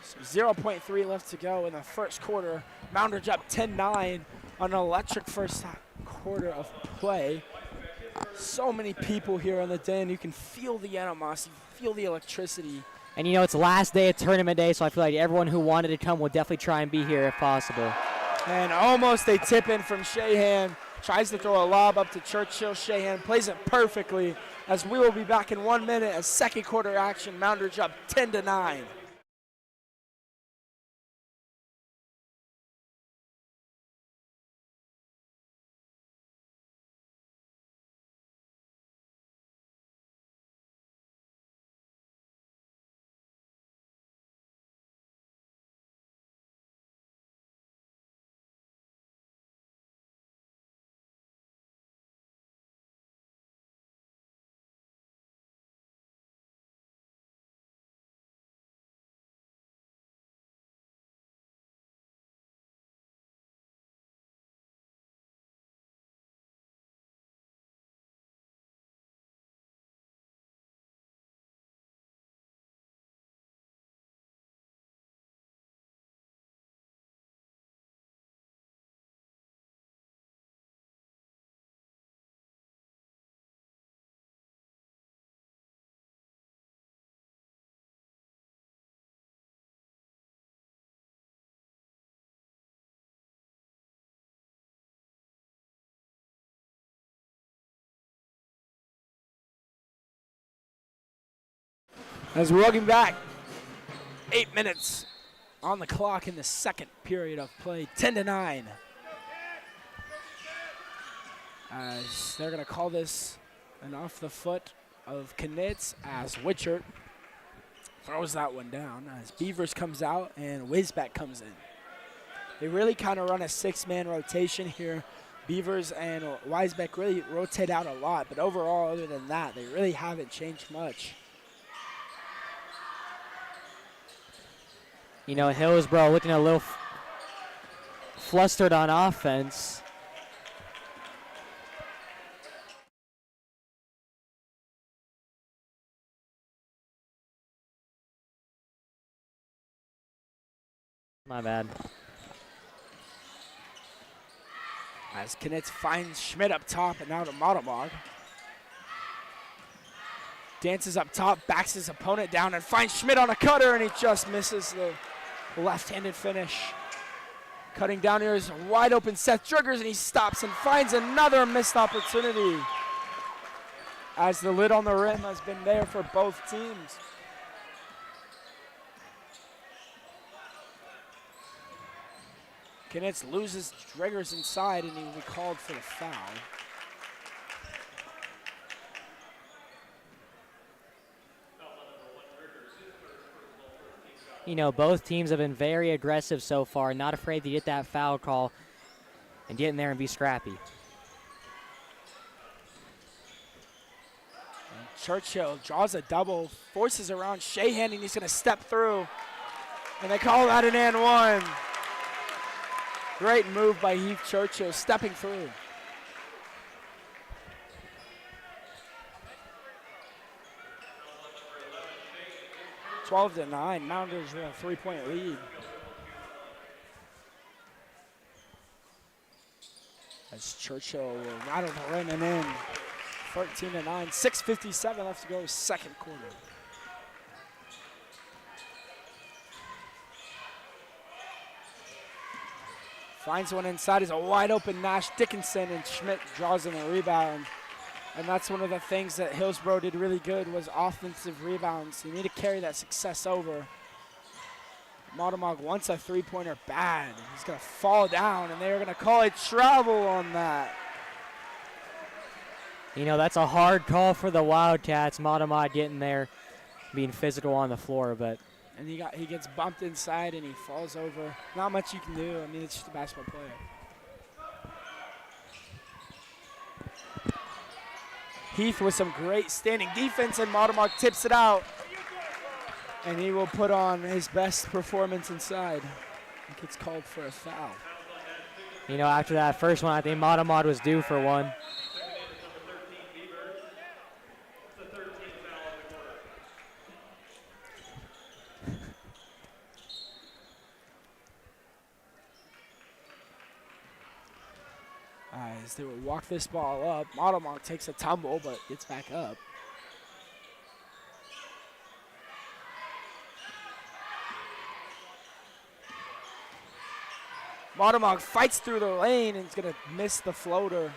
So 0.3 left to go in the first quarter. Moundridge up 10-9 on an electric first quarter of play. So many people here on the den. You can feel the animosity, feel the electricity. And you know, it's the last day of tournament day, so I feel like everyone who wanted to come will definitely try and be here if possible. And almost a tip in from Shahan. Tries to throw a lob up to Churchill. Shahan plays it perfectly, as we will be back in 1 minute as second quarter action. Moundridge up 10-9. As we're welcome back, 8 minutes on the clock in the second period of play, 10-9. as they're going to call this an off the foot of Knitz as Witchert throws that one down as Beavers comes out and Wisbeck comes in. They really kind of run a 6-man rotation here. Beavers and Wisbeck really rotate out a lot, but overall, other than that, they really haven't changed much. You know, Hillsboro looking a little flustered on offense. My bad. As Knitz finds Schmidt up top and now to Modelmog. Dances up top, backs his opponent down and finds Schmidt on a cutter, and he just misses the left-handed finish. Cutting down here is wide open Seth Driggers, and he stops and finds another missed opportunity as the lid on the rim has been there for both teams. Knitz loses Driggers inside, and he will be called for the foul. You know, both teams have been very aggressive so far, not afraid to get that foul call and get in there and be scrappy. And Churchill draws a double, forces around Shahan, and he's going to step through. And they call that an and one. Great move by Heath Churchill, stepping through. (12 to 9). Moundridge with a 3-point lead. As Churchill will rattle the rim and in. 13 to 9. 6:57 left to go, second quarter. Finds one inside, is a wide open Nash Dickinson, and Schmidt draws in a rebound. And that's one of the things that Hillsboro did really good was offensive rebounds. You need to carry that success over. Modelmog wants a three-pointer bad. He's going to fall down, and they're going to call it travel on that. You know, that's a hard call for the Wildcats. Modelmog getting there, being physical on the floor, but. And he gets bumped inside, and he falls over. Not much you can do. I mean, it's just a basketball player. Heath with some great standing defense, and Modelmog tips it out. And he will put on his best performance inside. He gets called for a foul. You know, after that first one, I think Modelmog was due for one. As they would walk this ball up, Modelmog takes a tumble but gets back up. Modelmog fights through the lane and is going to miss the floater.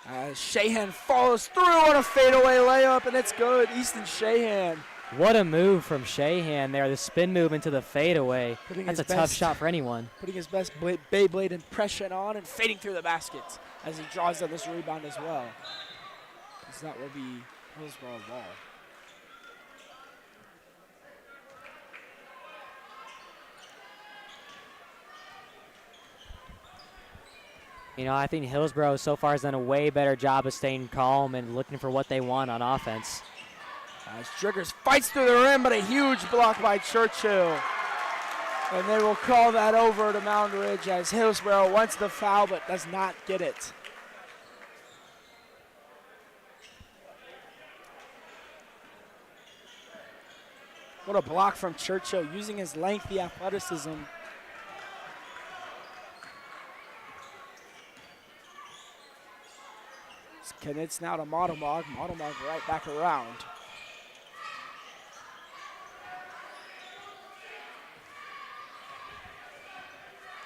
Shahan follows through on a fadeaway layup, and it's good. Easton Shahan. What a move from Shahan there, the spin move into the fadeaway. That's a tough shot for anyone. Putting his best Beyblade impression on and fading through the basket as he draws on this rebound as well. Because that will be Hillsboro ball. You know, I think Hillsboro so far has done a way better job of staying calm and looking for what they want on offense. As Driggers fights through the rim, but a huge block by Churchill. And they will call that over to Moundridge as Hillsboro wants the foul but does not get it. What a block from Churchill, using his lengthy athleticism. Knitz now to Modelmog. Modelmog right back around.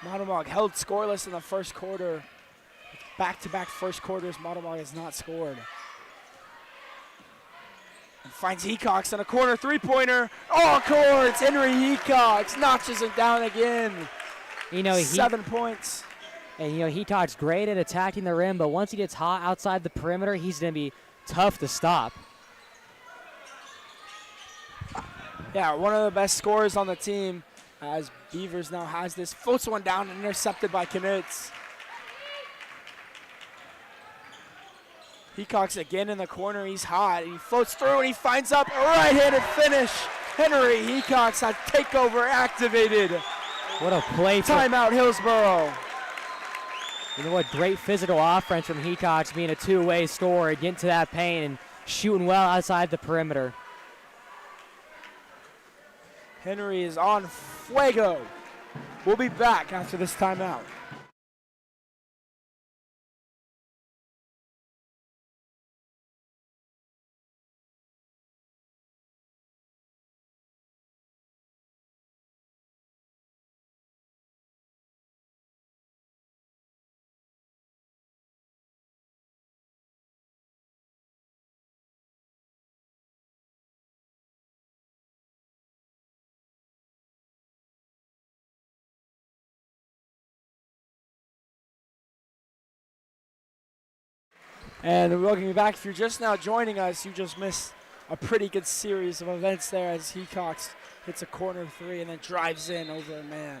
Modelmog held scoreless in the first quarter. Back-to-back first quarters, Modelmog has not scored. And finds Hecox on a corner three-pointer. All cords. Henry Hecox notches it down again. 7 points. And Hecox great at attacking the rim, but once he gets hot outside the perimeter, he's going to be tough to stop. Yeah, one of the best scorers on the team, as Beavers now has this. Floats one down and intercepted by Knutz. Hecox again in the corner. He's hot. He floats through and he finds up a right-handed finish. Henry Hecox has takeover activated. What a play. Timeout, Hillsboro. You know what? Great physical offense from Hecox, being a two-way scorer, getting to that paint and shooting well outside the perimeter. Henry is on fuego. We'll be back after this timeout. And welcome you back. If you're just now joining us, you just missed a pretty good series of events there as Hecox hits a corner three and then drives in over a man.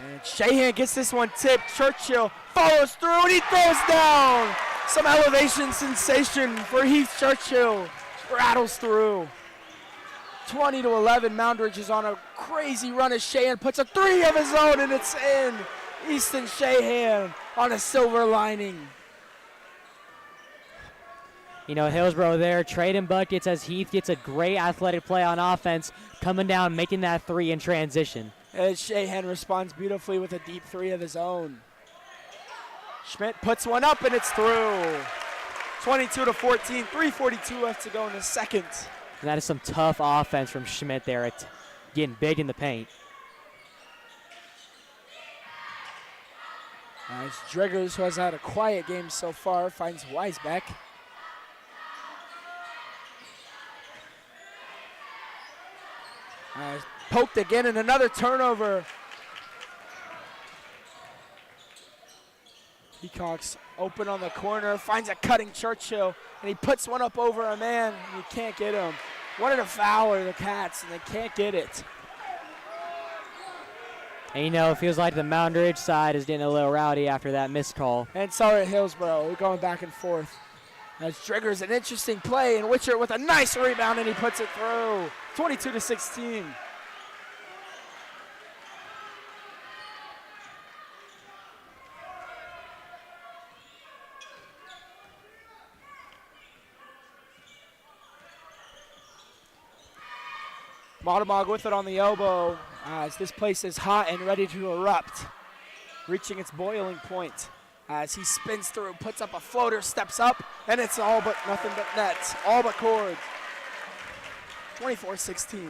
And Shahan gets this one tipped. Churchill follows through and he throws down. Some elevation sensation for Heath Churchill. Rattles through. 20-11, Moundridge is on a crazy run as Shahan puts a three of his own and it's in. Easton Shahan on a silver lining. Hillsboro there trading buckets as Heath gets a great athletic play on offense, coming down, making that three in transition. And Shahan responds beautifully with a deep three of his own. Schmidt puts one up and it's through. 22-14, 3:42 left to go in the second. And that is some tough offense from Schmidt there, at getting big in the paint. As Driggers, who has had a quiet game so far, finds Weisbeck. Poked again and another turnover. Hecox open on the corner, finds a cutting Churchill, and he puts one up over a man, and you can't get him. Wanted a foul are the Cats, and they can't get it. And it feels like the Moundridge side is getting a little rowdy after that missed call. And sorry at Hillsboro, we're going back and forth. As Driggers, an interesting play, and Witcher with a nice rebound, and he puts it through. 22-16. Maudemog with it on the elbow as this place is hot and ready to erupt, reaching its boiling point as he spins through, puts up a floater, steps up, and it's all but nothing but nets, all but cords. 24-16.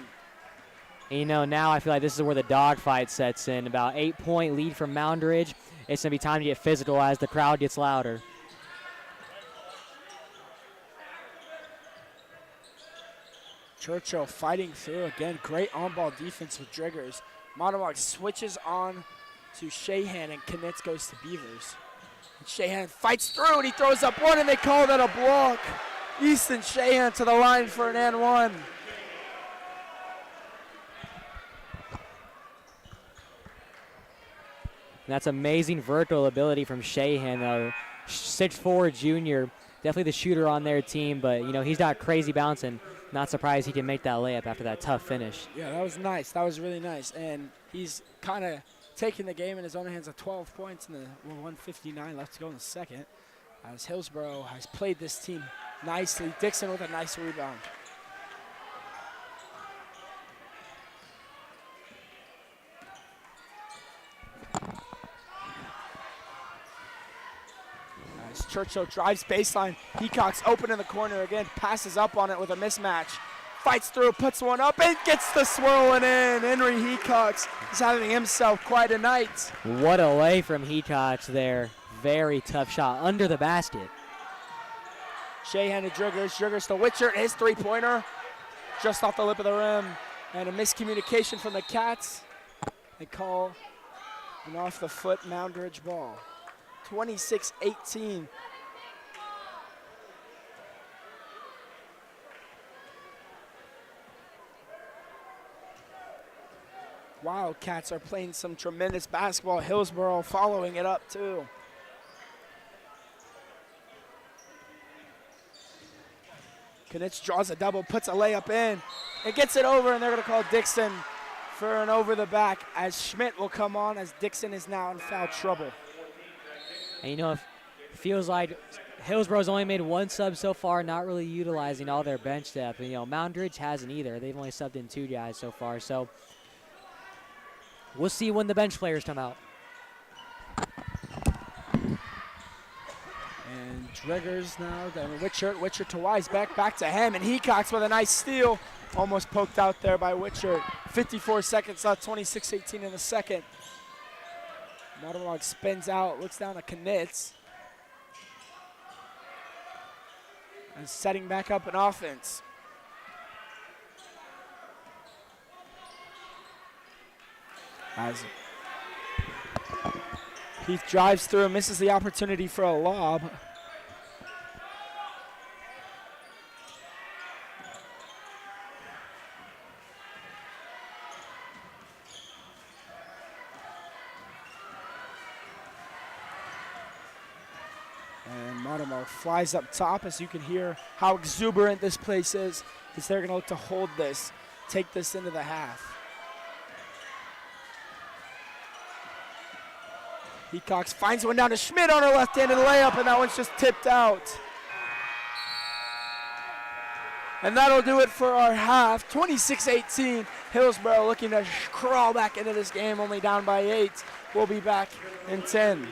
Now I feel like this is where the dogfight sets in. About 8-point lead from Moundridge. It's going to be time to get physical as the crowd gets louder. Churchill fighting through again. Great on-ball defense with Driggers. Maudemog switches on to Shahan, and Knutz goes to Beavers. And Shahan fights through, and he throws up one, and they call that a block. Easton Shahan to the line for an and one. And that's amazing vertical ability from Shahan, 6'4" junior. Definitely the shooter on their team, but he's got crazy bounce, and not surprised he can make that layup after that tough finish. Yeah, that was nice. That was really nice. And he's kind of taking the game in his own hands at 12 points and 1:59 left to go in the second. As Hillsboro has played this team nicely. Dixon with a nice rebound. Churchill drives baseline. Hecox open in the corner again, passes up on it with a mismatch. fights through, puts one up, and gets the swirling in. Henry Hecox is having himself quite a night. What a lay from Hecox there. Very tough shot under the basket. Shahan to Driggers to Witcher, his three-pointer just off the lip of the rim. And a miscommunication from the Cats. They call an off-the-foot Moundridge ball. 26-18. Wildcats are playing some tremendous basketball. Hillsboro following it up too. Knitz draws a double, puts a layup in, and gets it over, and they're going to call Dixon for an over the back as Schmidt will come on as Dixon is now in foul trouble. And you know, it feels like Hillsboro's only made one sub so far, not really utilizing all their bench depth. And, you know, Moundridge hasn't either. They've only subbed in 2 guys so far. So we'll see when the bench players come out. And Driggers now, then Witcher to Weisbeck, back to him, and Hecox with a nice steal. Almost poked out there by Witcher. 54 seconds left, 26-18 in the second. Modelog spins out, looks down at Knitz. And setting back up in offense. As Heath drives through and misses the opportunity for a lob. And Montemar flies up top, as you can hear how exuberant this place is, as they're going to look to hold this, take this into the half. Hecox finds one down to Schmidt on her left-handed layup, and that one's just tipped out. And that'll do it for our half. 26-18. Hillsboro looking to crawl back into this game, only down by 8. We'll be back in 10.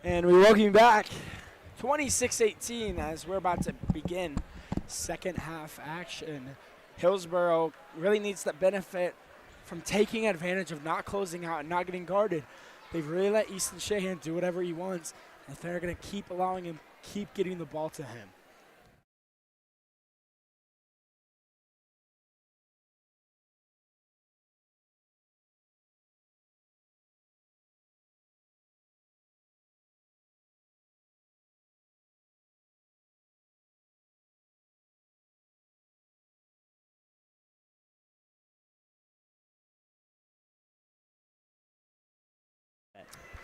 And we welcome you back. 26-18 as we're about to begin second half action. Hillsboro really needs the benefit from taking advantage of not closing out and not getting guarded. They've really let Easton Shahan do whatever he wants, and they're going to keep allowing him, keep getting the ball to him.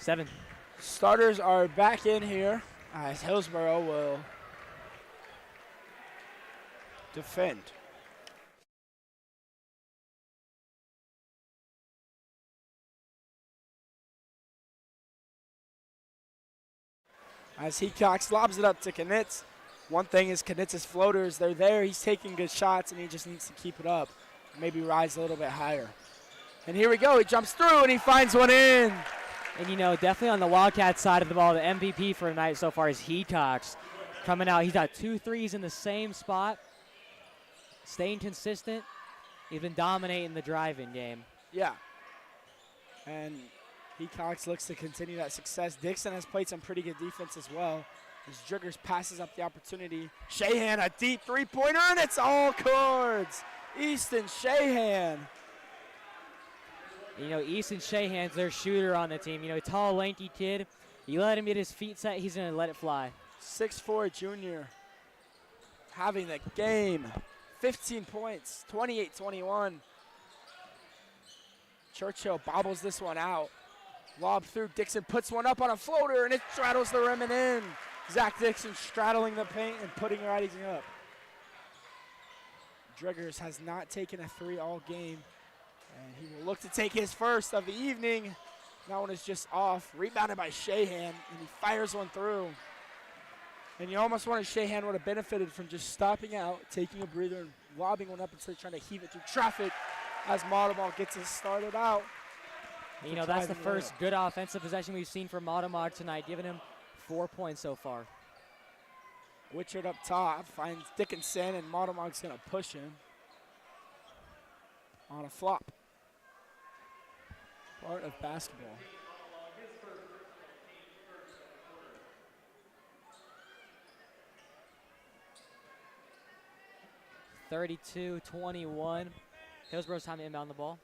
Seven. Starters are back in here as Hillsboro will defend. As Hecox lobs it up to Knitz. One thing is Knitz's floaters, they're there, he's taking good shots, and he just needs to keep it up. Maybe rise a little bit higher. And here we go, he jumps through and he finds one in. And, you know, definitely on the Wildcat side of the ball, the MVP for tonight so far is Hecox. Coming out, he's got 2 threes in the same spot, staying consistent. He's been dominating the drive-in game. Yeah. And Hecox looks to continue that success. Dixon has played some pretty good defense as well. As Driggers passes up the opportunity. Shahan, a deep three-pointer, and it's all cords. Easton Shahan. You know, Easton Shahan's their shooter on the team. You know, tall, lanky kid. You let him get his feet set, he's going to let it fly. 6'4" junior. Having the game. 15 points, 28-21. Churchill bobbles this one out. Lob through, Dixon puts one up on a floater, and it straddles the rim and in. Zach Dixon straddling the paint and putting it right up. Driggers has not taken a 3 all game, and he will look to take his first of the evening. That one is just off, rebounded by Shahan, and he fires one through. And you almost wanted Shahan would have benefited from just stopping out, taking a breather, and lobbing one up instead of trying to heave it through traffic as Maudemont gets us started out. You know, that's the first good offensive possession we've seen from Maudemont tonight, giving him 4 points so far. Witchard up top finds Dickinson, and Maudemont's going to push him on a flop. Part of basketball. (32-21). Hillsboro's time to inbound the ball.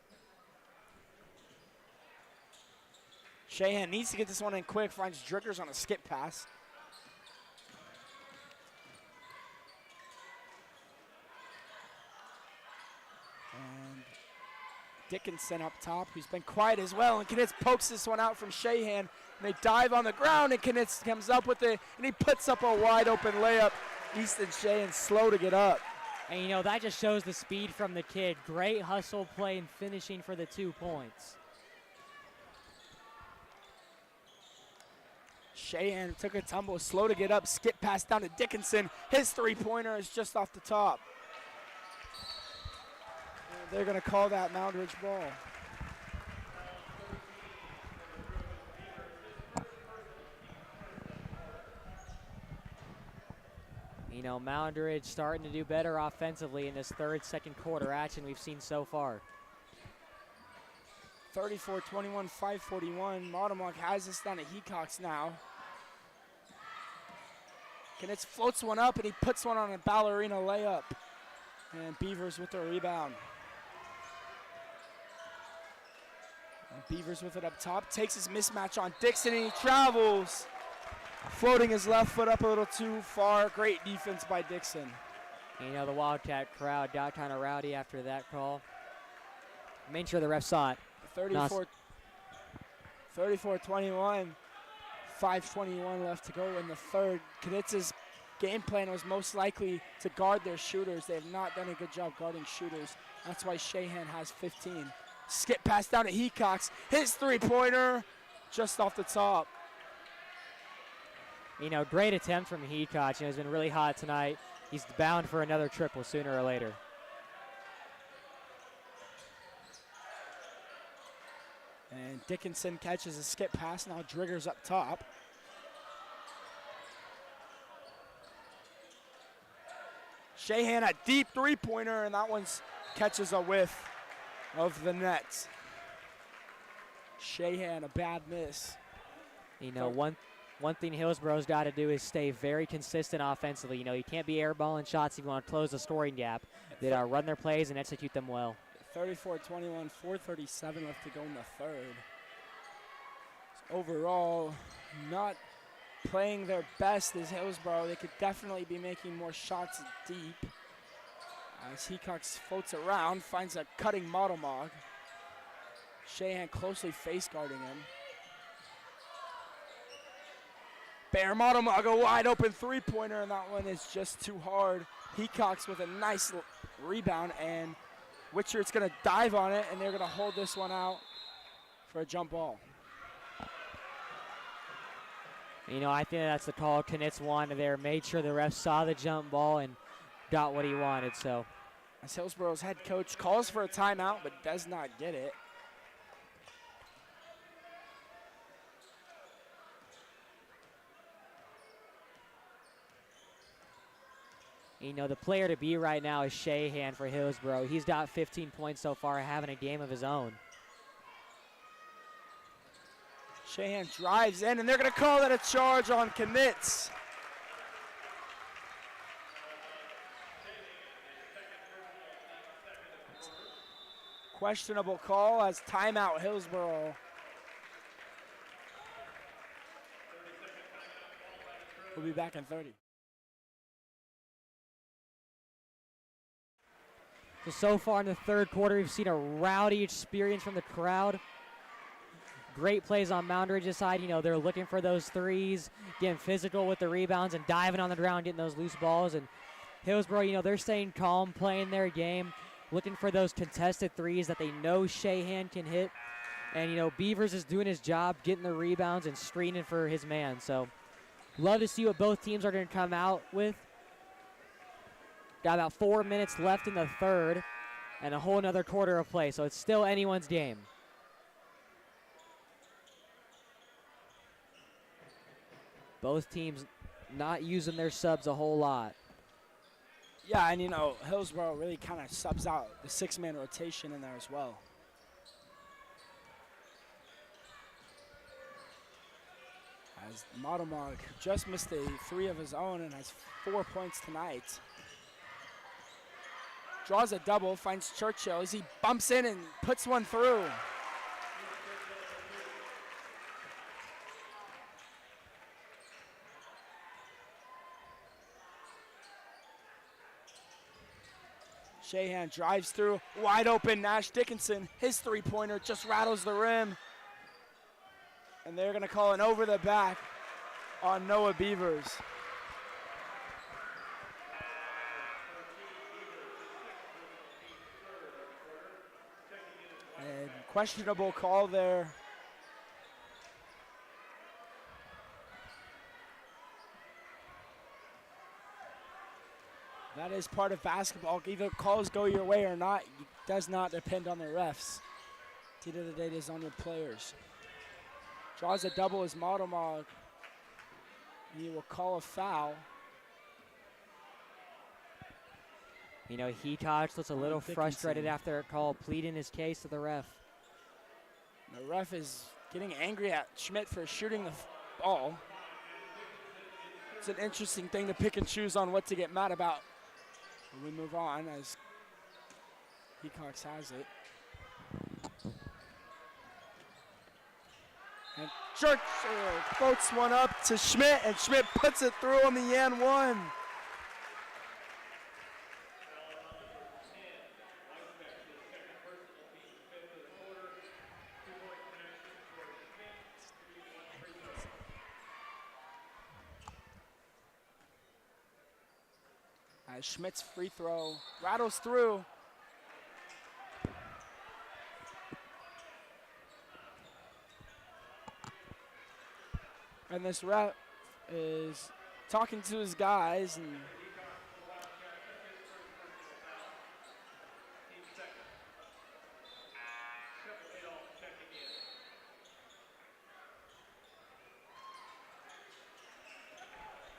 Shahan needs to get this one in quick, finds Driggers on a skip pass. And Dickinson up top, who's been quiet as well, and Knitz pokes this one out from Shahan, and they dive on the ground, and Knitz comes up with it, and he puts up a wide open layup. Easton Shahan slow to get up. And, you know, that just shows the speed from the kid. Great hustle play and finishing for the 2 points. Shahan took a tumble, slow to get up, skip pass down to Dickinson. His three-pointer is just off the top. And they're going to call that Moundridge ball. You know, Moundridge starting to do better offensively in this second quarter action we've seen so far. 34-21, 5:41. Maudemont has this down to Hecox now. Knitz floats one up, and he puts one on a ballerina layup. And Beavers with the rebound. And Beavers with it up top. Takes his mismatch on Dixon, and he travels. Floating his left foot up a little too far. Great defense by Dixon. You know, the Wildcat crowd got kind of rowdy after that call. Made sure the ref saw it. 34-21. 5:21 left to go in the third. Knitz's game plan was most likely to guard their shooters. They have not done a good job guarding shooters. That's why Shahan has 15. Skip pass down to Hecox. His three-pointer just off the top. You know, great attempt from Hecox. You know, he's been really hot tonight. He's bound for another triple sooner or later. And Dickinson catches a skip pass. Now Driggers up top. Shahan, a deep three-pointer, and that one catches a whiff of the net. Shahan, a bad miss. You know, one thing Hillsboro's got to do is stay very consistent offensively. You know, you can't be airballing shots if you want to close the scoring gap. They run their plays and execute them well. 34-21, 4:37 left to go in the third. So overall, not playing their best is Hillsboro. They could definitely be making more shots deep. As Hecox floats around, finds a cutting Modelmog. Shahan closely face guarding him. Bear Modelmog, a wide open three-pointer, and that one is just too hard. Hecox with a nice rebound, and Witcher's gonna dive on it, and they're gonna hold this one out for a jump ball. You know, I think that's the call Knitz wanted there. Made sure the ref saw the jump ball and got what he wanted, so. As Hillsboro's head coach calls for a timeout, but does not get it. You know, the player to be right now is Shahan for Hillsboro. He's got 15 points so far, having a game of his own. Shahan drives in, and they're going to call that a charge on Knitz. Questionable call as timeout Hillsboro. We'll be back in 30. So far in the third quarter, we've seen a rowdy experience from the crowd. Great plays on Moundridge's side. You know, they're looking for those threes, getting physical with the rebounds and diving on the ground, getting those loose balls. And Hillsboro, you know, they're staying calm, playing their game, looking for those contested threes that they know Shahan can hit. And, you know, Beavers is doing his job, getting the rebounds and screening for his man. So love to see what both teams are going to come out with. Got about 4 minutes left in the third and a whole another quarter of play, so it's still anyone's game. Both teams not using their subs a whole lot. Yeah, and you know, Hillsboro really kind of subs out the six-man rotation in there as well. As Modelmog just missed a three of his own and has 4 points tonight. Draws a double, finds Churchill as he bumps in and puts one through. Shahan drives through, wide open, Nash Dickinson. His three-pointer just rattles the rim. And they're gonna call an over the back on Noah Beavers. And questionable call there. That is part of basketball. Either calls go your way or not. It does not depend on the refs. At the end of the day, it is on your players. Draws a double as Modelmog. He will call a foul. You know, Hecox looks a little frustrated after a call, pleading his case to the ref. The ref is getting angry at Schmidt for shooting the ball. It's an interesting thing to pick and choose on what to get mad about. We move on as Hecox has it. And Church floats one up to Schmidt, and Schmidt puts it through on the and one. As Schmidt's free throw rattles through. And this ref is talking to his guys and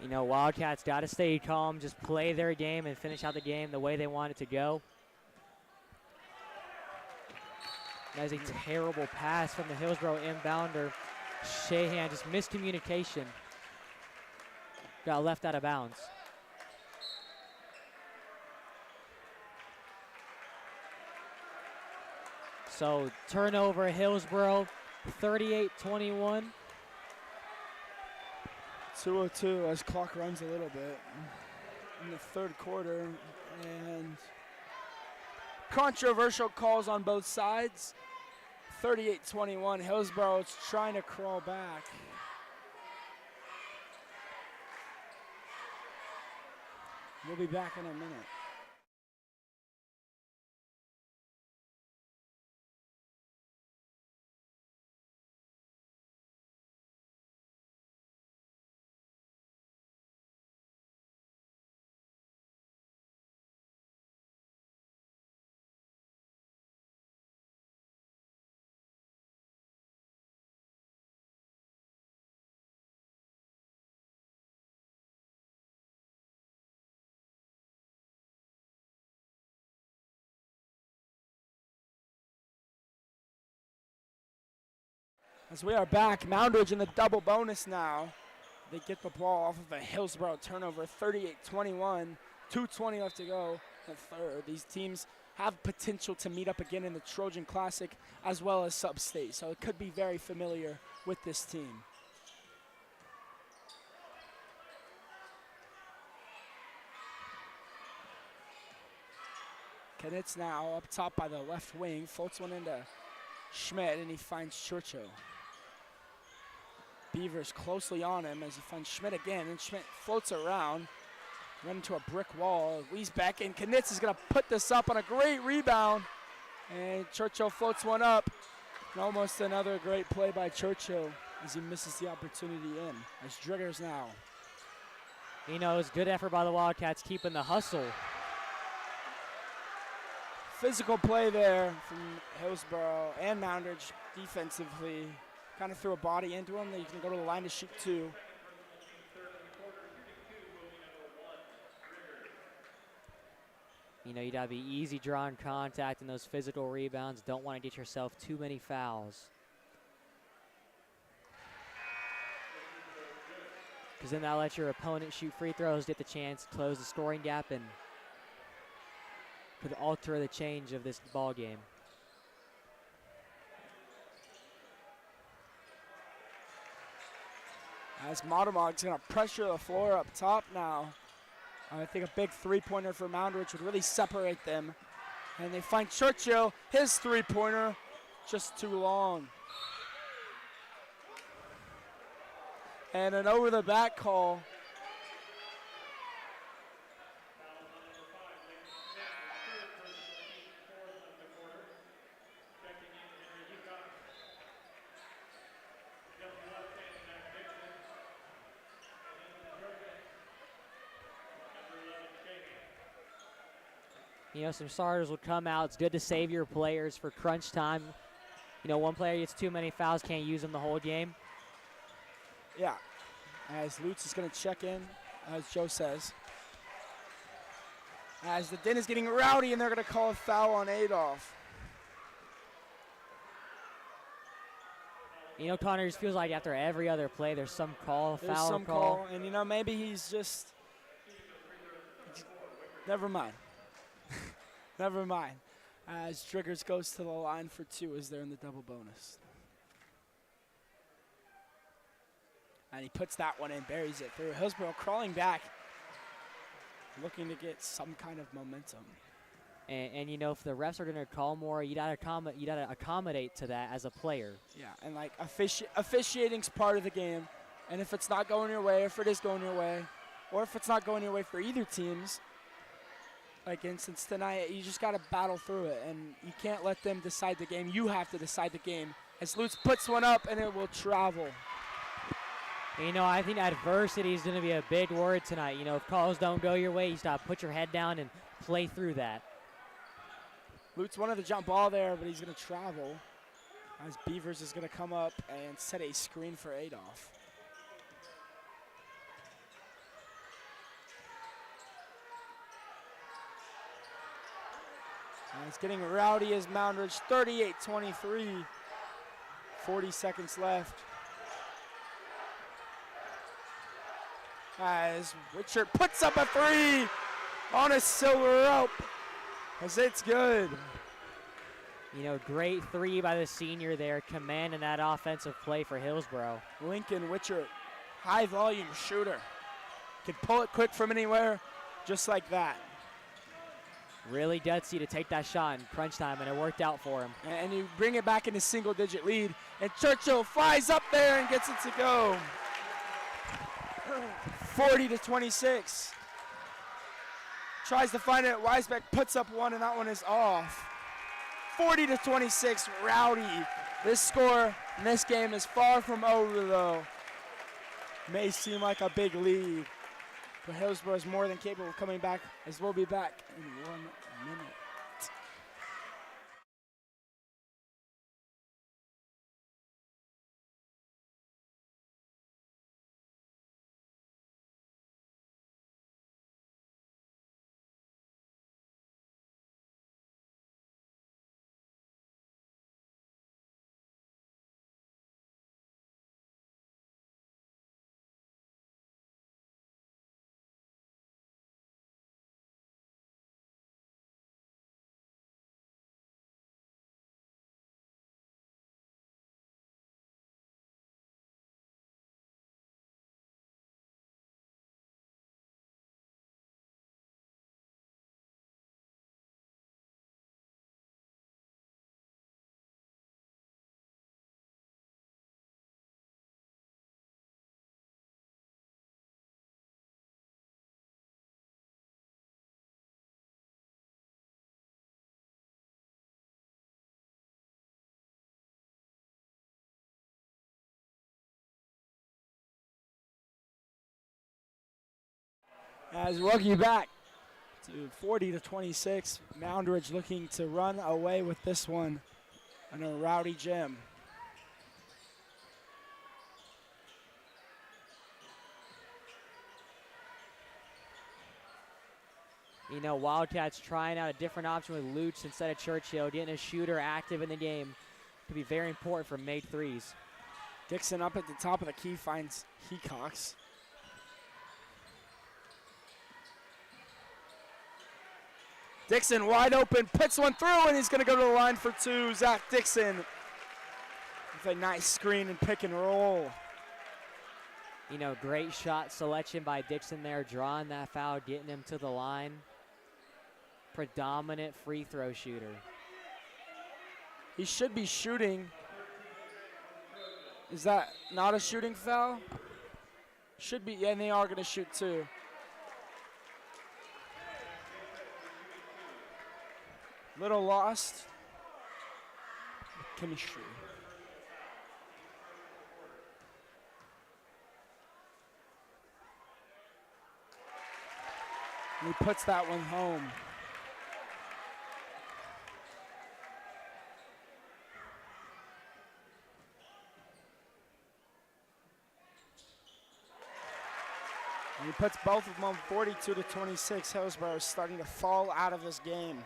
You know, Wildcats got to stay calm, just play their game and finish out the game the way they want it to go. That is a terrible pass from the Hillsboro inbounder. Shahan, just miscommunication. Got left out of bounds. So turnover, Hillsboro, 38-21. 2:02 as clock runs a little bit in the third quarter, and controversial calls on both sides. 38-21, Hillsboro is trying to crawl back. We'll be back in a minute. As we are back, Moundridge in the double bonus now. They get the ball off of a Hillsboro turnover, 38-21, 2:20 left to go in the third. These teams have potential to meet up again in the Trojan Classic as well as Sub-State, so it could be very familiar with this team. Knitz now up top by the left wing, floats one into Schmidt, and he finds Churchill. Beavers closely on him as he finds Schmidt again, and Schmidt floats around, run into a brick wall. Wiesbeck, and Knitz is going to put this up on a great rebound, and Churchill floats one up. And almost another great play by Churchill as he misses the opportunity in. As Driggers now. You know, it's good effort by the Wildcats keeping the hustle. Physical play there from Hillsboro and Moundridge defensively. Kind of threw a body into him. He's going to go to the line to shoot two. You know, you got to be easy drawing contact in those physical rebounds. Don't want to get yourself too many fouls. Because then that'll let your opponent shoot free throws, get the chance, close the scoring gap, and could alter the change of this ball game. As Modomog's going to pressure the floor up top now. I think a big three-pointer for Moundridge would really separate them. And they find Churchill, his three-pointer, just too long. And an over-the-back call. You know, some starters will come out. It's good to save your players for crunch time. You know, one player gets too many fouls, can't use them the whole game. Yeah, as Lutz is going to check in, as Joe says. As the Den is getting rowdy, and they're going to call a foul on Adolph. You know, Connor, just feels like after every other play, there's some call, There's foul some call. And, you know, maybe he's just, never mind. Never mind. As Triggers goes to the line for two as they're in the double bonus. And he puts that one in, buries it through. Hillsboro crawling back, looking to get some kind of momentum. And you know, if the refs are going to call more, you got to accommodate to that as a player. Yeah, and like officiating's part of the game. And if it's not going your way, if it is going your way, or if it's not going your way for either teams, like instance tonight, you just got to battle through it, and you can't let them decide the game. You have to decide the game. As Lutz puts one up, and it will travel. You know, I think adversity is going to be a big word tonight. You know, if calls don't go your way, you just got to put your head down and play through that. Lutz wanted to jump ball there, but he's going to travel. As Beavers is going to come up and set a screen for Adolph. And it's getting rowdy as Moundridge, 38-23. 40 seconds left. As Richard puts up a three on a silver rope, as it's good. You know, great three by the senior there, commanding that offensive play for Hillsboro. Lincoln Witcher, high volume shooter. Can pull it quick from anywhere, just like that. Really gutsy to take that shot in crunch time, and it worked out for him. And you bring it back in a single digit lead, and Churchill flies up there and gets it to go. 40-26. Tries to find it, Weisbeck puts up one, and that one is off. 40-26, rowdy. This score in this game is far from over, though. May seem like a big lead, but Hillsboro is more than capable of coming back, as we'll be back in 1 minute. As we welcome you back to 40-26. Moundridge looking to run away with this one in a rowdy gym. You know, Wildcats trying out a different option with Lutz instead of Churchill, getting a shooter active in the game. Could be very important for made threes. Dixon up at the top of the key finds Hecox. Dixon wide open, puts one through, and he's going to go to the line for two. Zach Dixon with a nice screen and pick and roll. You know, great shot selection by Dixon there, drawing that foul, getting him to the line. Predominant free throw shooter. He should be shooting. Is that not a shooting foul? Should be, yeah, and they are going to shoot too. Little lost. Chemistry. And he puts that one home. And he puts both of them on 42-26. Hillsboro is starting to fall out of this game.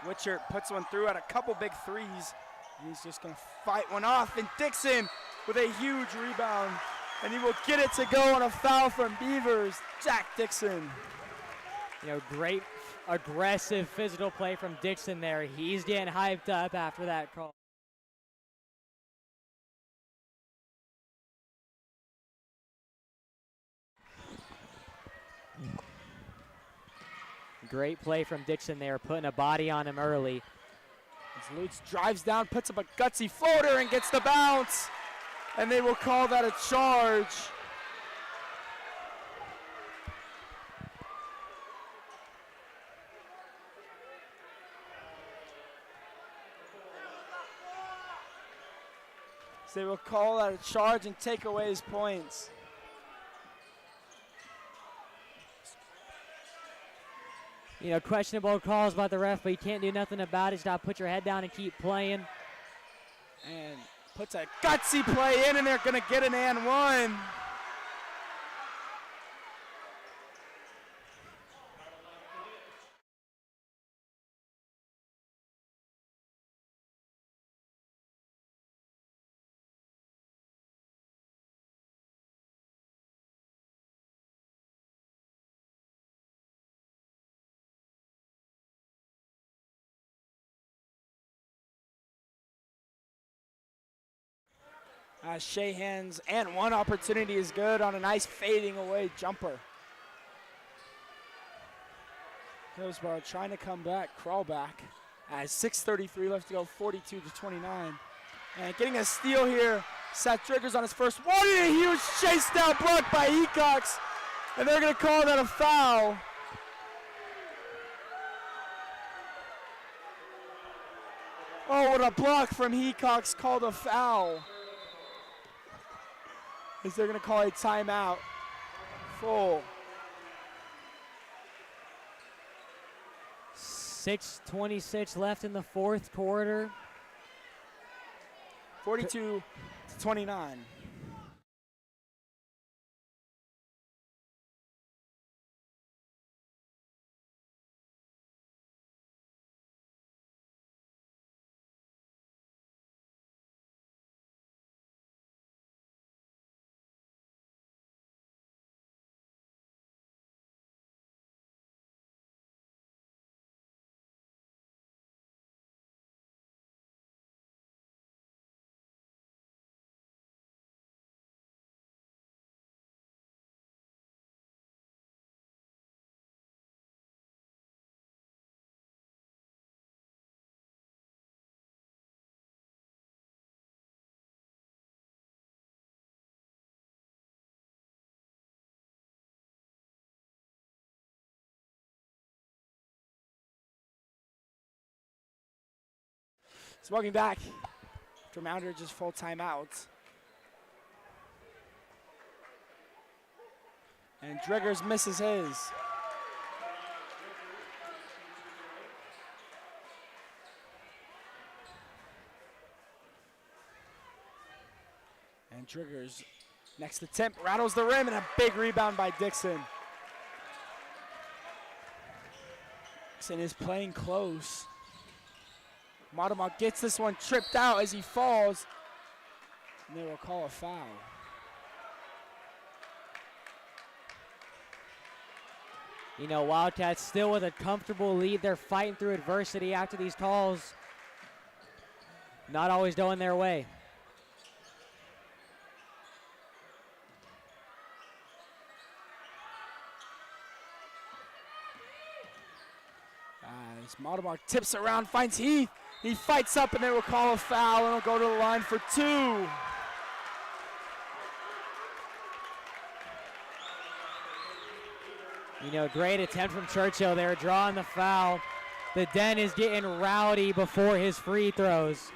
Witcher puts one through at a couple big threes. And he's just going to fight one off. And Dixon with a huge rebound. And he will get it to go on a foul from Beavers. Jack Dixon. You know, great aggressive physical play from Dixon there. He's getting hyped up after that call. Great play from Dixon there, putting a body on him early. As Lutz drives down, puts up a gutsy floater and gets the bounce. And they will call that a charge. So they will call that a charge and take away his points. You know, questionable calls by the ref, but you can't do nothing about it. Just gotta put your head down and keep playing. And puts a gutsy play in, and they're going to get an and one. Shahan's and one opportunity is good on a nice fading away jumper. Hillsboro trying to come back, crawl back. As 6:33 left to go, 42-29. And getting a steal here, Seth Driggers on his first one. A huge chase down block by Hecox. And they're going to call that a foul. Oh, what a block from Hecox, called a foul. As they're going to call a timeout. Full. 6:26 left in the fourth quarter. 42-29. So welcome back after Moundridge's full timeout. And Driggers misses his. And Driggers, next attempt, rattles the rim, and a big rebound by Dixon. Dixon is playing close. Maudemont gets this one tripped out as he falls, and they will call a foul. You know, Wildcats still with a comfortable lead. They're fighting through adversity after these calls. Not always going their way. As Maudemont tips around, finds Heath. He fights up, and they will call a foul, and he'll go to the line for two. You know, great attempt from Churchill there, drawing the foul. The Den is getting rowdy before his free throws.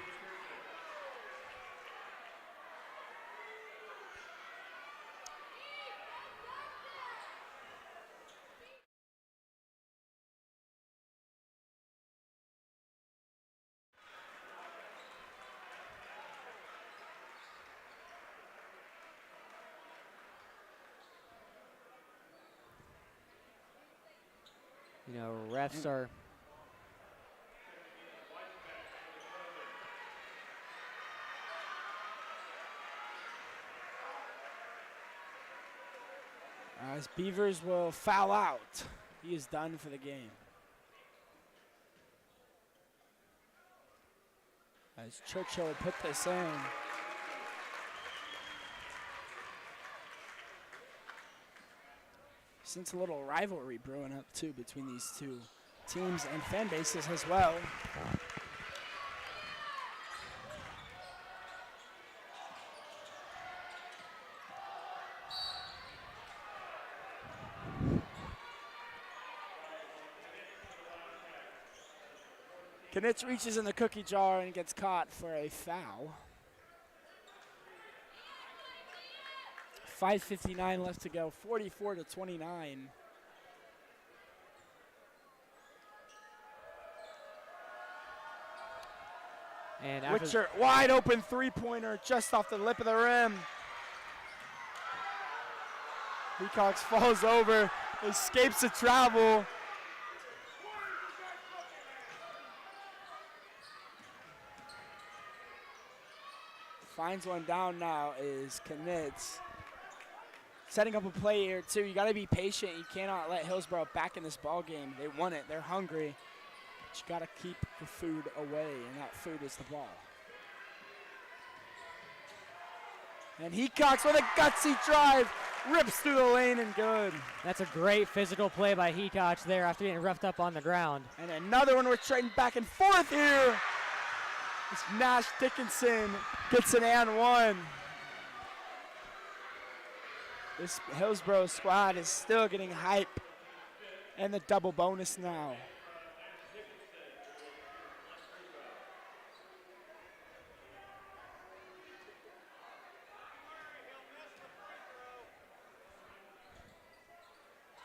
You know, refs are as Beavers will foul out. He is done for the game. As Churchill will put this in. Since a little rivalry brewing up too between these two teams and fan bases as well. Knitz reaches in the cookie jar and gets caught for a foul. 5:59 left to go, 44-29. And after Witcher, wide open three-pointer just off the lip of the rim. Peacocks falls over, escapes the travel. Finds one down now is Knitz. Setting up a play here too. You gotta be patient. You cannot let Hillsboro back in this ball game. They want it, they're hungry. But you gotta keep the food away, and that food is the ball. And Hecox with a gutsy drive, rips through the lane and good. That's a great physical play by Hecox there after getting roughed up on the ground. And another one, we're trading back and forth here. It's Nash Dickinson gets an and one. This Hillsboro squad is still getting hype, and the double bonus now.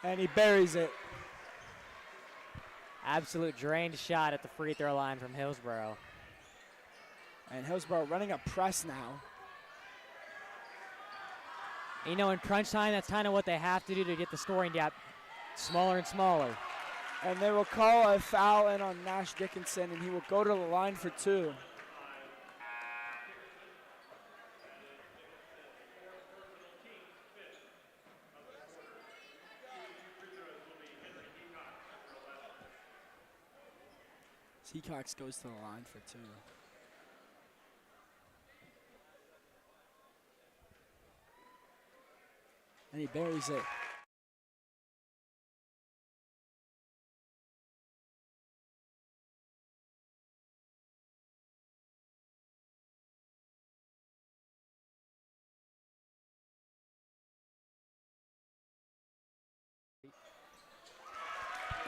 And he buries it. Absolute drained shot at the free throw line from Hillsboro. And Hillsboro running a press now. You know, in crunch time, that's kind of what they have to do to get the scoring gap smaller and smaller. And they will call a foul in on Nash Dickinson, and he will go to the line for two. Seacox goes to the line for two. And he buries it.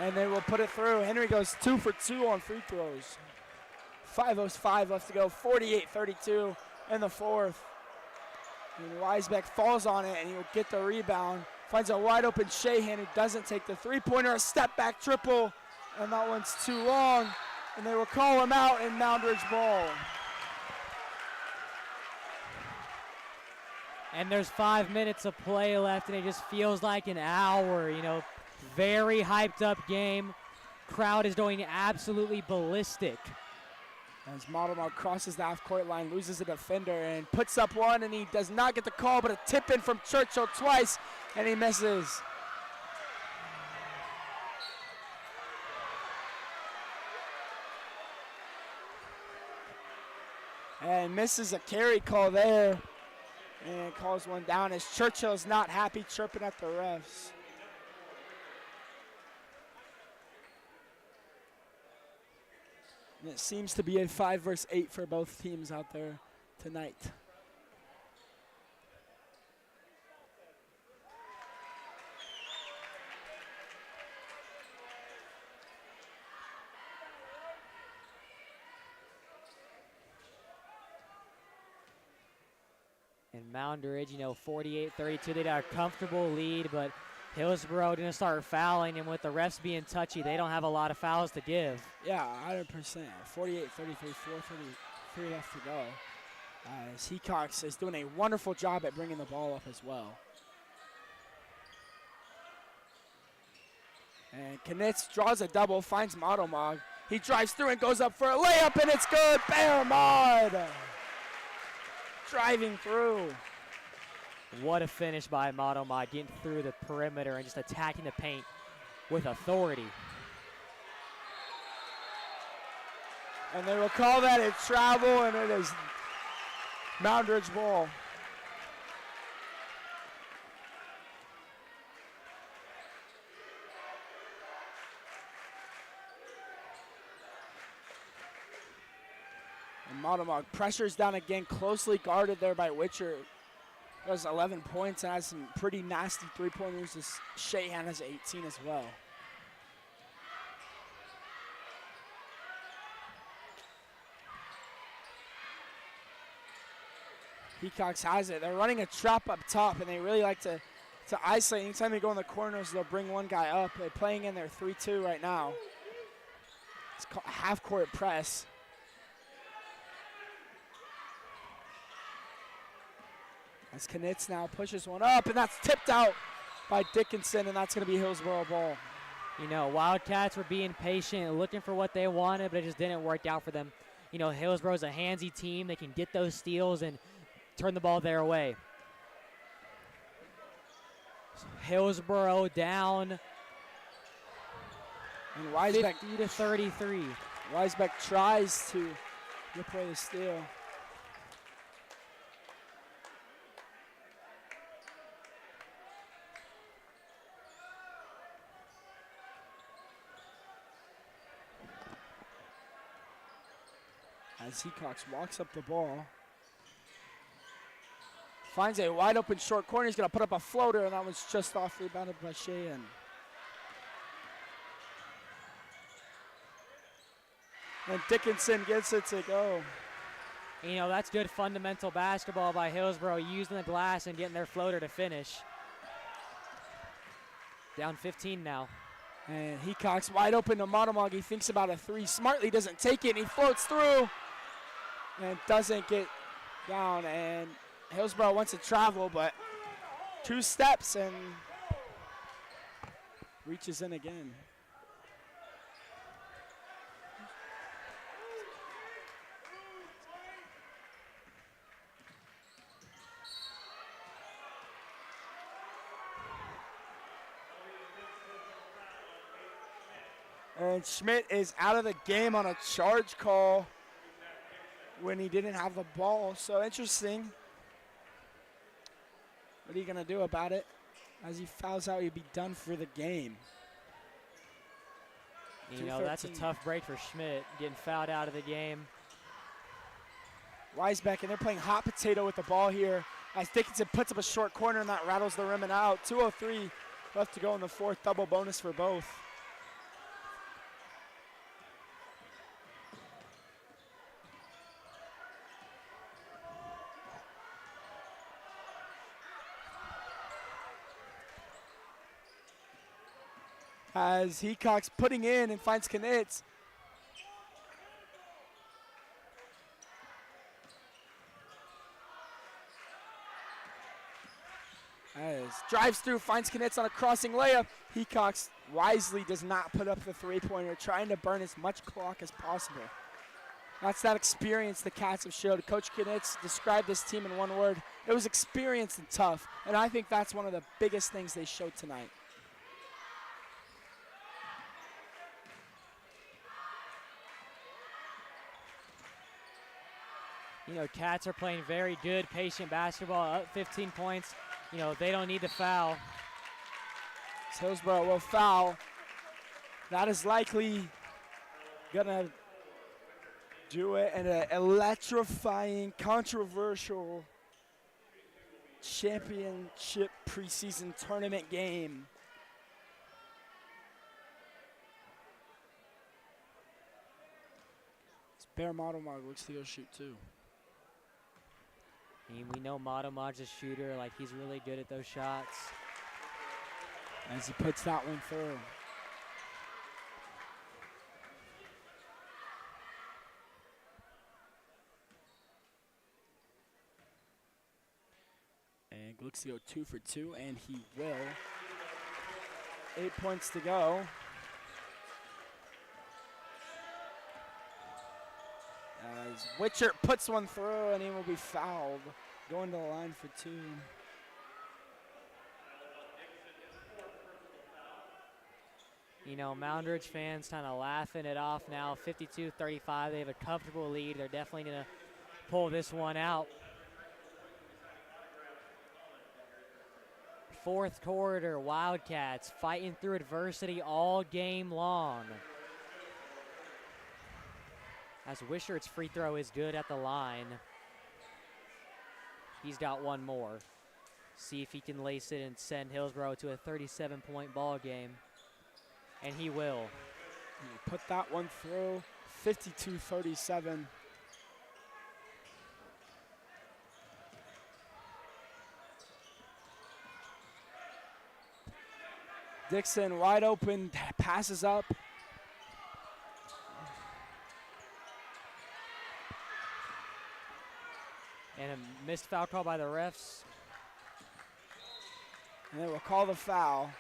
And they will put it through. Henry goes 2 for 2 on free throws. 5:05 left to go, 48-32 in the fourth. And Weisbeck falls on it, and he will get the rebound. Finds a wide open Shahan who doesn't take the three-pointer, a step back triple, and that one's too long. And they will call him out in Moundridge ball. And there's 5 minutes of play left, and it just feels like an hour, you know. Very hyped up game. Crowd is going absolutely ballistic. As Modelmog crosses the half-court line, loses a defender, and puts up one, and he does not get the call, but a tip-in from Churchill twice, and he misses. And misses a carry call there, and calls one down as Churchill's not happy, chirping at the refs. And it seems to be a 5 versus 8 for both teams out there tonight. And Moundridge, you know, 48-32, they got a comfortable lead, but Hillsboro didn't start fouling, and with the refs being touchy, they don't have a lot of fouls to give. Yeah, 100%. 48-33, 4:33 left to go. As Hecox is doing a wonderful job at bringing the ball up as well. And Knitz draws a double, finds Modelmog. He drives through and goes up for a layup, and it's good. Bear Mod driving through. What a finish by Modelmog, getting through the perimeter and just attacking the paint with authority. And they will call that a travel, and it is Moundridge ball. And Modelmog pressures down again, closely guarded there by Witcher. Does 11 points and has some pretty nasty three-pointers. This Shahan has 18 as well. Hecox has it. They're running a trap up top, and they really like to isolate. Anytime they go in the corners, they'll bring one guy up. They're playing in their 3-2 right now. It's called half-court press. As Knitz now pushes one up, and that's tipped out by Dickinson, and that's going to be Hillsboro ball. You know, Wildcats were being patient, looking for what they wanted, but it just didn't work out for them. You know, Hillsboro's a handsy team. They can get those steals and turn the ball their way. Hillsboro down And Weisbeck 50-33. Weisbeck tries to rip away the steal. As Hecox walks up the ball, finds a wide open short corner. He's going to put up a floater, and that was just off rebounded by Sheehan. And Dickinson gets it to go. You know, that's good fundamental basketball by Hillsboro, using the glass and getting their floater to finish. Down 15 now. And Hecox wide open to Monomog. He thinks about a three. Smartly doesn't take it, and he floats through and doesn't get down. And Hillsboro wants to travel, but 2 steps and reaches in again. And Schmidt is out of the game on a charge call when he didn't have the ball. So interesting. What are you going to do about it? As he fouls out, he'd be done for the game. You know, that's a tough break for Schmidt, getting fouled out of the game. Weisbeck, and they're playing hot potato with the ball here as Dickinson puts up a short corner, and that rattles the rim and out. 2:03 left to go in the fourth, double bonus for both. As Hecox putting in and finds Knitz. As drives through, finds Knitz on a crossing layup. Hecox wisely does not put up the three-pointer, trying to burn as much clock as possible. That's that experience the Cats have showed. Coach Knitz described this team in one word. It was experienced and tough, and I think that's one of the biggest things they showed tonight. You know, Cats are playing very good, patient basketball, up 15 points. You know, they don't need to foul. Hillsboro will foul. That is likely going to do it in an electrifying, controversial championship preseason tournament game. Bear Modomog looks to go shoot too. And we know Modomog's a shooter, like he's really good at those shots. As he puts that one through. And looks to go 2 for 2, and he will. 8 points to go. As Witcher puts one through, and he will be fouled. Going to the line for 2. You know, Moundridge fans kind of laughing it off now. 52-35, they have a comfortable lead. They're definitely going to pull this one out. Fourth quarter, Wildcats fighting through adversity all game long. As Wishart's free throw is good at the line. He's got one more. See if he can lace it and send Hillsboro to a 37-point ball game. And he will. He put that one through, 52-37. Dixon wide open, passes up. And a missed foul call by the refs. And they will call the foul.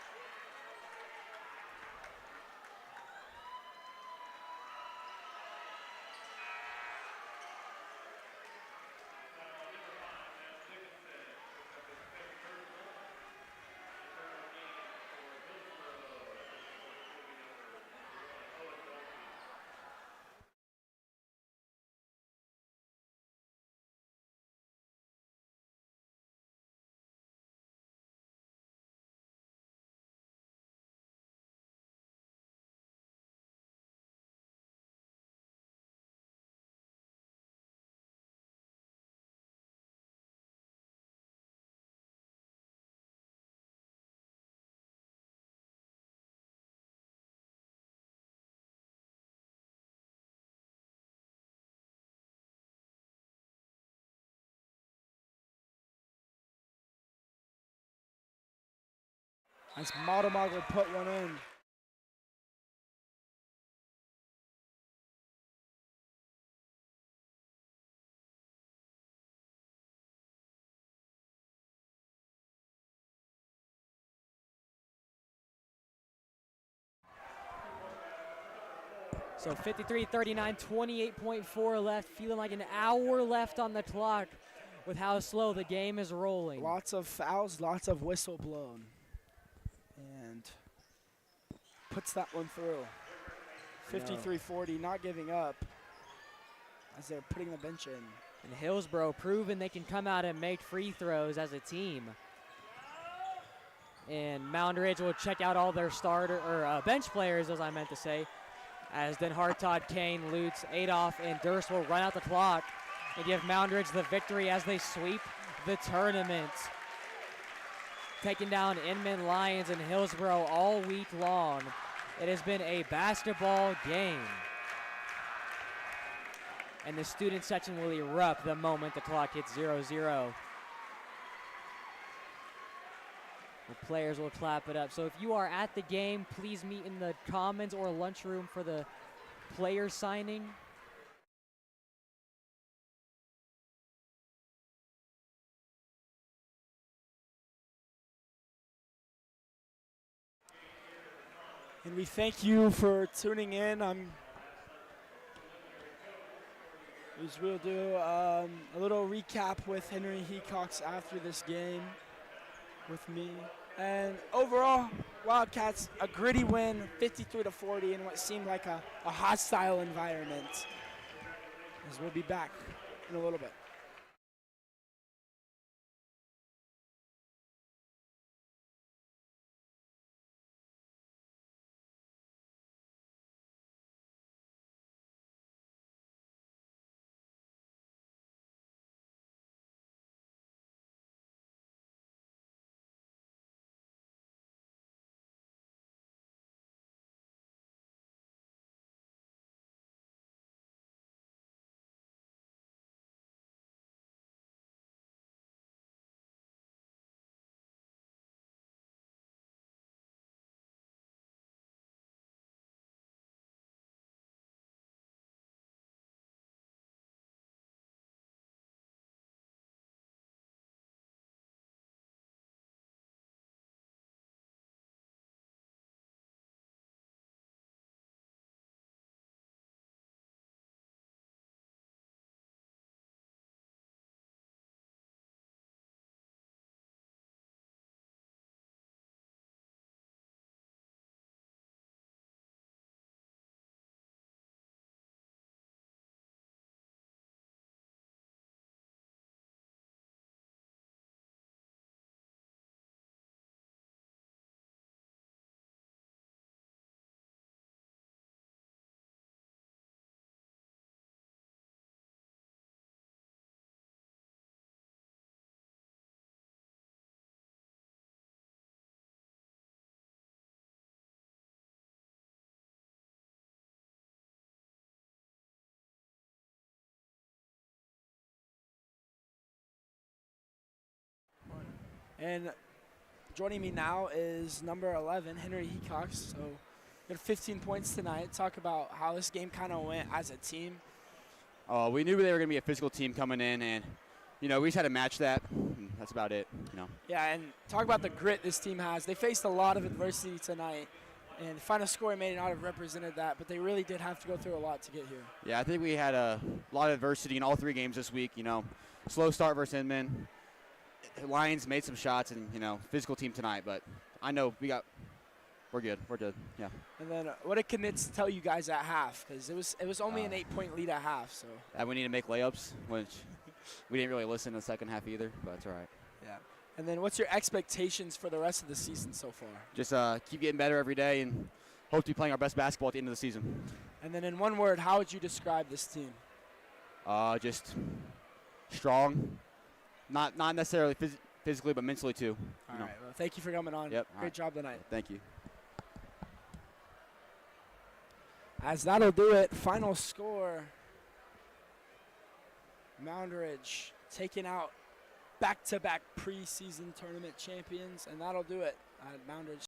As Modemog will put one in. So 53-39, 28.4 left, feeling like an hour left on the clock with how slow the game is rolling. Lots of fouls, lots of whistle blown. And puts that one through. 53-40, not giving up as they're putting the bench in. And Hillsboro proving they can come out and make free throws as a team. And Moundridge will check out all their bench players, as I meant to say, as then Hartod, Kane, Lutz, Adolph, and Durst will run out the clock and give Moundridge the victory as they sweep the tournament. Taking down Inman Lions and Hillsboro all week long. It has been a basketball game. And the student section will erupt the moment the clock hits 0-0. The players will clap it up. So if you are at the game, please meet in the commons or lunchroom for the player signing. And we thank you for tuning in. We'll do a little recap with Henry Hecox after this game with me. And overall, Wildcats, a gritty win, 53-40 in what seemed like a hostile environment. As we'll be back in a little bit. And joining me now is number 11, Henry Hecox. So we had 15 points tonight. Talk about how this game kind of went as a team. We knew they were going to be a physical team coming in, and, we just had to match that. that's about it. Yeah, and talk about the grit this team has. They faced a lot of adversity tonight, and the final score may not have represented that, but they really did have to go through a lot to get here. Yeah, I think we had a lot of adversity in all 3 games this week. Slow start versus Inman. Lions made some shots, and physical team tonight. But I know we're good. We're good. Yeah. And then what did commits tell you guys at half? Because it was only an 8-point lead at half. So. And we need to make layups, which we didn't really listen in the second half either. But that's all right. Yeah. And then what's your expectations for the rest of the season so far? Just keep getting better every day, and hope to be playing our best basketball at the end of the season. And then in one word, how would you describe this team? Just strong. Not necessarily physically, but mentally too. All right. Well, thank you for coming on. Yep. Great job tonight. Thank you. As that'll do it, final score. Moundridge taking out back-to-back preseason tournament champions, and that'll do it at Moundridge.